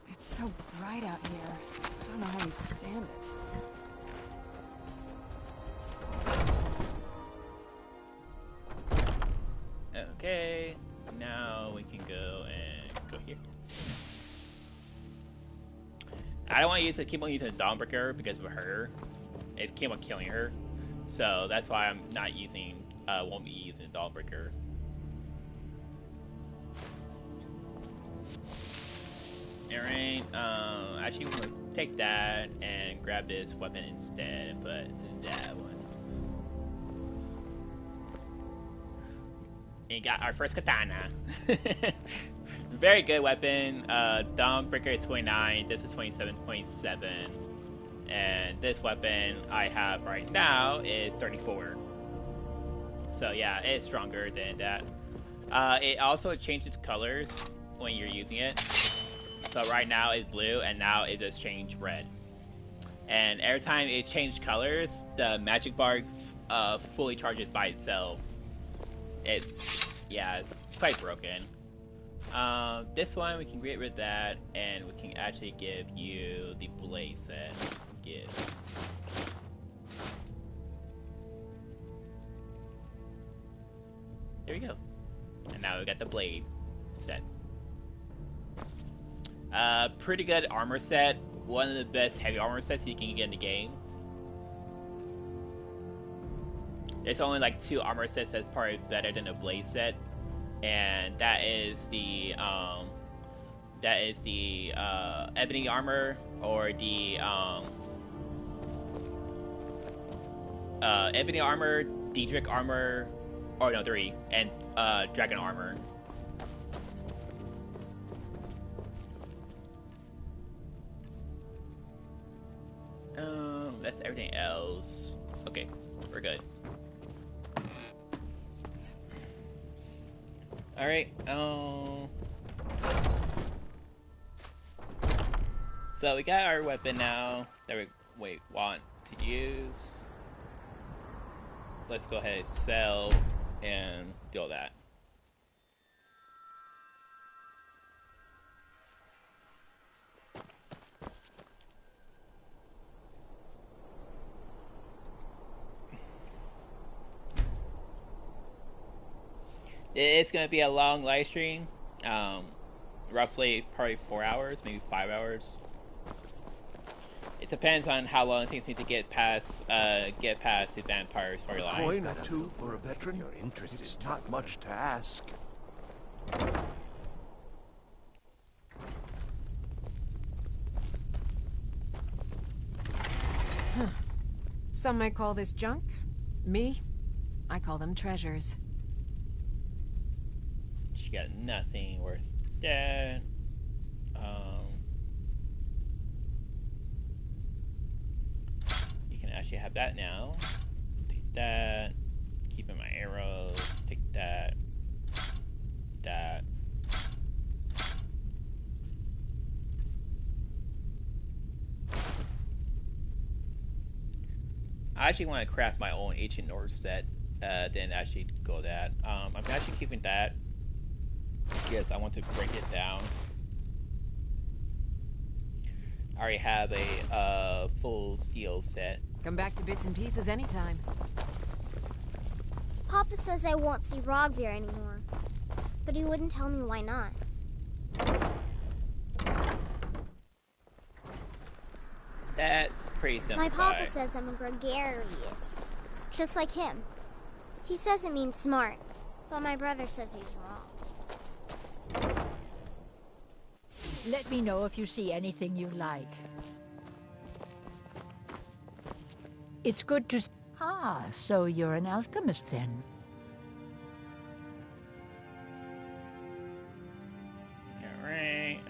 It's so bright out here. I don't know how we stand it. Okay, now we can go and go here. I don't want to keep on using the Dawnbreaker because of her. It keep on killing her, so that's why I'm not using. Won't be using the Dawnbreaker. Alright, actually we're gonna take that and grab this weapon instead and put that one. And got our first katana. Very good weapon. Dawnbreaker is 29, this is 27.7. And this weapon I have right now is 34. So yeah, it's stronger than that. It also changes colors when you're using it. So right now it's blue, and now it just changed red. And every time it changed colors, the magic bar fully charges by itself. It's quite broken. This one we can get rid of that, and we can actually give you the blade set. There we go. And now we got the blade set. Pretty good armor set. One of the best heavy armor sets you can get in the game. There's only like 2 armor sets that's probably better than the blade set, and that is the ebony armor, or the ebony armor, Diedrich armor, or no, 3, and dragon armor. That's everything else. Okay, we're good. Alright, so we got our weapon now that we want to use. Let's go ahead and sell and do all that. It's going to be a long live stream, roughly probably 4 hours, maybe 5 hours. It depends on how long it takes me to get past the vampire storyline. Coin or 2 for a veteran? It's not much to ask. Some might call this junk. Me, I call them treasures. She got nothing worth that. You can actually have that now. Take that. Keeping my arrows. Take that. That. I actually want to craft my own Ancient Norse set, then actually go that. I'm actually keeping that. Yes, I want to break it down. I already have a full steel set. Come back to bits and pieces anytime. Papa says I won't see Rogvir anymore, but he wouldn't tell me why not. That's pretty simple. My papa says I'm gregarious, just like him. He says it means smart, but my brother says he's wrong. Let me know if you see anything you like. It's good to... Ah, so you're an alchemist then. Alright,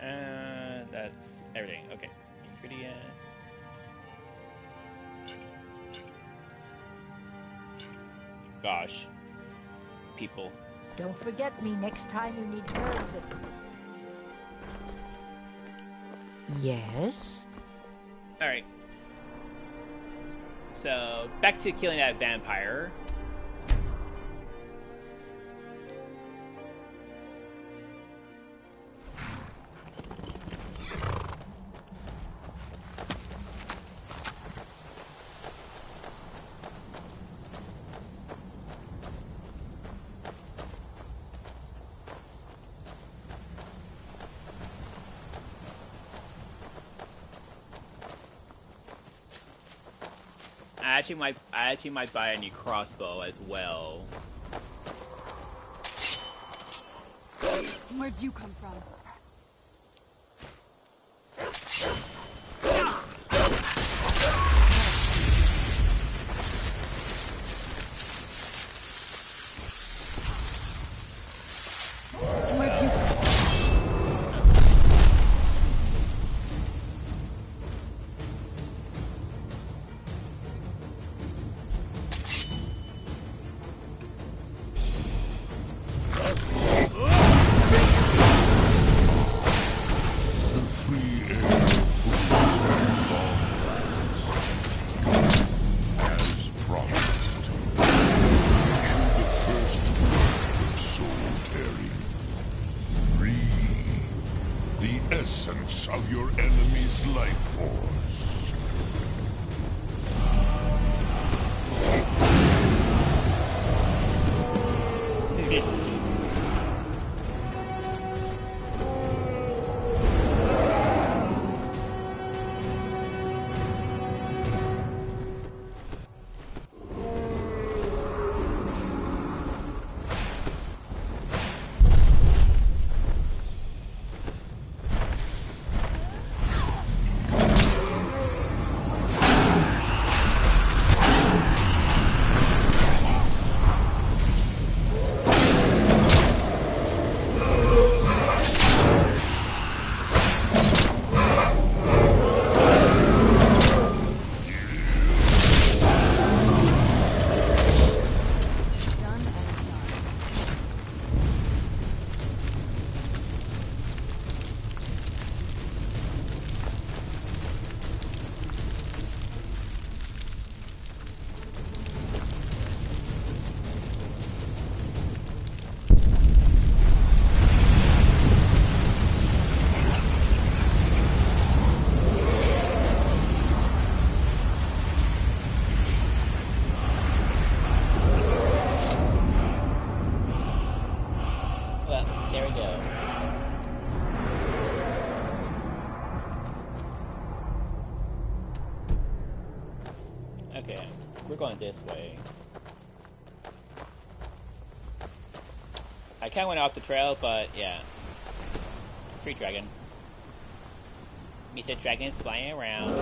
that's everything. Okay, ingredient. Gosh, people. Don't forget me next time you need herbs. Yes? Alright. So, back to killing that vampire. I actually might buy a new crossbow as well. Where'd you come from? Essence of your enemy's life force. Okay, we're going this way. I kind of went off the trail, but yeah. Free dragon. Mr. Dragon's flying around.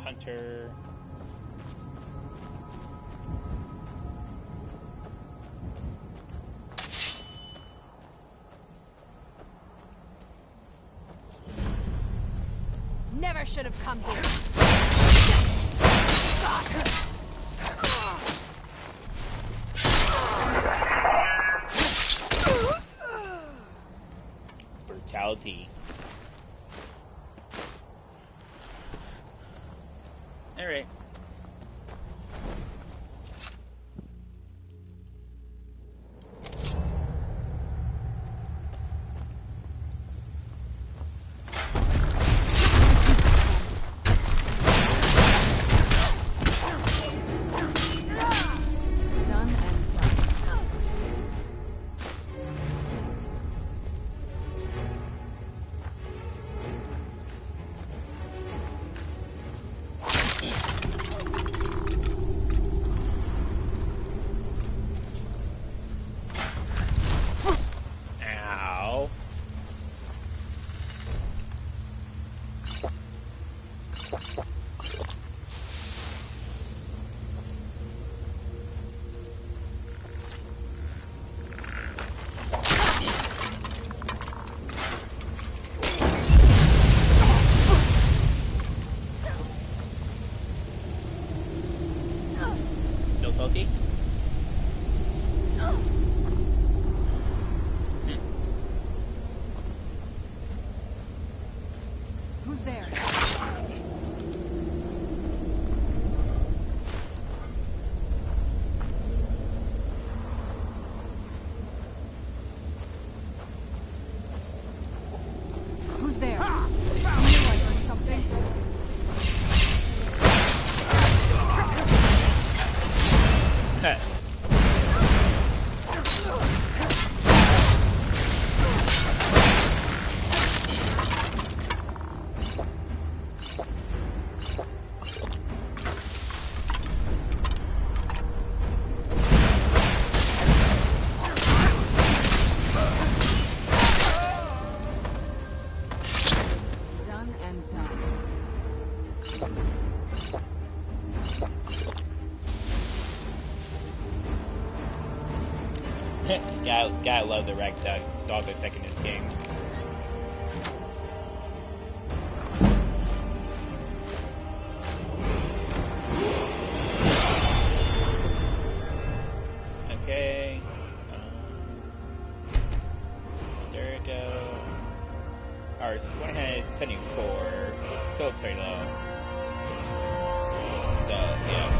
Hunter. Never should have come here. Brutality. All right. Who's there? Who's there? I knew I heard something. Gotta love the rag dog effect in this game. Okay. There we go. Our one has 74, so pretty low. So, yeah.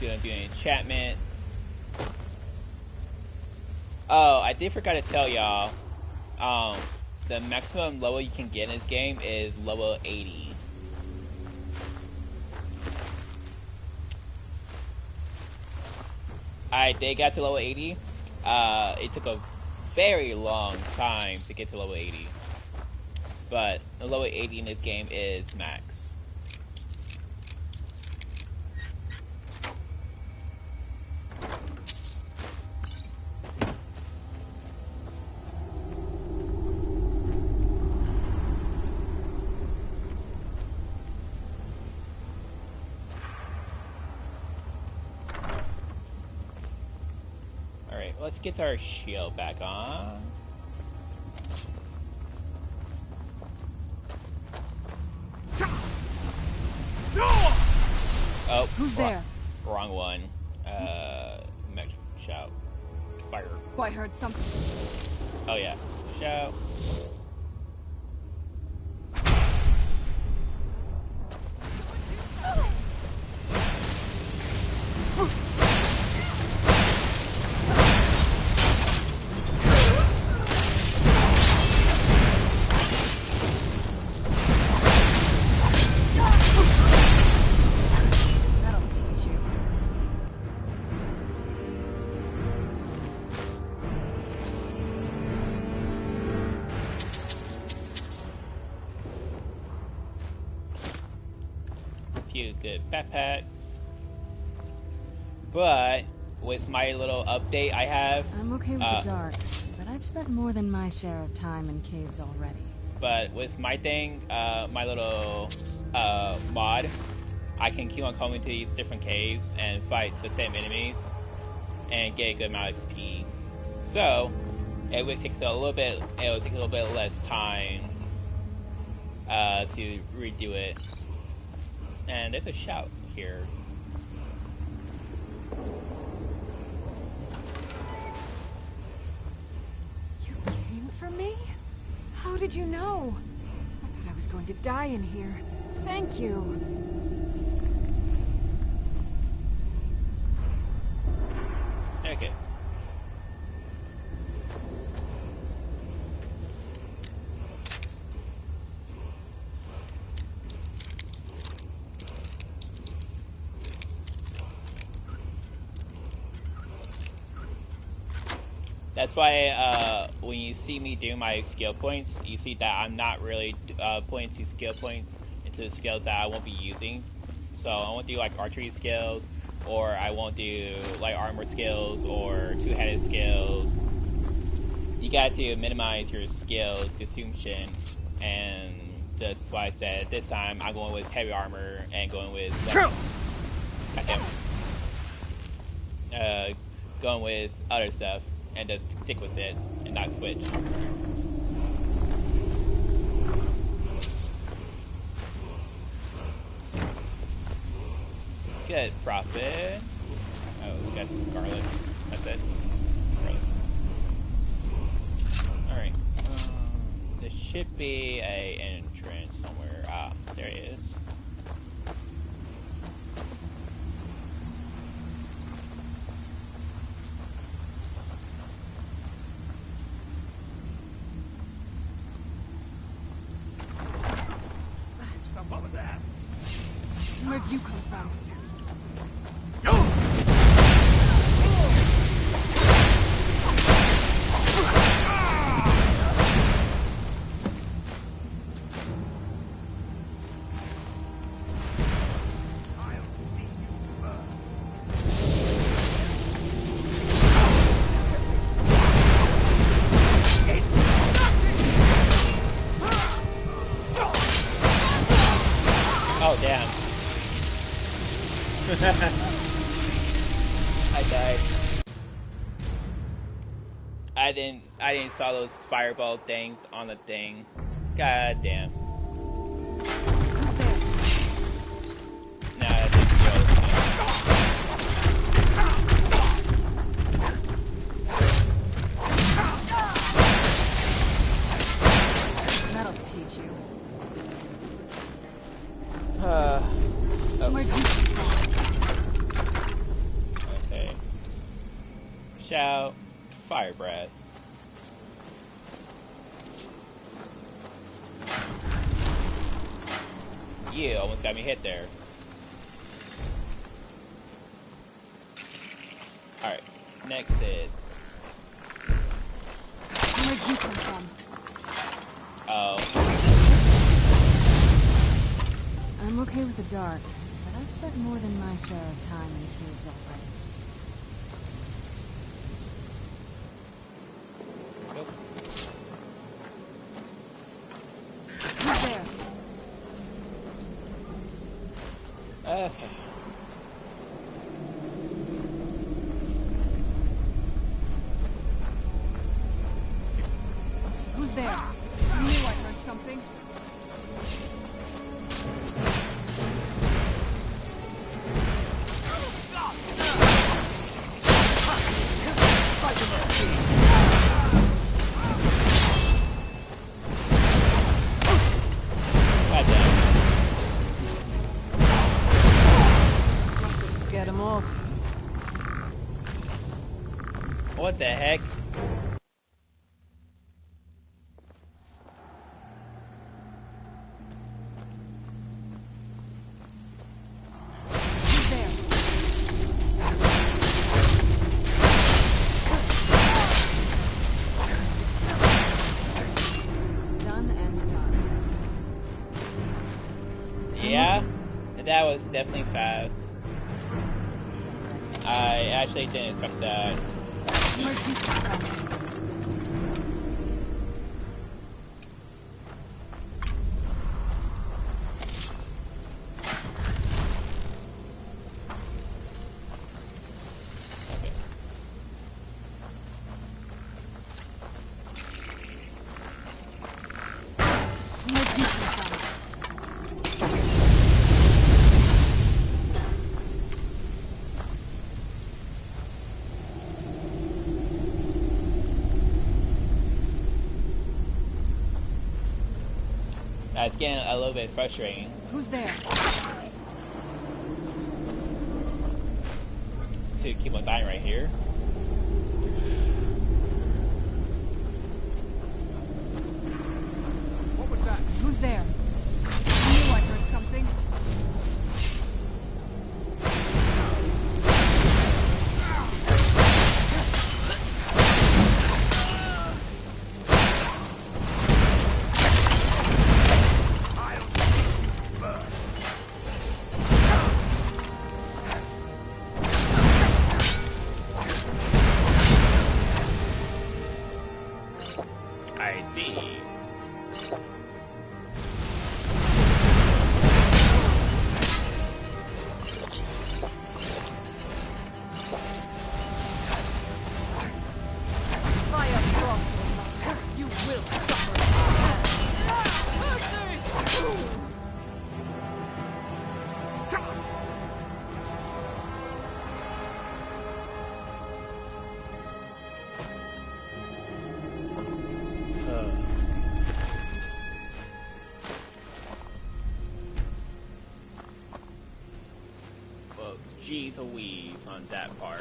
Gonna do enchantments. Oh, I did forget to tell y'all, the maximum level you can get in this game is level 80. I did get to level 80. It took a very long time to get to level 80. But the level 80 in this game is max. Let's get our shield back on. Oh, who's there? Wrong one. Shout. Fire. Oh, I heard something. Oh yeah. Shout. good backpacks. But with my little update I have... I'm okay with the dark, but I've spent more than my share of time in caves already. But with my thing, my little mod, I can keep on coming to these different caves and fight the same enemies and get a good amount of XP. So it would take a little bit less time to redo it. And there's a shout here. You came for me? How did you know? I thought I was going to die in here. Thank you. Okay. That's why when you see me do my skill points, you see that I'm not really putting 2 skill points into the skills that I won't be using. So I won't do like archery skills, or I won't do like armor skills or 2-handed skills. You got to minimize your skills consumption, and that's why I said this time I'm going with heavy armor and going with going with other stuff. And just stick with it and not switch. Good profit. Oh, we got some garlic. That's it. Garlic. Alright. There should be an entrance somewhere. Ah, there it is. Where'd you come from? Oh, damn. I died. I didn't saw those fireball things on the thing. God damn. Who's there? Nah, that didn't go. That'll teach you. Oh. Where'd you come from? Okay. Shout. Fire breath. You almost got me hit there. Alright. Next is... Where'd you come from? Oh. I'm okay with the dark, but I've spent more than my share of time in caves already. Who's there? Okay. Who's there? I knew I heard something. Must have scared him off. What the heck? Who's there? Done and done. Yeah? That was definitely I actually didn't expect that. It's getting a little bit frustrating. Who's there? To keep on dying right here. What was that? Who's there? I knew I heard something. I see. Fire frost. You will suffer. Well, geez Louise on that part.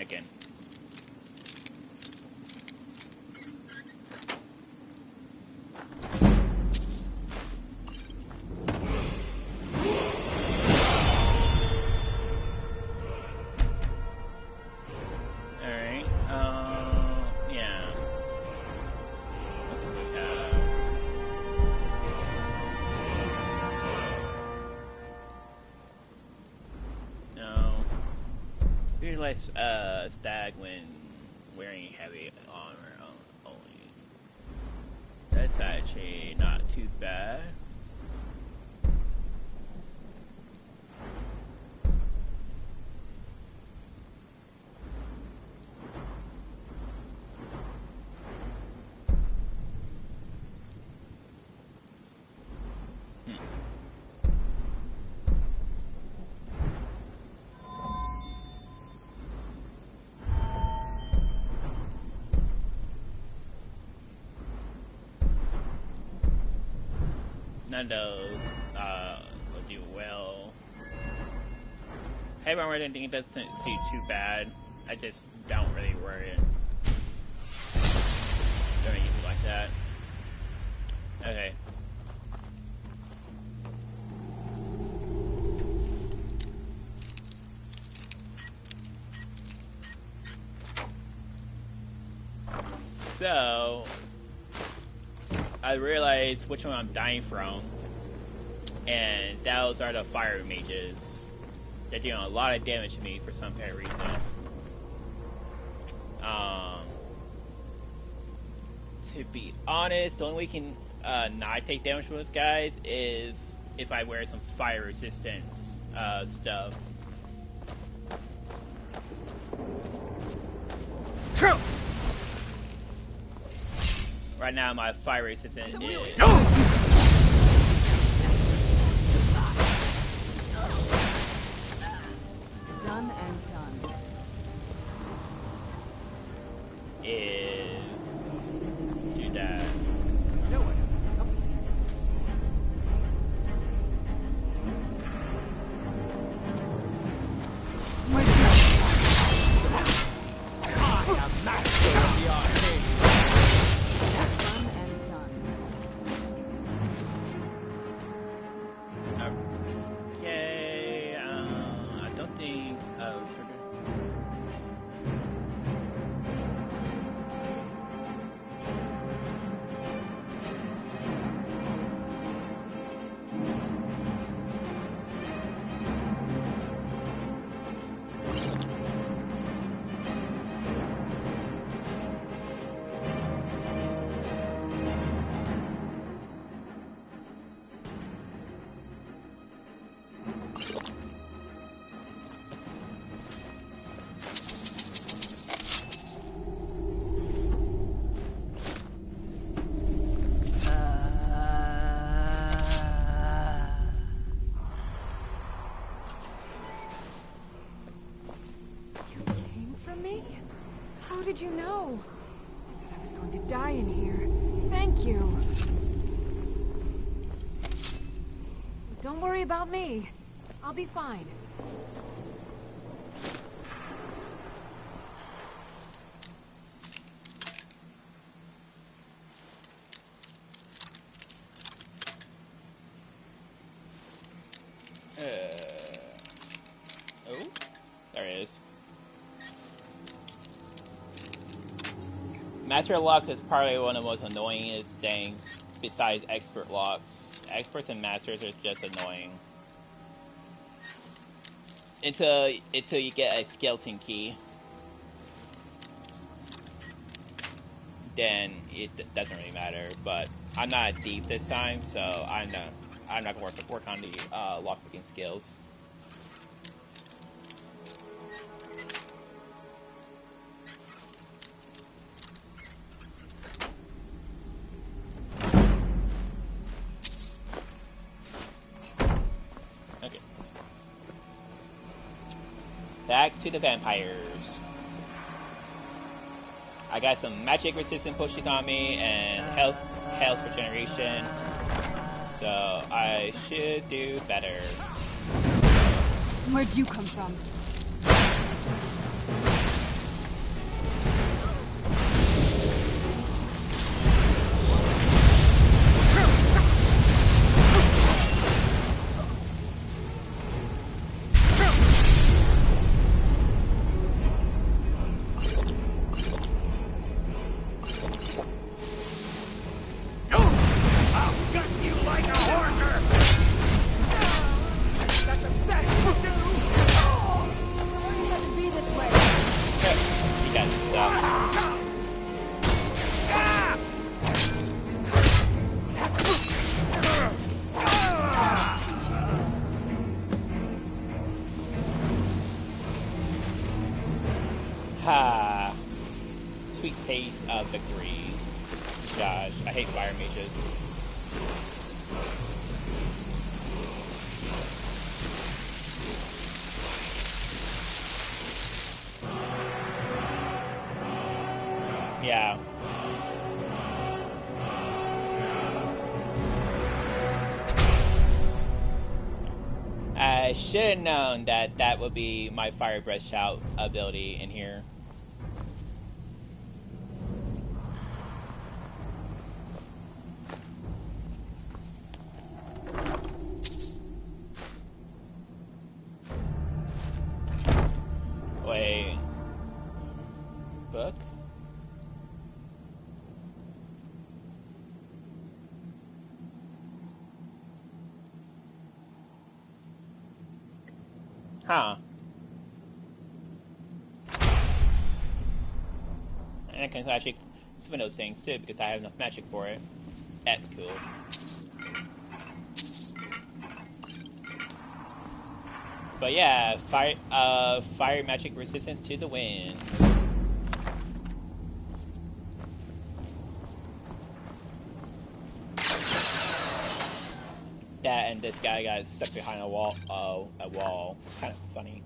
Again. Alright, yeah. What's we have? No. Visualize stag when wearing heavy armor only. That's actually not too bad. None of those will do well. Heavy armor, I didn't think it doesn't see too bad. I just don't really worry. Don't use it like that. Okay. So I realized which one I'm dying from, and those are the fire mages. They're doing a lot of damage to me for some kind of reason. To be honest, the only way you can not take damage from those guys is if I wear some fire resistance stuff. Right now, my fire resistance is... Done and done. Is... do that. Okay, from me? How did you know? I thought I was going to die in here. Thank you. Don't worry about me. I'll be fine. Oh, there it is. Master locks is probably one of the most annoyingest things besides expert locks. Experts and masters are just annoying. Until you get a skeleton key. Then it doesn't really matter, but I'm not a thief this time, so I'm not gonna work on the lockpicking skills. Okay. Back to the vampires. I got some magic resistant potions on me and health regeneration, so I should do better. Where'd you come from? Ha! Sweet taste of victory. Gosh, I hate fire mages. Yeah. I should have known that that would be my fire breath shout ability in here. Wait. Book? Huh. And I can actually spin those things too because I have enough magic for it. That's cool. But yeah, fire magic resistance to the wind. That and this guy got stuck behind a wall. A wall. Kind of funny.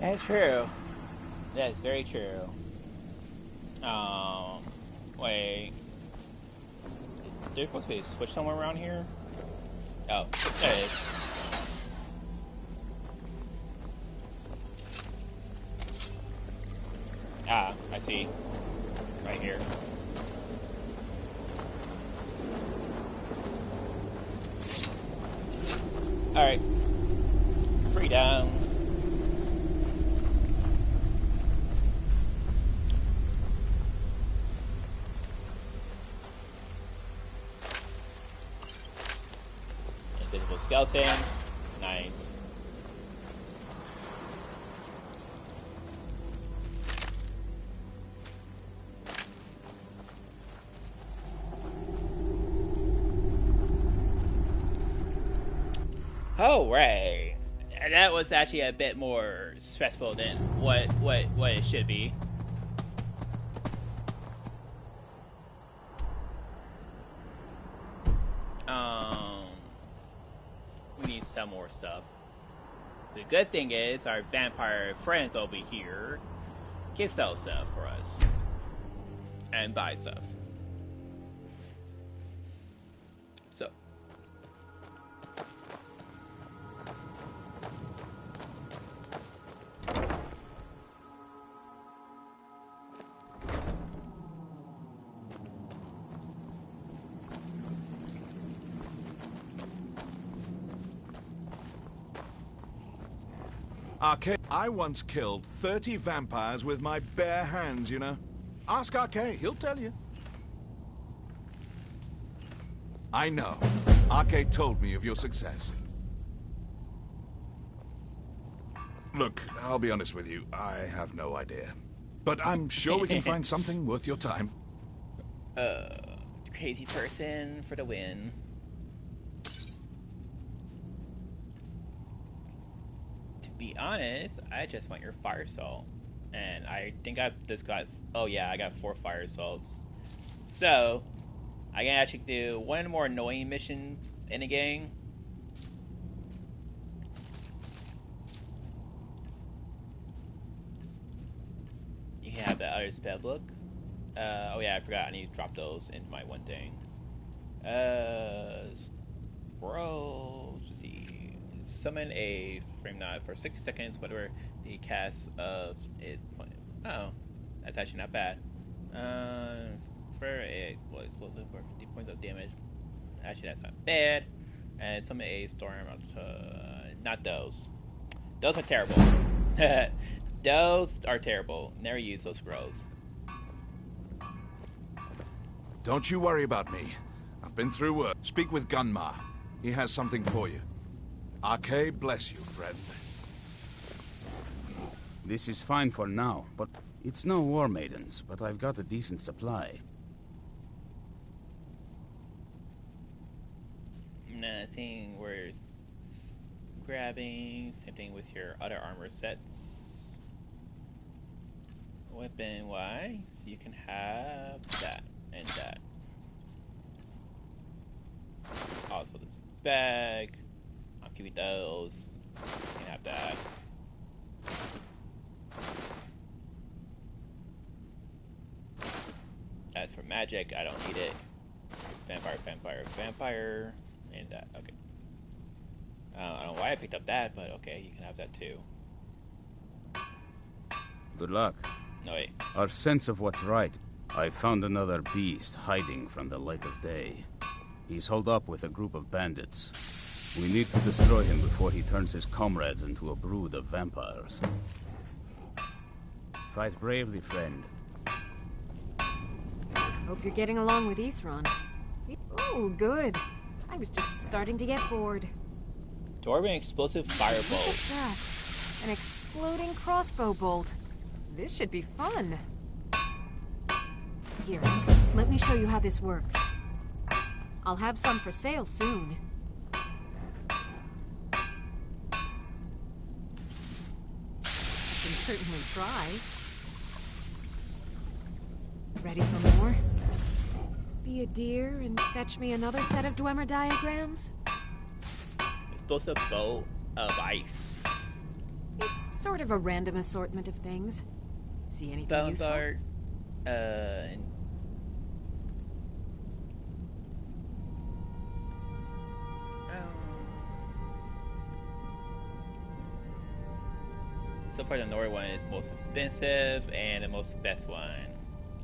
That's true. That's very true. Wait. There's supposed to be a switch somewhere around here? Oh, there it is. Ah, I see. Right here. Alright. Freedom. Invisible skeleton. Nice. Oh, right. That was actually a bit more stressful than what it should be. We need some more stuff. The good thing is our vampire friends over here can sell stuff for us and buy stuff. So. Arcade, I once killed 30 vampires with my bare hands, you know. Ask Arcade, he'll tell you. I know. Arcade told me of your success. Look, I'll be honest with you, I have no idea. But I'm sure we can find something worth your time. Crazy person for the win. To be honest, I just want your fire salt. And I think I've just got... Oh yeah, I got 4 fire salts. So, I can actually do one more annoying mission in the game. You can have the other spell book. Oh yeah, I forgot. I need to drop those into my one thing. Bro, let's see. Summon a frame knife for 60 seconds, whatever the cast of it. Oh, that's actually not bad. For a explosive for 50 points of damage. Actually, that's not bad. And summon a storm. Not those. Those are terrible. Those are terrible. Never use those scrolls. Don't you worry about me. I've been through work. Speak with Gunmar. He has something for you. Arcade, bless you, friend. This is fine for now, but it's no War Maidens, but I've got a decent supply. Nothing worth grabbing. Same thing with your other armor sets. Weapon-wise, you can have that and that. Also this bag. I'll give you those. You can have that. As for magic, I don't need it. Vampire, vampire, vampire, and that. Okay. I don't know why I picked up that, but okay, you can have that too. Good luck. No, wait. Our sense of what's right. I found another beast hiding from the light of day. He's holed up with a group of bandits. We need to destroy him before he turns his comrades into a brood of vampires. Fight bravely, friend. Hope you're getting along with Isran. Oh, good. I was just starting to get bored. Dwarven explosive firebolt. Look at that. An exploding crossbow bolt. This should be fun. Here, let me show you how this works. I'll have some for sale soon. I can certainly try. Ready for more? Be a dear and fetch me another set of Dwemer diagrams? Explosive bolt of ice. It's sort of a random assortment of things. See anything Bone useful? dart. And so far the Nora one is most expensive and the most best one.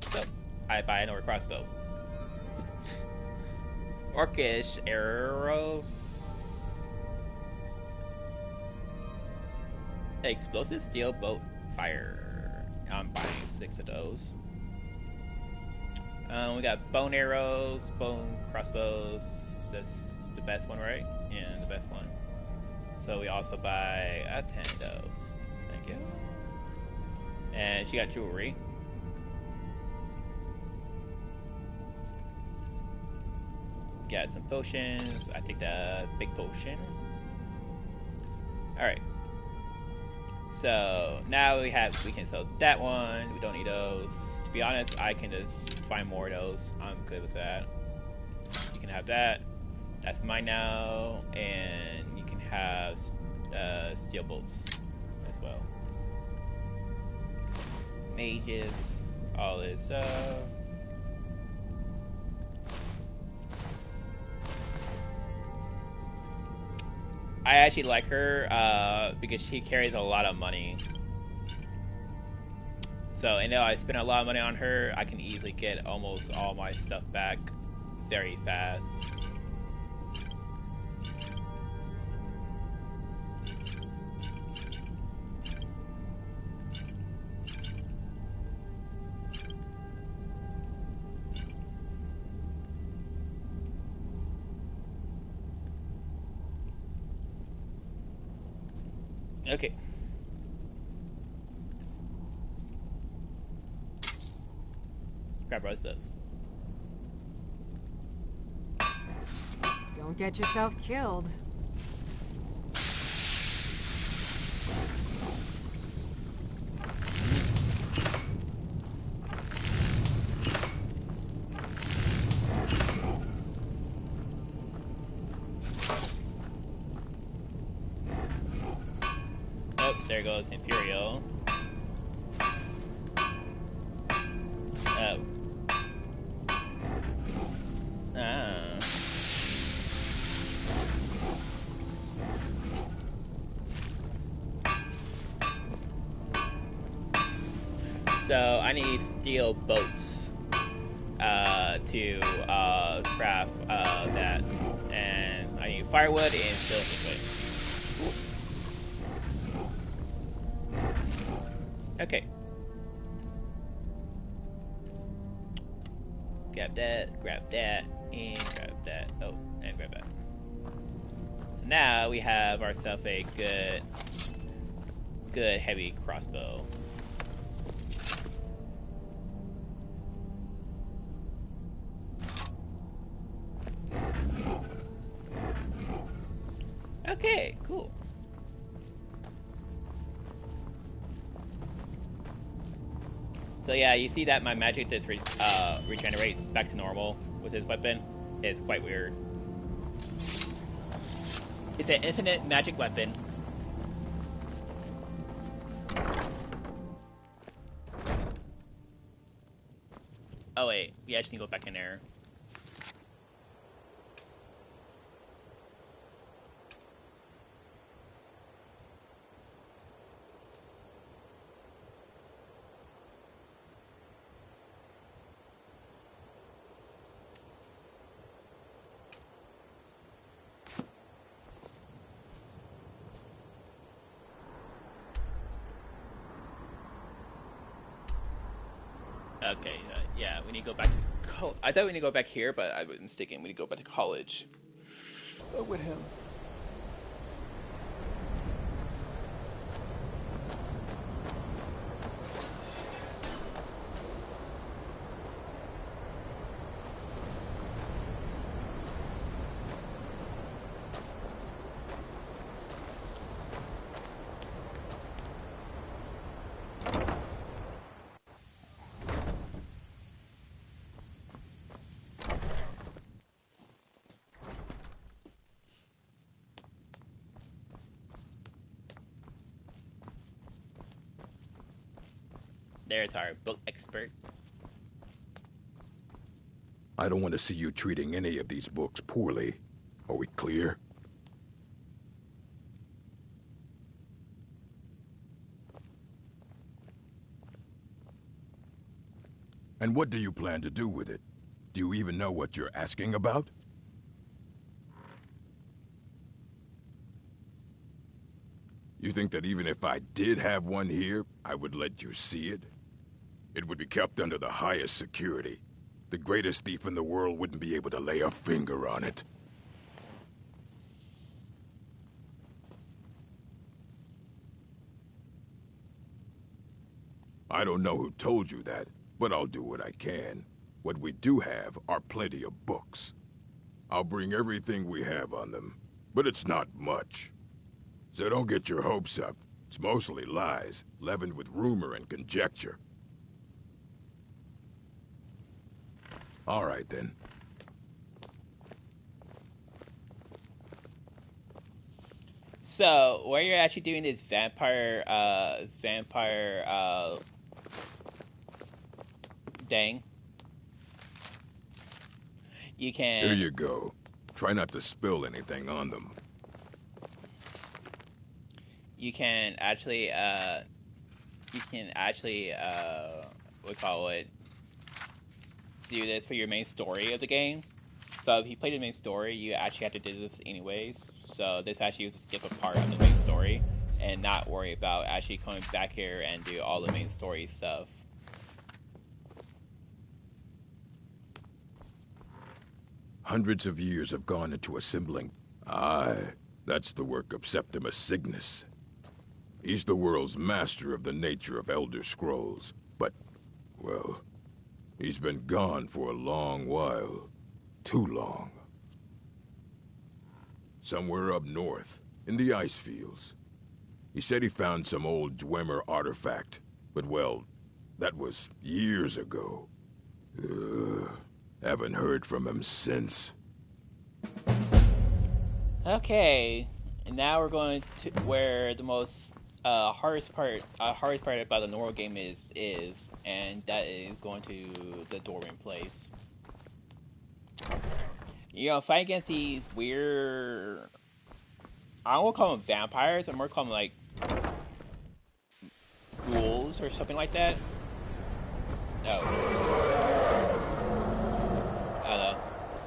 So I buy a Nora crossbow. Orcish arrows. Explosive steel bolt fire. I'm buying 6 of those. We got bone arrows, bone crossbows. That's the best one, right? Yeah, the best one. So we also buy 10 of those. Thank you. And she got jewelry. Got some potions. I take the big potion. Alright. So now we can sell that one. We don't need those. To be honest, I can just find more of those. I'm good with that. You can have that. That's mine now. And you can have steel bolts as well. Mages, all this stuff. I actually like her because she carries a lot of money. So, I know I spend a lot of money on her, I can easily get almost all my stuff back very fast. Okay. Grab Rose does. Don't get yourself killed. There goes Imperial. Oh. Ah. So I need steel boats to craft that, and I need firewood and steel liquid. Okay. Grab that, and grab that. Oh, and grab that. So now we have ourselves a good heavy crossbow. Okay, cool. So yeah, you see that my magic just regenerates back to normal with his weapon. It's quite weird. It's an infinite magic weapon. Oh wait, we actually need to go back in there. Okay, yeah, we need to go back to I thought we need to go back here, but I was mistaken. We need to go back to college. With him. There's our book expert. I don't want to see you treating any of these books poorly. Are we clear? And what do you plan to do with it? Do you even know what you're asking about? You think that even if I did have one here, I would let you see it? It would be kept under the highest security. The greatest thief in the world wouldn't be able to lay a finger on it. I don't know who told you that, but I'll do what I can. What we do have are plenty of books. I'll bring everything we have on them, but it's not much. So don't get your hopes up. It's mostly lies, leavened with rumor and conjecture. All right, then. So, where you're actually doing this vampire thing, you can... Here you go. Try not to spill anything on them. You can actually, we call it, do this for your main story of the game. So if you play the main story, you actually have to do this anyways. So this actually you can skip a part of the main story and not worry about actually coming back here and do all the main story stuff. Hundreds of years have gone into assembling. Aye, that's the work of Septimus Cygnus. He's the world's master of the nature of Elder Scrolls. But, well, he's been gone for a long while. Too long. Somewhere up north, in the ice fields. He said he found some old Dwemer artifact, but well, that was years ago. Haven't heard from him since. Okay, and now we're going to where the most hardest part about the normal game is, and that is going to the Dwarven place. You know, fighting against these weird... I don't want to call them vampires, I'm more call them like... ghouls or something like that. Oh. I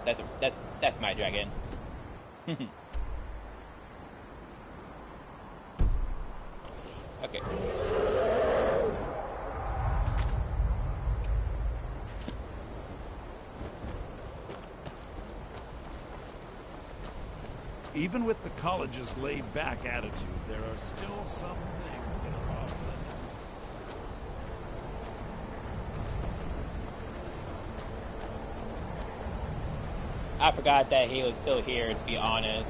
don't know. That's my dragon. Okay. Even with the college's laid-back attitude, there are still some things that are off limits. I forgot that he was still here, to be honest.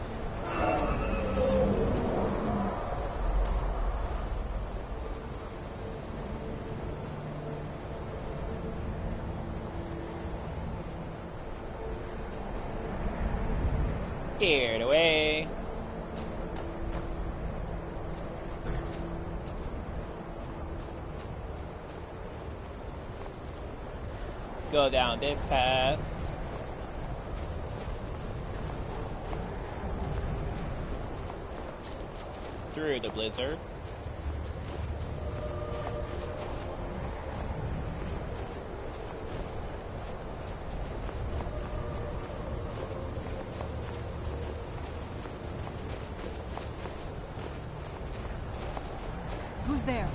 Scared away. Go down this path. Through the blizzard. Who's there?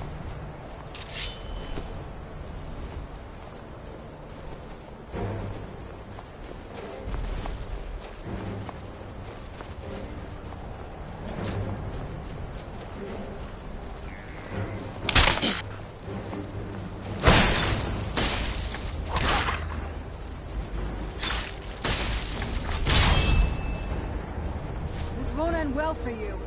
This won't end well for you.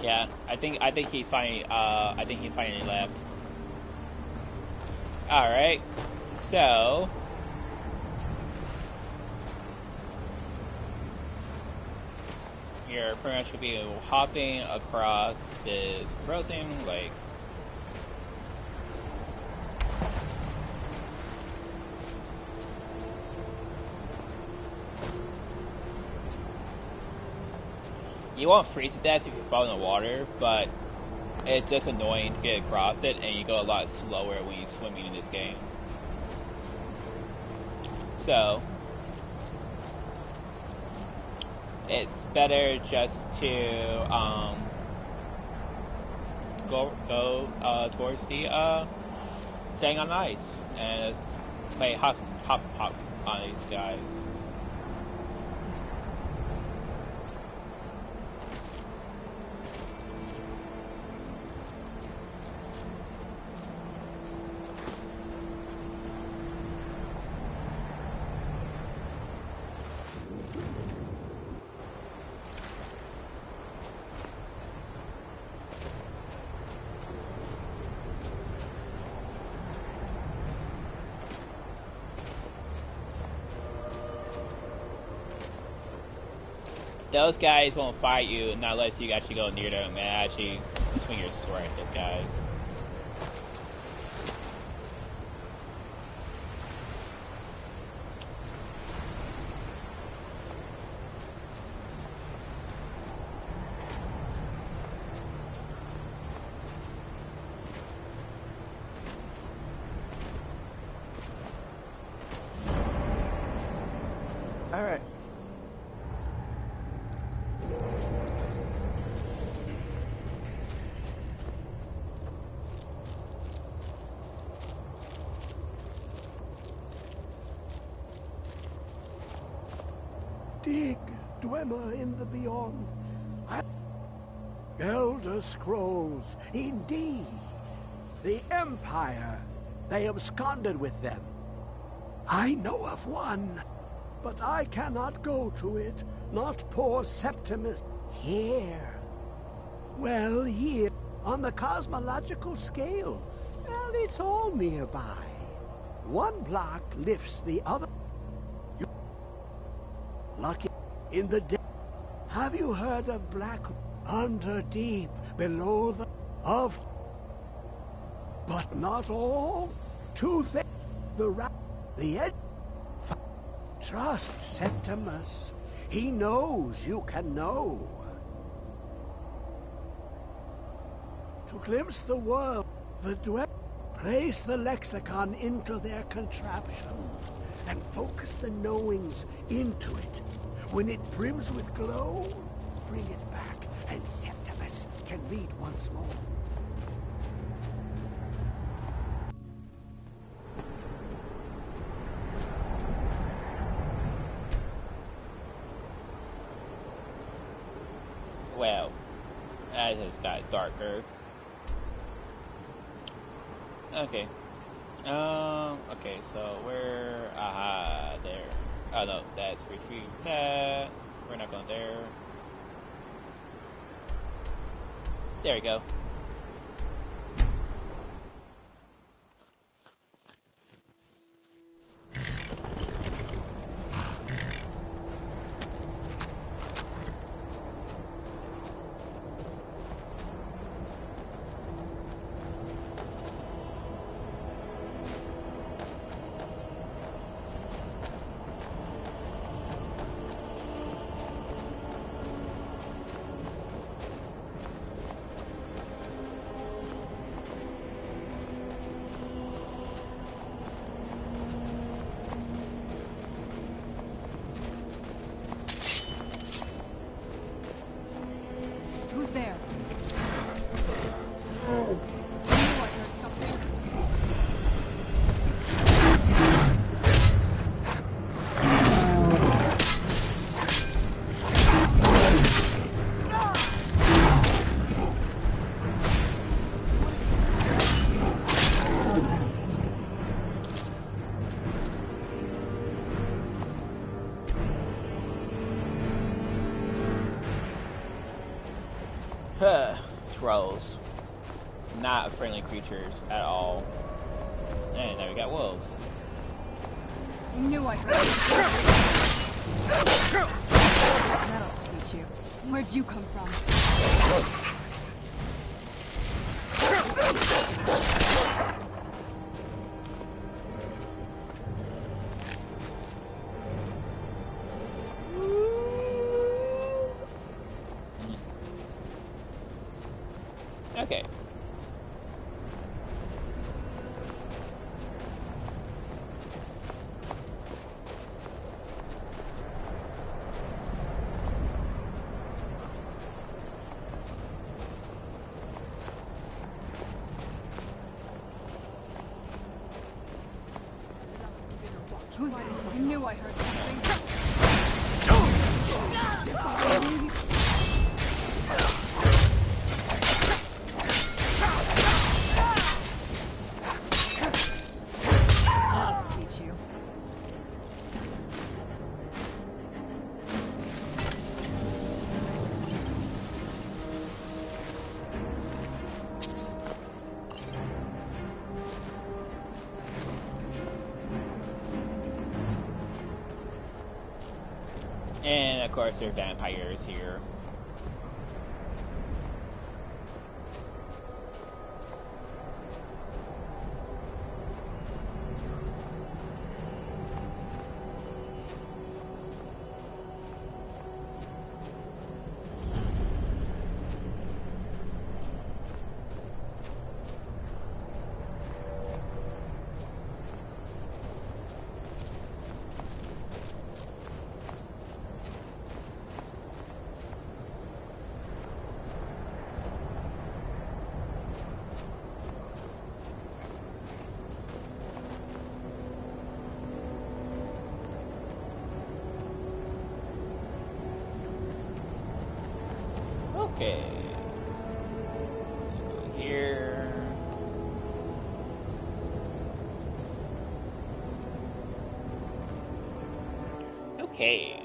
Yeah, I think he finally left. Alright, so you're pretty much gonna be hopping across this frozen lake. You won't freeze to death if you fall in the water, but it's just annoying to get across it, and you go a lot slower when you're swimming in this game. So, it's better just to go towards the staying on ice and play hop on these guys. those guys won't fight you not unless you actually go near them and actually swing your sword at those guys. Alright. Dig, dweller in the beyond. Elder Scrolls, indeed. The Empire. They absconded with them. I know of one, but I cannot go to it. Not poor Septimus. Here. Well, here, on the cosmological scale. Well, it's all nearby. One block lifts the other. Lucky in the day. Have you heard of Black under deep below the of? But not all. Two things. The edge. Trust Septimus. He knows you can know. To glimpse the world, the dweller place the lexicon into their contraption and focus the knowings into it. When it brims with glow, bring it back, and Septimus can read once more. Well, as it's got darker. Okay. Okay, so we're there. Oh no, that's retrieve that. We're not going there. There we go. Who's there? I knew I heard something. Trolls. Not friendly creatures at all. And now we got wolves. I knew I heard something. That'll teach you. Where'd you come from? Okay. Who's there? I knew I heard something. I'll teach you. And And of course, there are vampires here. Okay. Go here. Okay.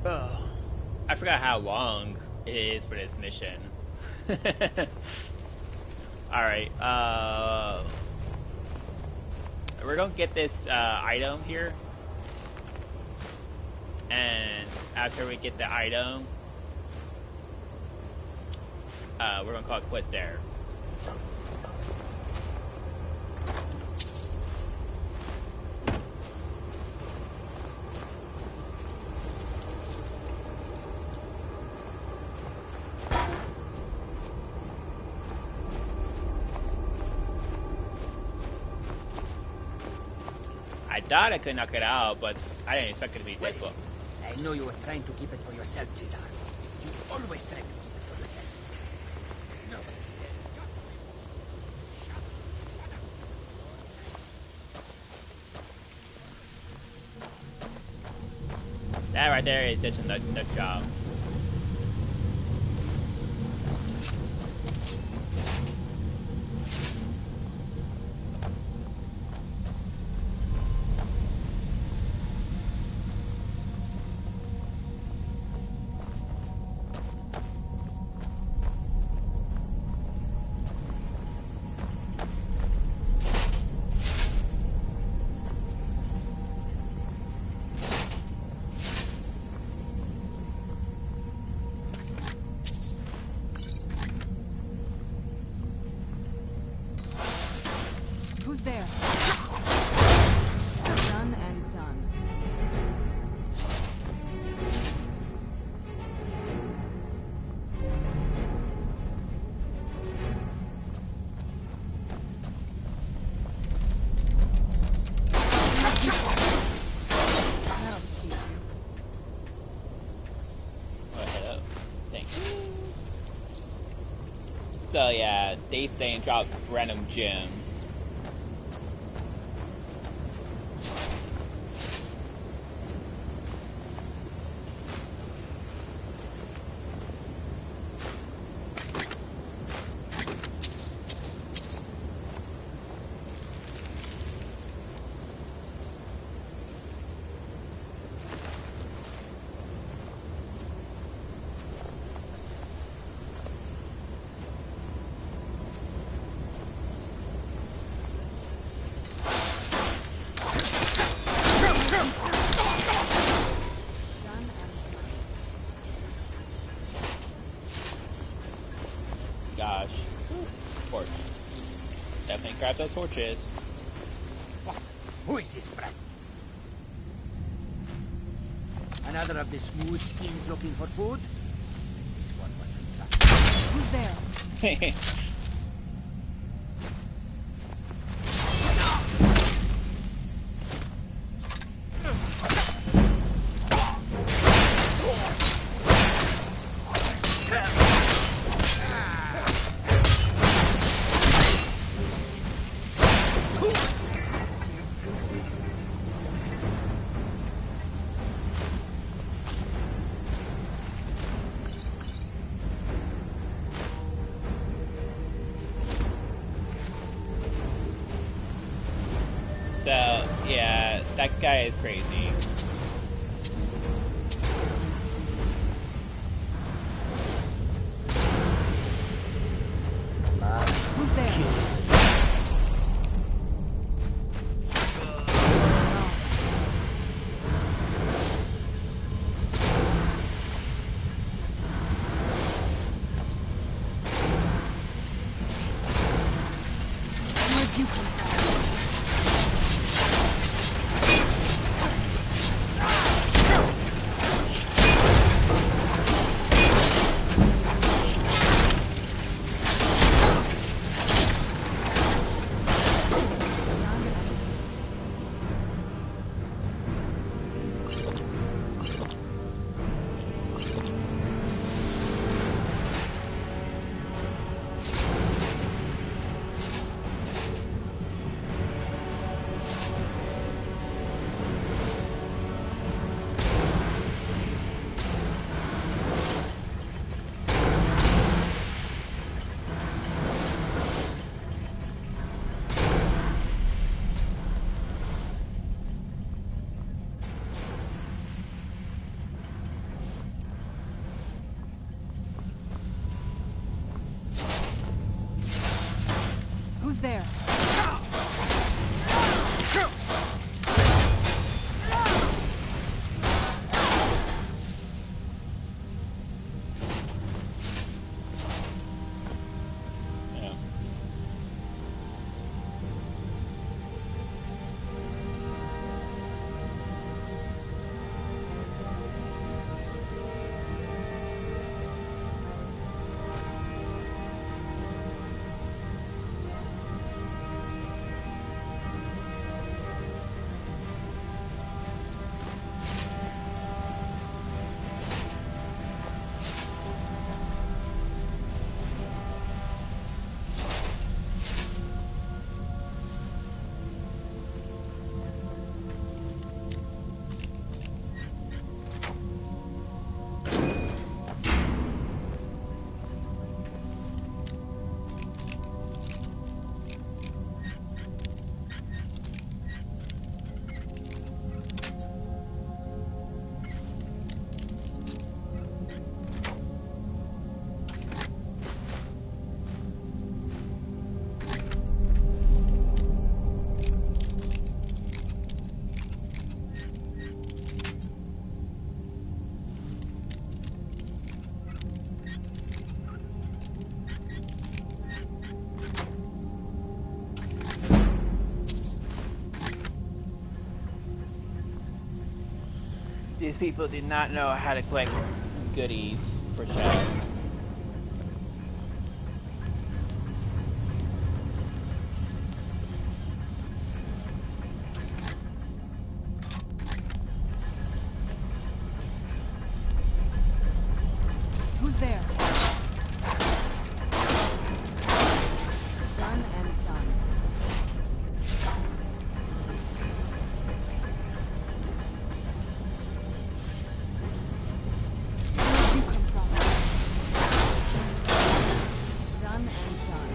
Oh, I forgot how long it is for this mission. Alright, we're gonna get this item here. And after we get the item, we're gonna call it quits there. I thought I could knock it out, but I didn't expect it to be difficult. I know you were trying to keep it for yourself, Cesar. You always try to keep it for yourself. No. That right there is just a nut job. Who's there? Done and done. That'll teach you. Oh, hello. Thanks. So yeah, they stay and drop random gems. Gosh. Torch. Definitely grab those torches. Who is this brat? Another of the smooth skins looking for food? This one wasn't trapped. Who's there? So, yeah, that guy is crazy. Who's there? there? These people did not know how to collect goodies for chests. Who's there? Done and done. Where'd you come from? Done and done.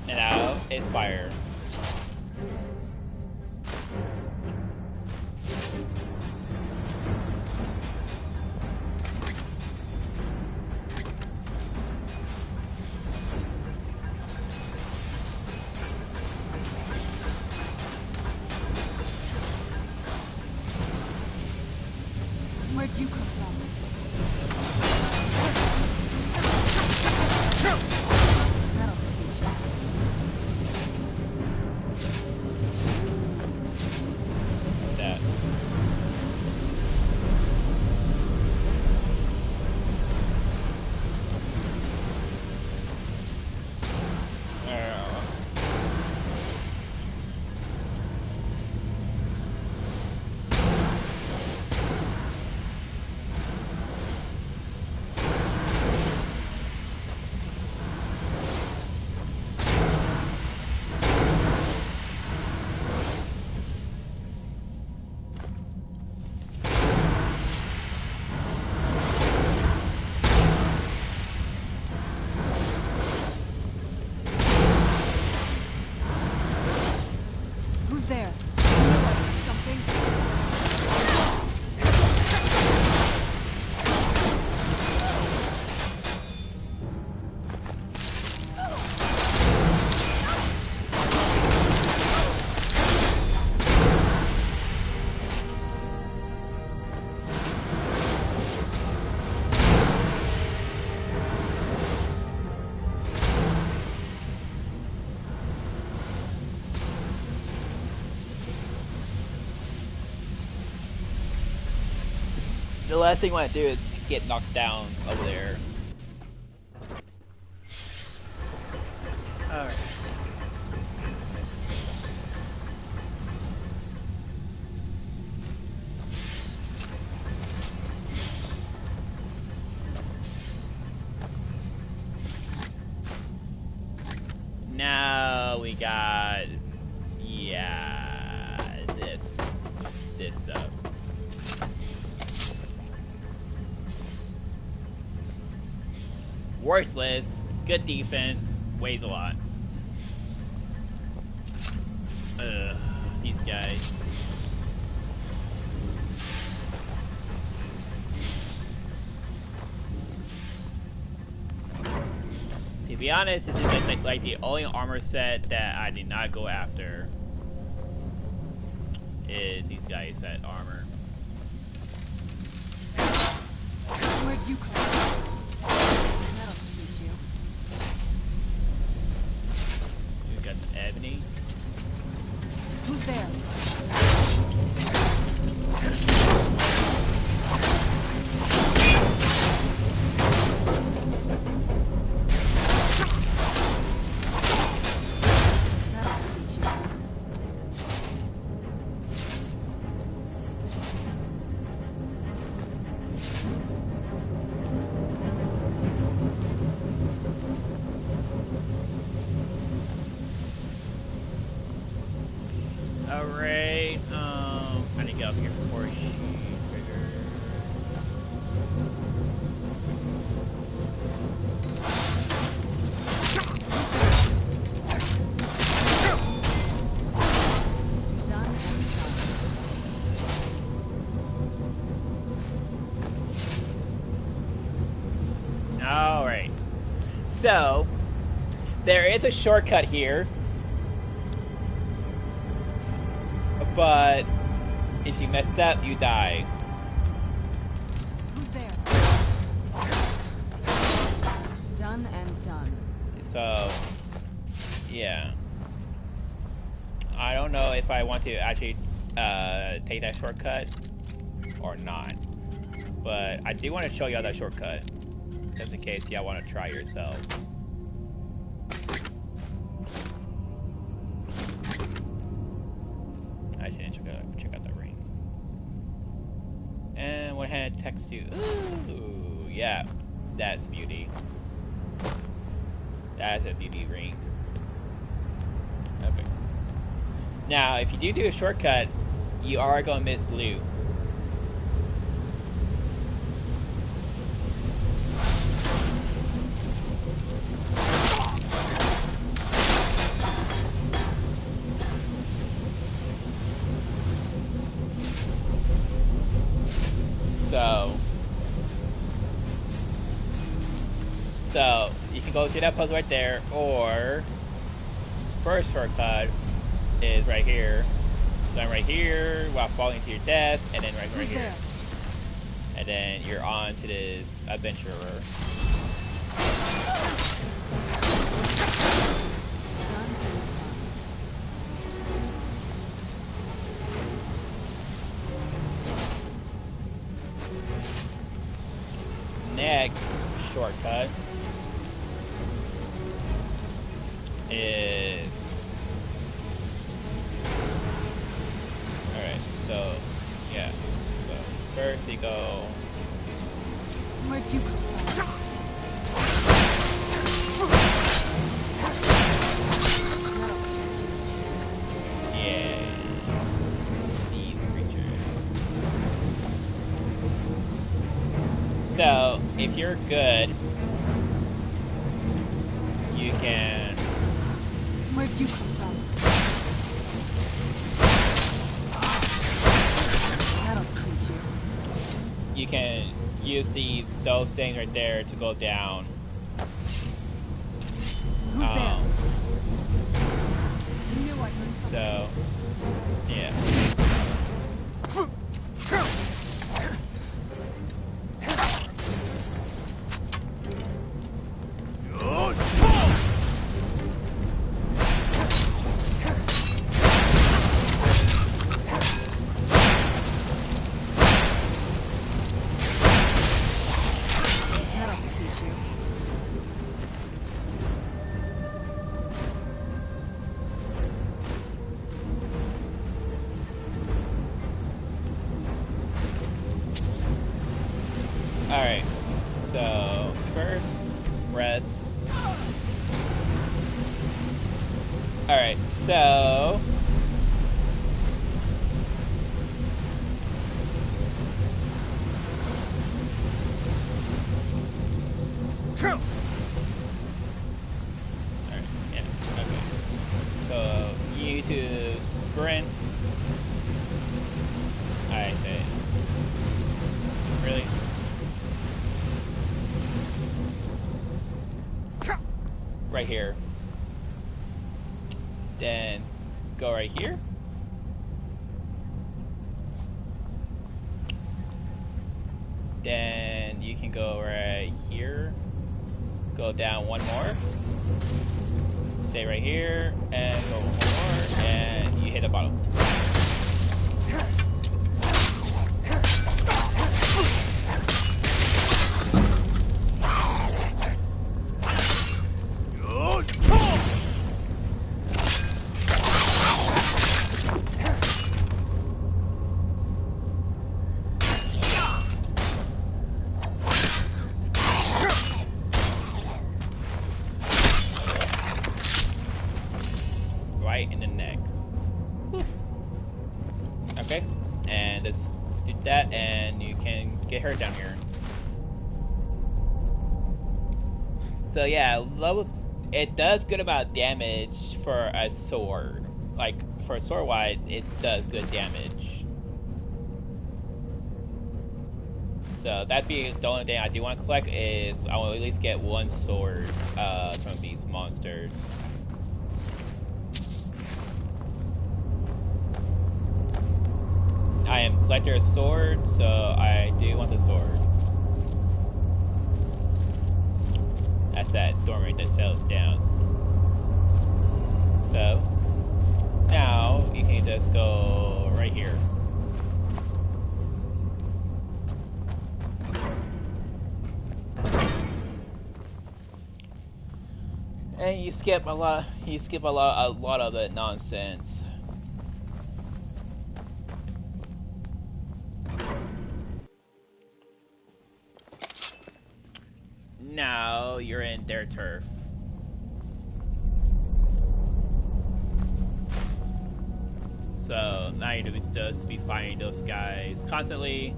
And now it's fire. Where'd you come from? That'll teach you. That. Who's there? Something? The last thing I want to do is get knocked down over there. Alright. Now we got, this stuff. Worthless, good defense, weighs a lot. These guys. To be honest, this is just like the only armor set that I did not go after is these guys that armor. Where'd you come from? That'll teach you. We've got some ebony. Who's there? Alright, I need to get up here before she triggers. Alright. So, there is a shortcut here. But if you mess up, you die. Who's there? Done and done. So, yeah. I don't know if I want to actually take that shortcut or not. But I do want to show y'all that shortcut, just in case y'all want to try yourselves. I should check out the ring. And went ahead and text you. Ooh, yeah, that's beauty. That's a beauty ring. Okay. Now, if you do a shortcut, you are going to miss loot. So you can go to that puzzle right there, or first shortcut is right here. So right here while falling to your death, and then right here. There? And then you're on to this adventurer. Next shortcut is alright, so yeah. So first you go. Where'd you come from? Yeah. These creatures. So if you're good, you can. Where'd you come from? That'll teach you. You can use those things right there to go down. Who's there? You knew I heard something. So, yeah. Alright, so first, rest. Alright, so... Alright, yeah, okay. So, you need to sprint. Alright, really? Right here. Then go right here. Then you can go right here. Go down one more. Stay right here and go one more and you hit the bottom. Right in the neck. Okay, and let's do that, and you can get her down here. So yeah, it does good amount of damage for a sword. Like for sword wise, it does good damage. So that'd be the only thing I do want to collect is I will at least get one sword from these monsters. I am collector of sword, so I do want the sword. That's that dormant that fell down. So now you can just go right here. And you skip a lot of the nonsense. Now you're in their turf. So now you just be fighting those guys constantly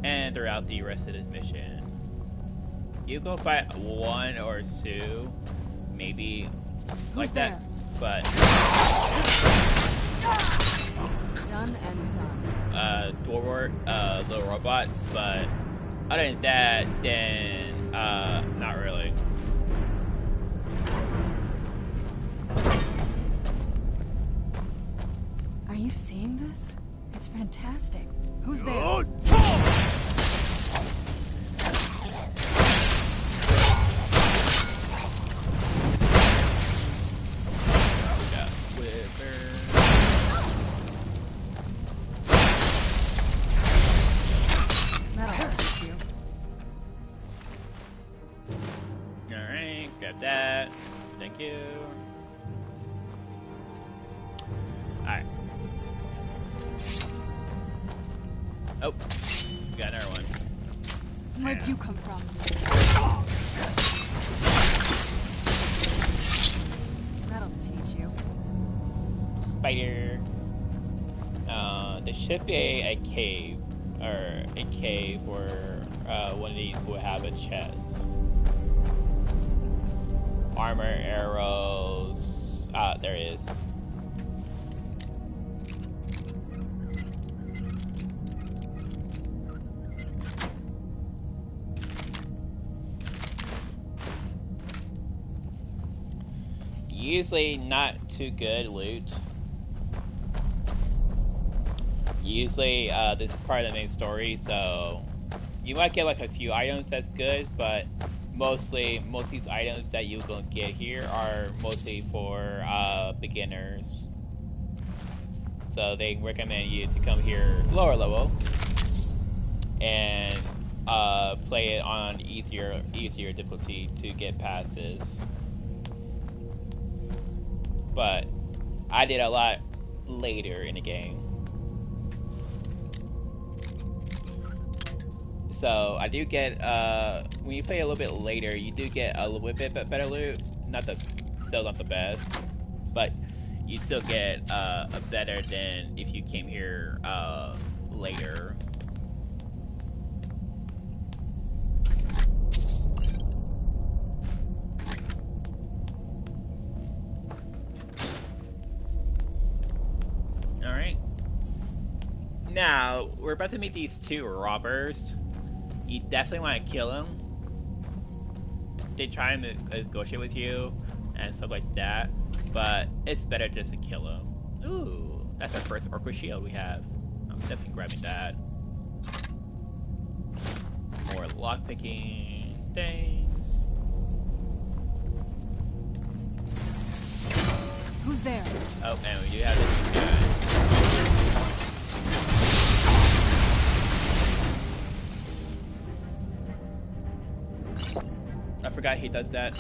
and throughout the rest of this mission. You go fight one or two, maybe like that, but done and done. Little robots, but other than that, then not really. Are you seeing this? It's fantastic. Who's there? That'll teach you. Alright, grab that. Thank you. Alright. Oh, got another one. Where'd you come from? That'll teach you. Spider. There should be a cave, or a cave where one of these will have a chest. Armor, arrows. There it is. Usually not too good loot. Usually this is part of the main story, so you might get like a few items that's good, but most of these items that you're gonna get here are mostly for beginners. So they recommend you to come here lower level and play it on easier difficulty to get past this. But I did a lot later in the game. So I do get when you play a little bit later, you do get a little bit better loot. Still not the best, but you still get a better than if you came here later. All right. Now we're about to meet these two robbers. You definitely want to kill them. They try and negotiate with you and stuff like that, but it's better just to kill them. Ooh, that's our first Orca shield we have. I'm definitely grabbing that. More lockpicking things. Who's there? Oh, and we do have this guy. I forgot he does that.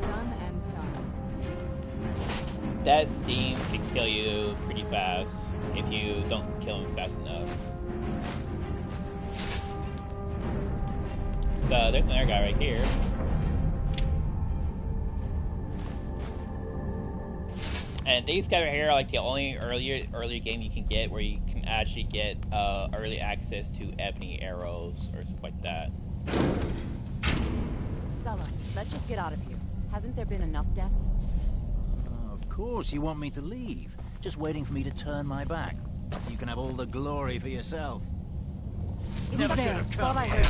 Done and done. That steam can kill you pretty fast if you don't kill him fast enough. So there's another guy right here. And these guys right here are like the only early game you can get where you can actually get early access to ebony arrows or stuff like that. Sulla, let's just get out of here. Hasn't there been enough death? Of course you want me to leave. Just waiting for me to turn my back, so you can have all the glory for yourself. It was there. Thought I heard.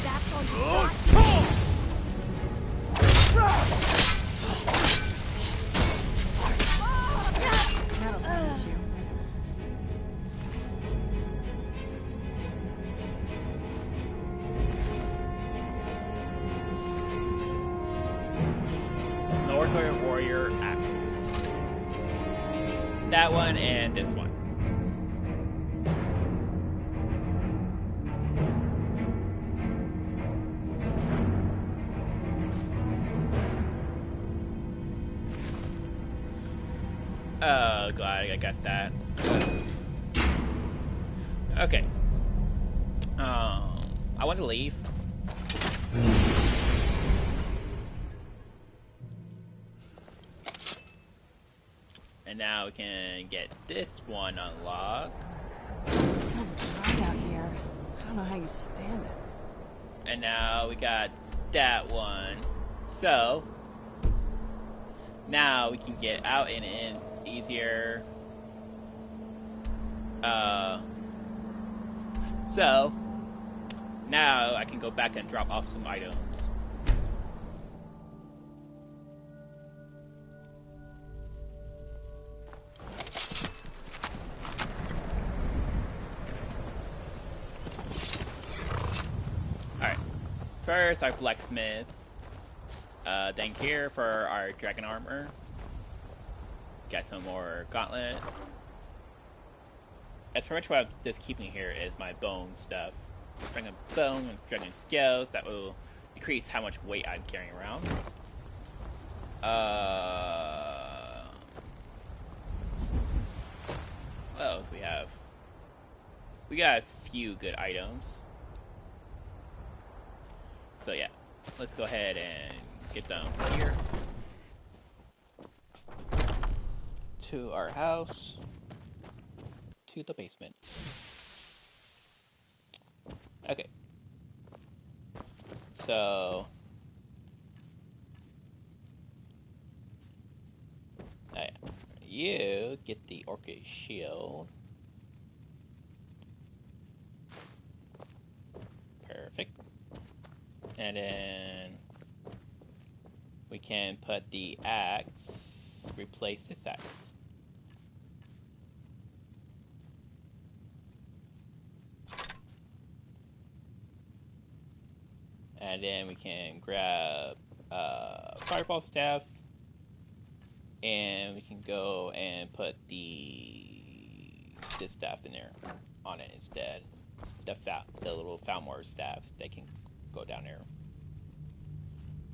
That's all you got? That'll teach you. Northern Warrior app. That one and this one. Oh, glad I got that. Okay. I want to leave. And now we can get this one unlocked. It's so bright out here. I don't know how you stand it. And now we got that one. So now we can get out and in easier. So now I can go back and drop off some items. Alright. First, our blacksmith. Then here for our dragon armor. Got some more gauntlet. That's pretty much what I'm just keeping here is my bone stuff. Bring a bone and dragon scales that will decrease how much weight I'm carrying around. What else we have? We got a few good items. So yeah, let's go ahead and get them here. To our house. To the basement. Okay. So you get the Orca shield. Perfect. And then we can put the axe, replace this axe. And then we can grab Fireball Staff. And we can go and put this staff in there on it instead. The little Falmor staffs, they can go down there.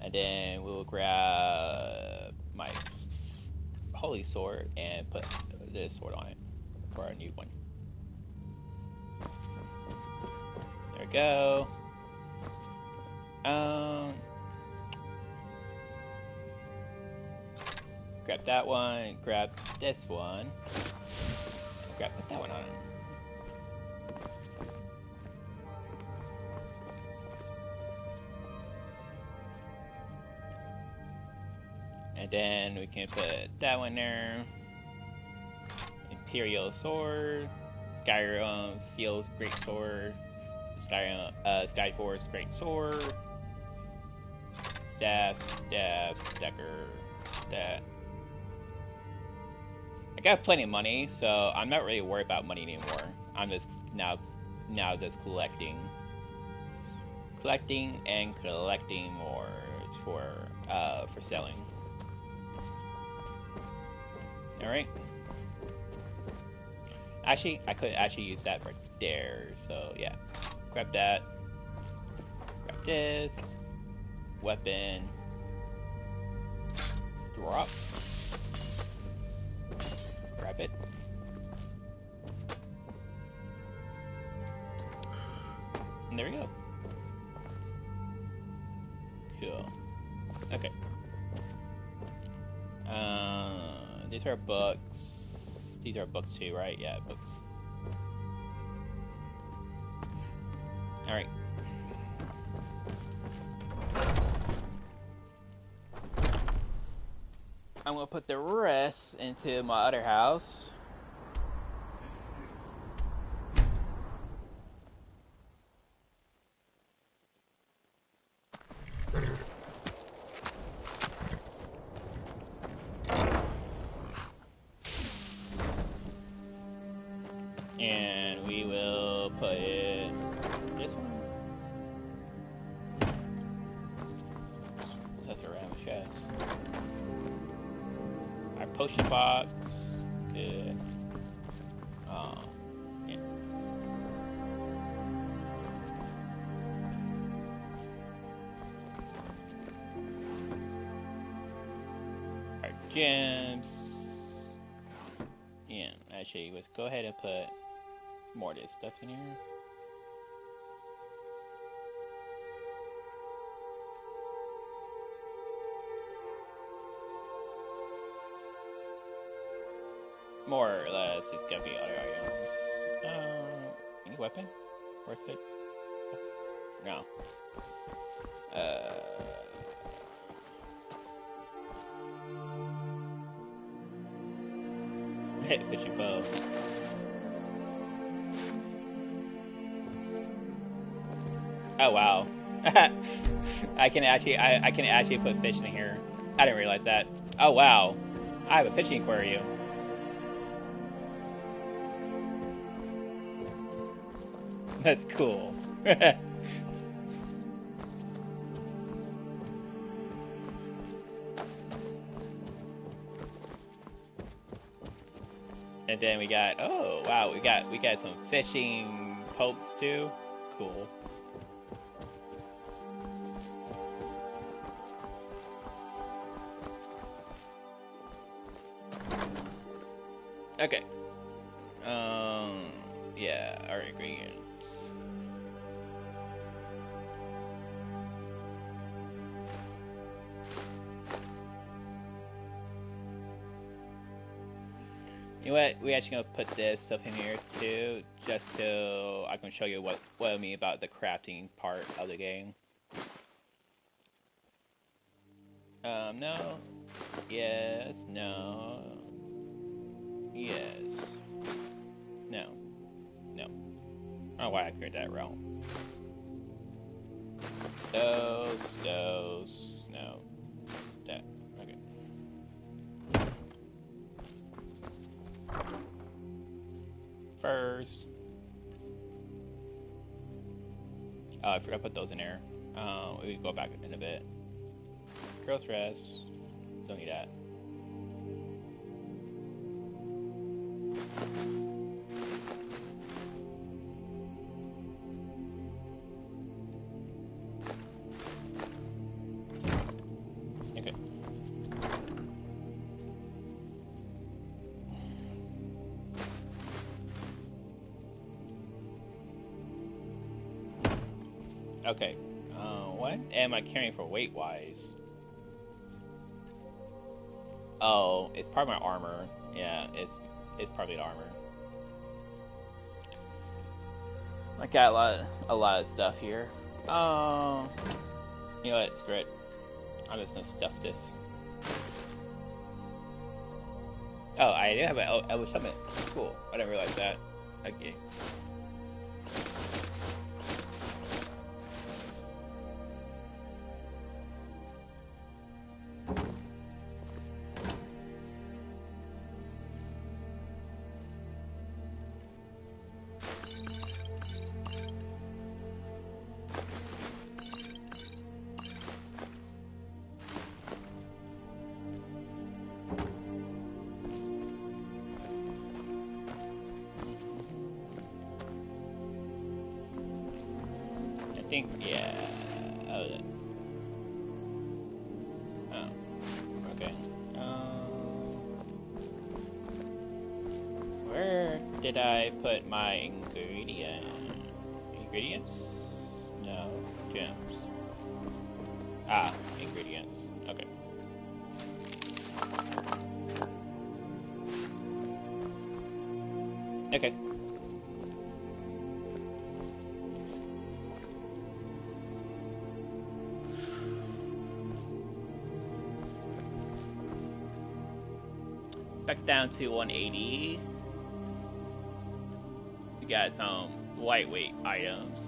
And then we'll grab my Holy Sword and put this sword on it for our new one. There we go. Grab that one, grab this one. Put that one on it. And then we can put that one there. Imperial Sword, Skyrim Seal's Great Sword, Skyrim Skyforce Great Sword, Staff, Decker, that. I got plenty of money, so I'm not really worried about money anymore. I'm just now just collecting and collecting more for selling. All right. Actually, I could actually use that right there. So yeah, grab that. Grab this weapon. Drop. Grab it. And there we go. Cool. Okay. These are books. These are books too, right? Yeah, books. Alright. I'm gonna put the rest into my other house. And we will put it this one. That's a random chest. Our potion box. Good. Yeah. Our gems. Yeah, actually, let's go ahead and put more of this stuff in here. More or less, it's gonna be other items. Any weapon? Worth it? No. Fishing bow. Oh wow. I can actually put fish in here. I didn't realize that. Oh wow. I have a fishing aquarium. That's cool. And then we got, oh wow, we got some fishing popes too. Cool. Okay. Yeah, our ingredients. You know what? We actually gonna put this stuff in here too, just so I can show you what I mean about the crafting part of the game. No. Yes. No. Yes. No. No. I don't know why I figured that wrong. Those. No. That. Okay. First. Oh, I forgot to put those in there. We can go back in a bit. Girls rest. Don't need that. Okay. Okay. What am I carrying for weight-wise? Oh, it's part of my armor. Yeah, it's probably the armor. I got a lot of stuff here. You know what? Screw it. I'm just gonna stuff this. Oh, I do have an Elder Summit. Cool. I didn't realize that. Okay. Yeah. Oh. Okay. Where did I put my ingredients? No. Gems. Ah, ingredients. Okay. Okay. Back down to 180. We got some lightweight items.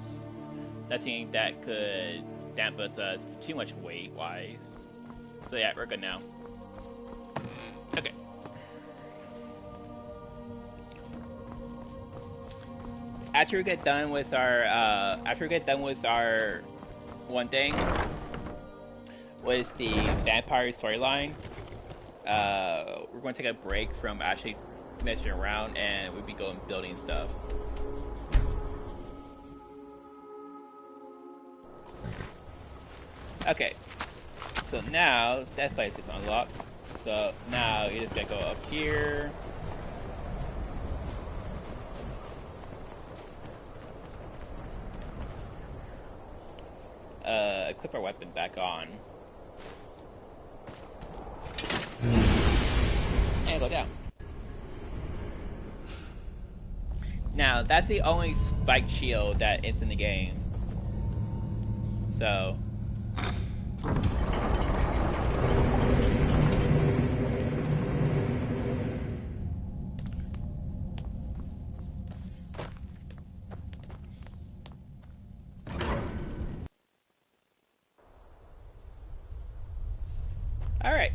Nothing that could dampen us too much weight-wise. So yeah, we're good now. Okay. After we get done with our one thing was the vampire storyline. We're going to take a break from actually messing around, and we'll be going building stuff. Okay, so now that place is unlocked. So now you just gotta go up here. Equip our weapon back on. And go down. Now, that's the only spiked shield that is in the game. So... Alright.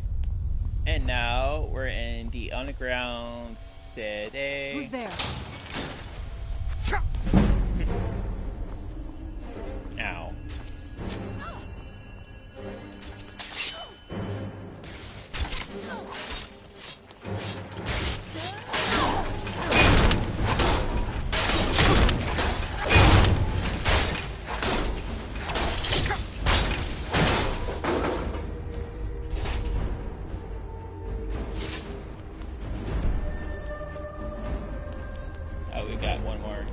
And now we're in the underground city. Who's there? Ow. Oh, we got one more.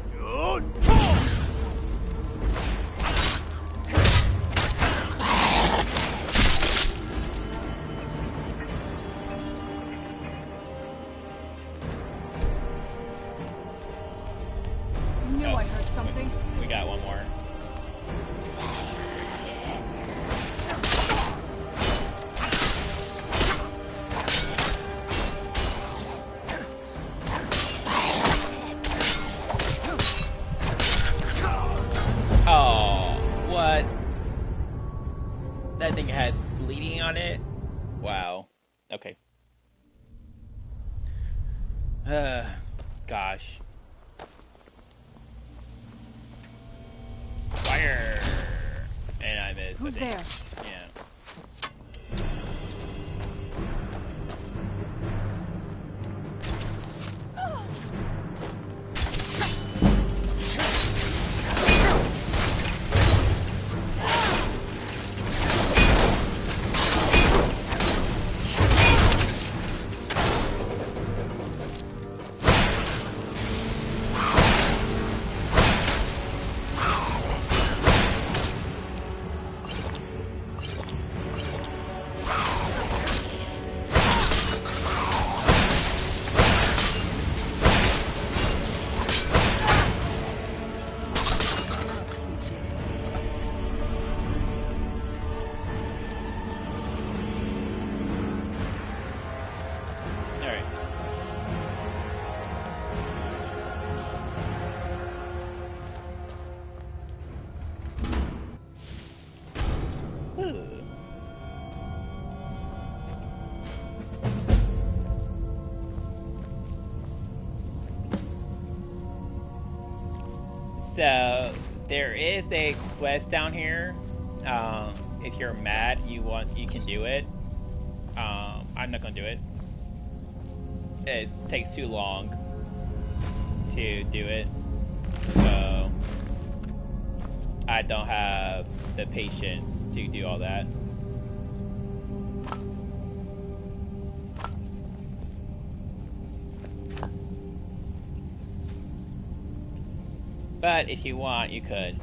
Knew I heard something. We got one more. Oh, what? That thing had bleeding on it? Wow. Okay. Gosh. Fire! is. Who's I think. there? Yeah. So there is a quest down here. If you're mad, you can do it. I'm not gonna do it. It takes too long to do it, so I don't have the patience to do all that. But if you want, you could.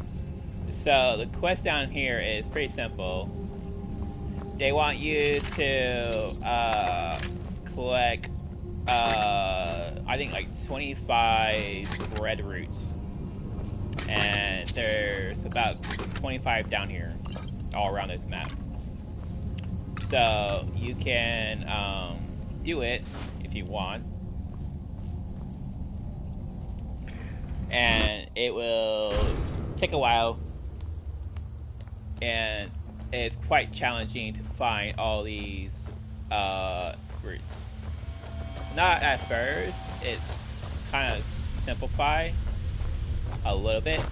So the quest down here is pretty simple. They want you to collect, I think like 25 red roots. And there's about 25 down here, all around this map. So you can do it if you want. And it will take a while, and it's quite challenging to find all these roots. Not at first, it's kind of simplified a little bit,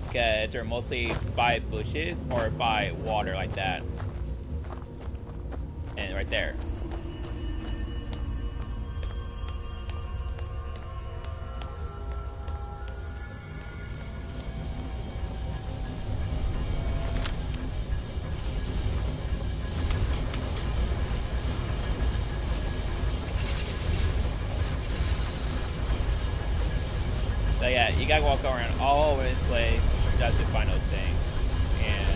because they're mostly by bushes or by water like that. And right there. So yeah, you gotta walk around all over this place just to find those things. And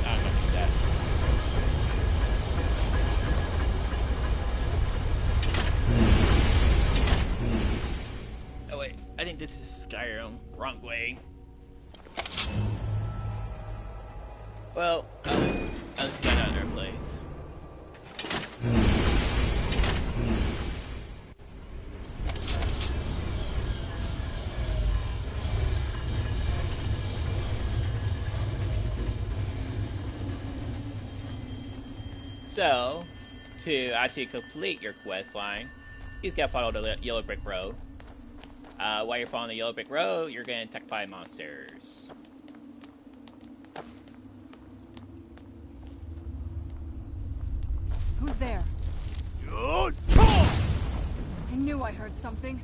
I'm gonna do that. Oh wait, I think this is Skyrim. Wrong way. Well, let's find another place. So, to actually complete your quest line, you gotta follow the yellow brick road. While you're following the yellow brick road, you're getting attacked by monsters. Who's there? I knew I heard something.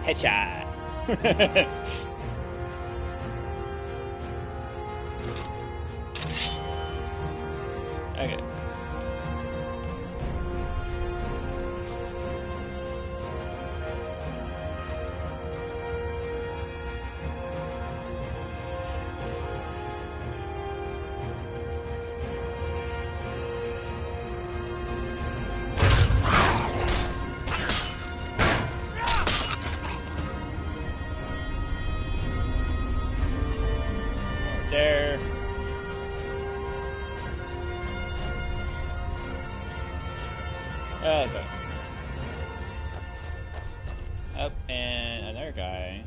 Headshot. Okay. There. Okay. Up and another guy.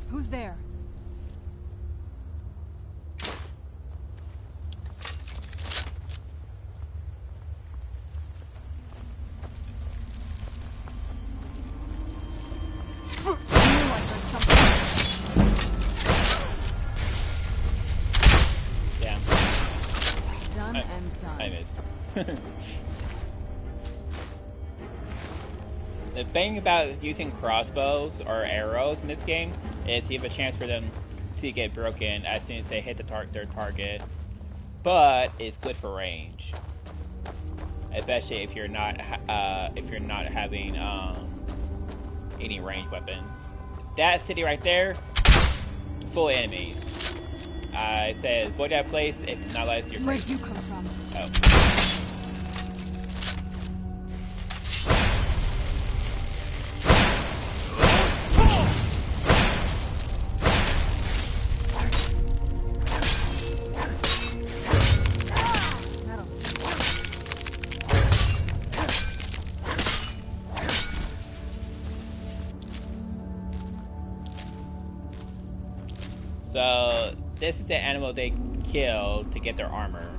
Who's there? Damn. Done and done. I missed. The thing about using crossbows or arrows in this game is you have a chance for them to get broken as soon as they hit their target, but it's good for range, especially if you're not having any ranged weapons. That city right there, full of enemies. It says avoid that place if not unless you're. Where'd you come from? Oh. So this is the animal they kill to get their armor.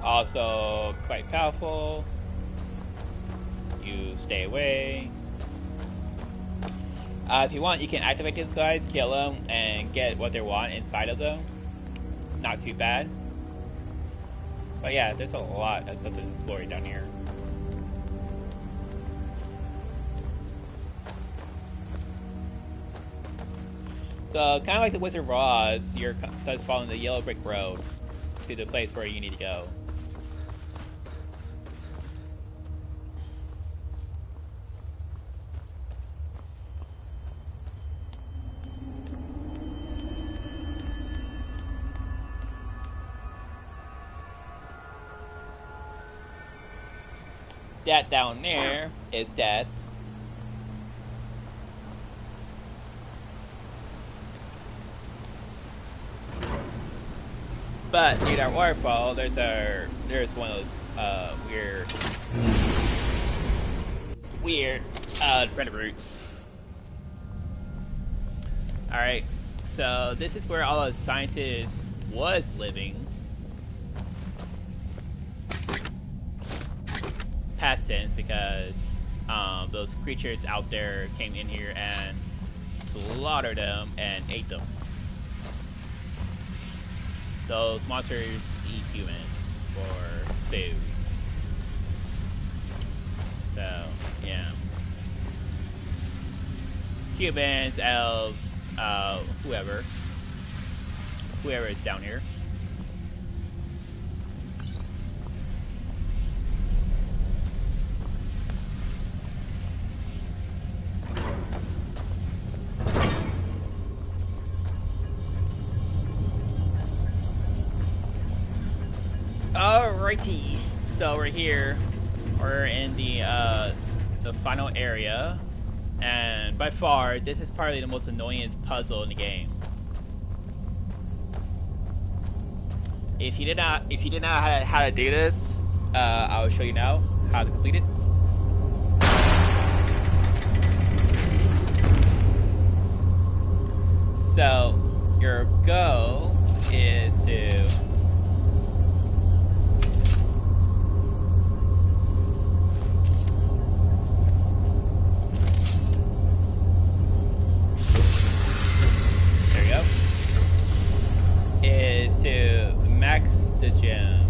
Also quite powerful. You stay away. If you want, you can activate these guys, kill them, and get what they want inside of them. Not too bad. But yeah, there's a lot of stuff to explore down here. So, kind of like the Wizard of Oz, you're just following the yellow brick road to the place where you need to go. That down there is death. But near that waterfall, there's one of those weird predator roots. All right, so this is where all the scientists was living. Past tense, because those creatures out there came in here and slaughtered them and ate them. Those monsters eat humans for food. So, yeah. Humans, elves, whoever is down here. Alrighty, so we're here. We're in the final area, and by far, this is probably the most annoyingest puzzle in the game. If you did not know how to do this, I will show you now how to complete it. So your goal is to max the gems.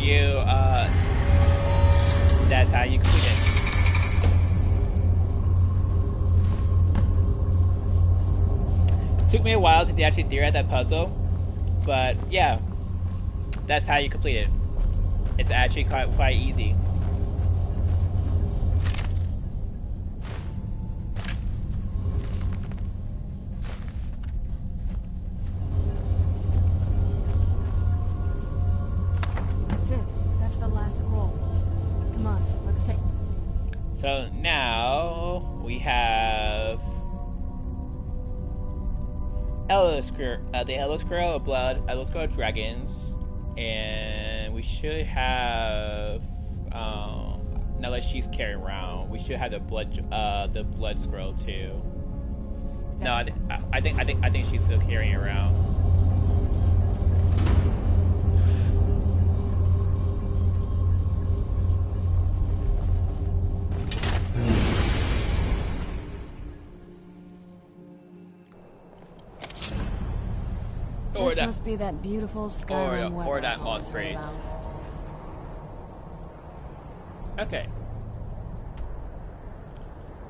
you, that's how you complete it. Took me a while to actually figure out that puzzle, but yeah, that's how you complete it. It's actually quite easy. That's it. That's the last scroll. Come on, let's take... So now we have the Elder Scroll of Blood, Elder Scroll of Dragons, and we should have now that she's carrying around, we should have the blood scroll too. No, I think she's still carrying around. This must be that beautiful Skyrim weather. Or that moss phrase. Okay.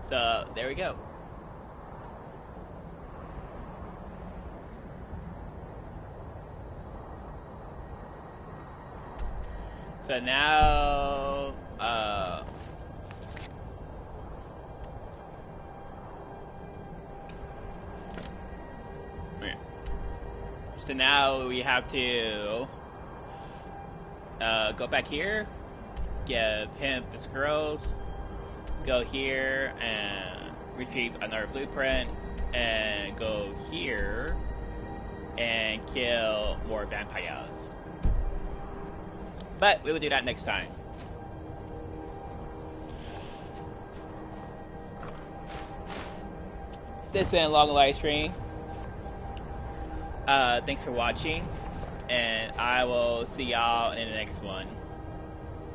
So, there we go. So now, so now we have to go back here, give him the scrolls, go here and retrieve another blueprint, and go here and kill more vampires. But we will do that next time. This has been a long live stream. Thanks for watching, and I will see y'all in the next one.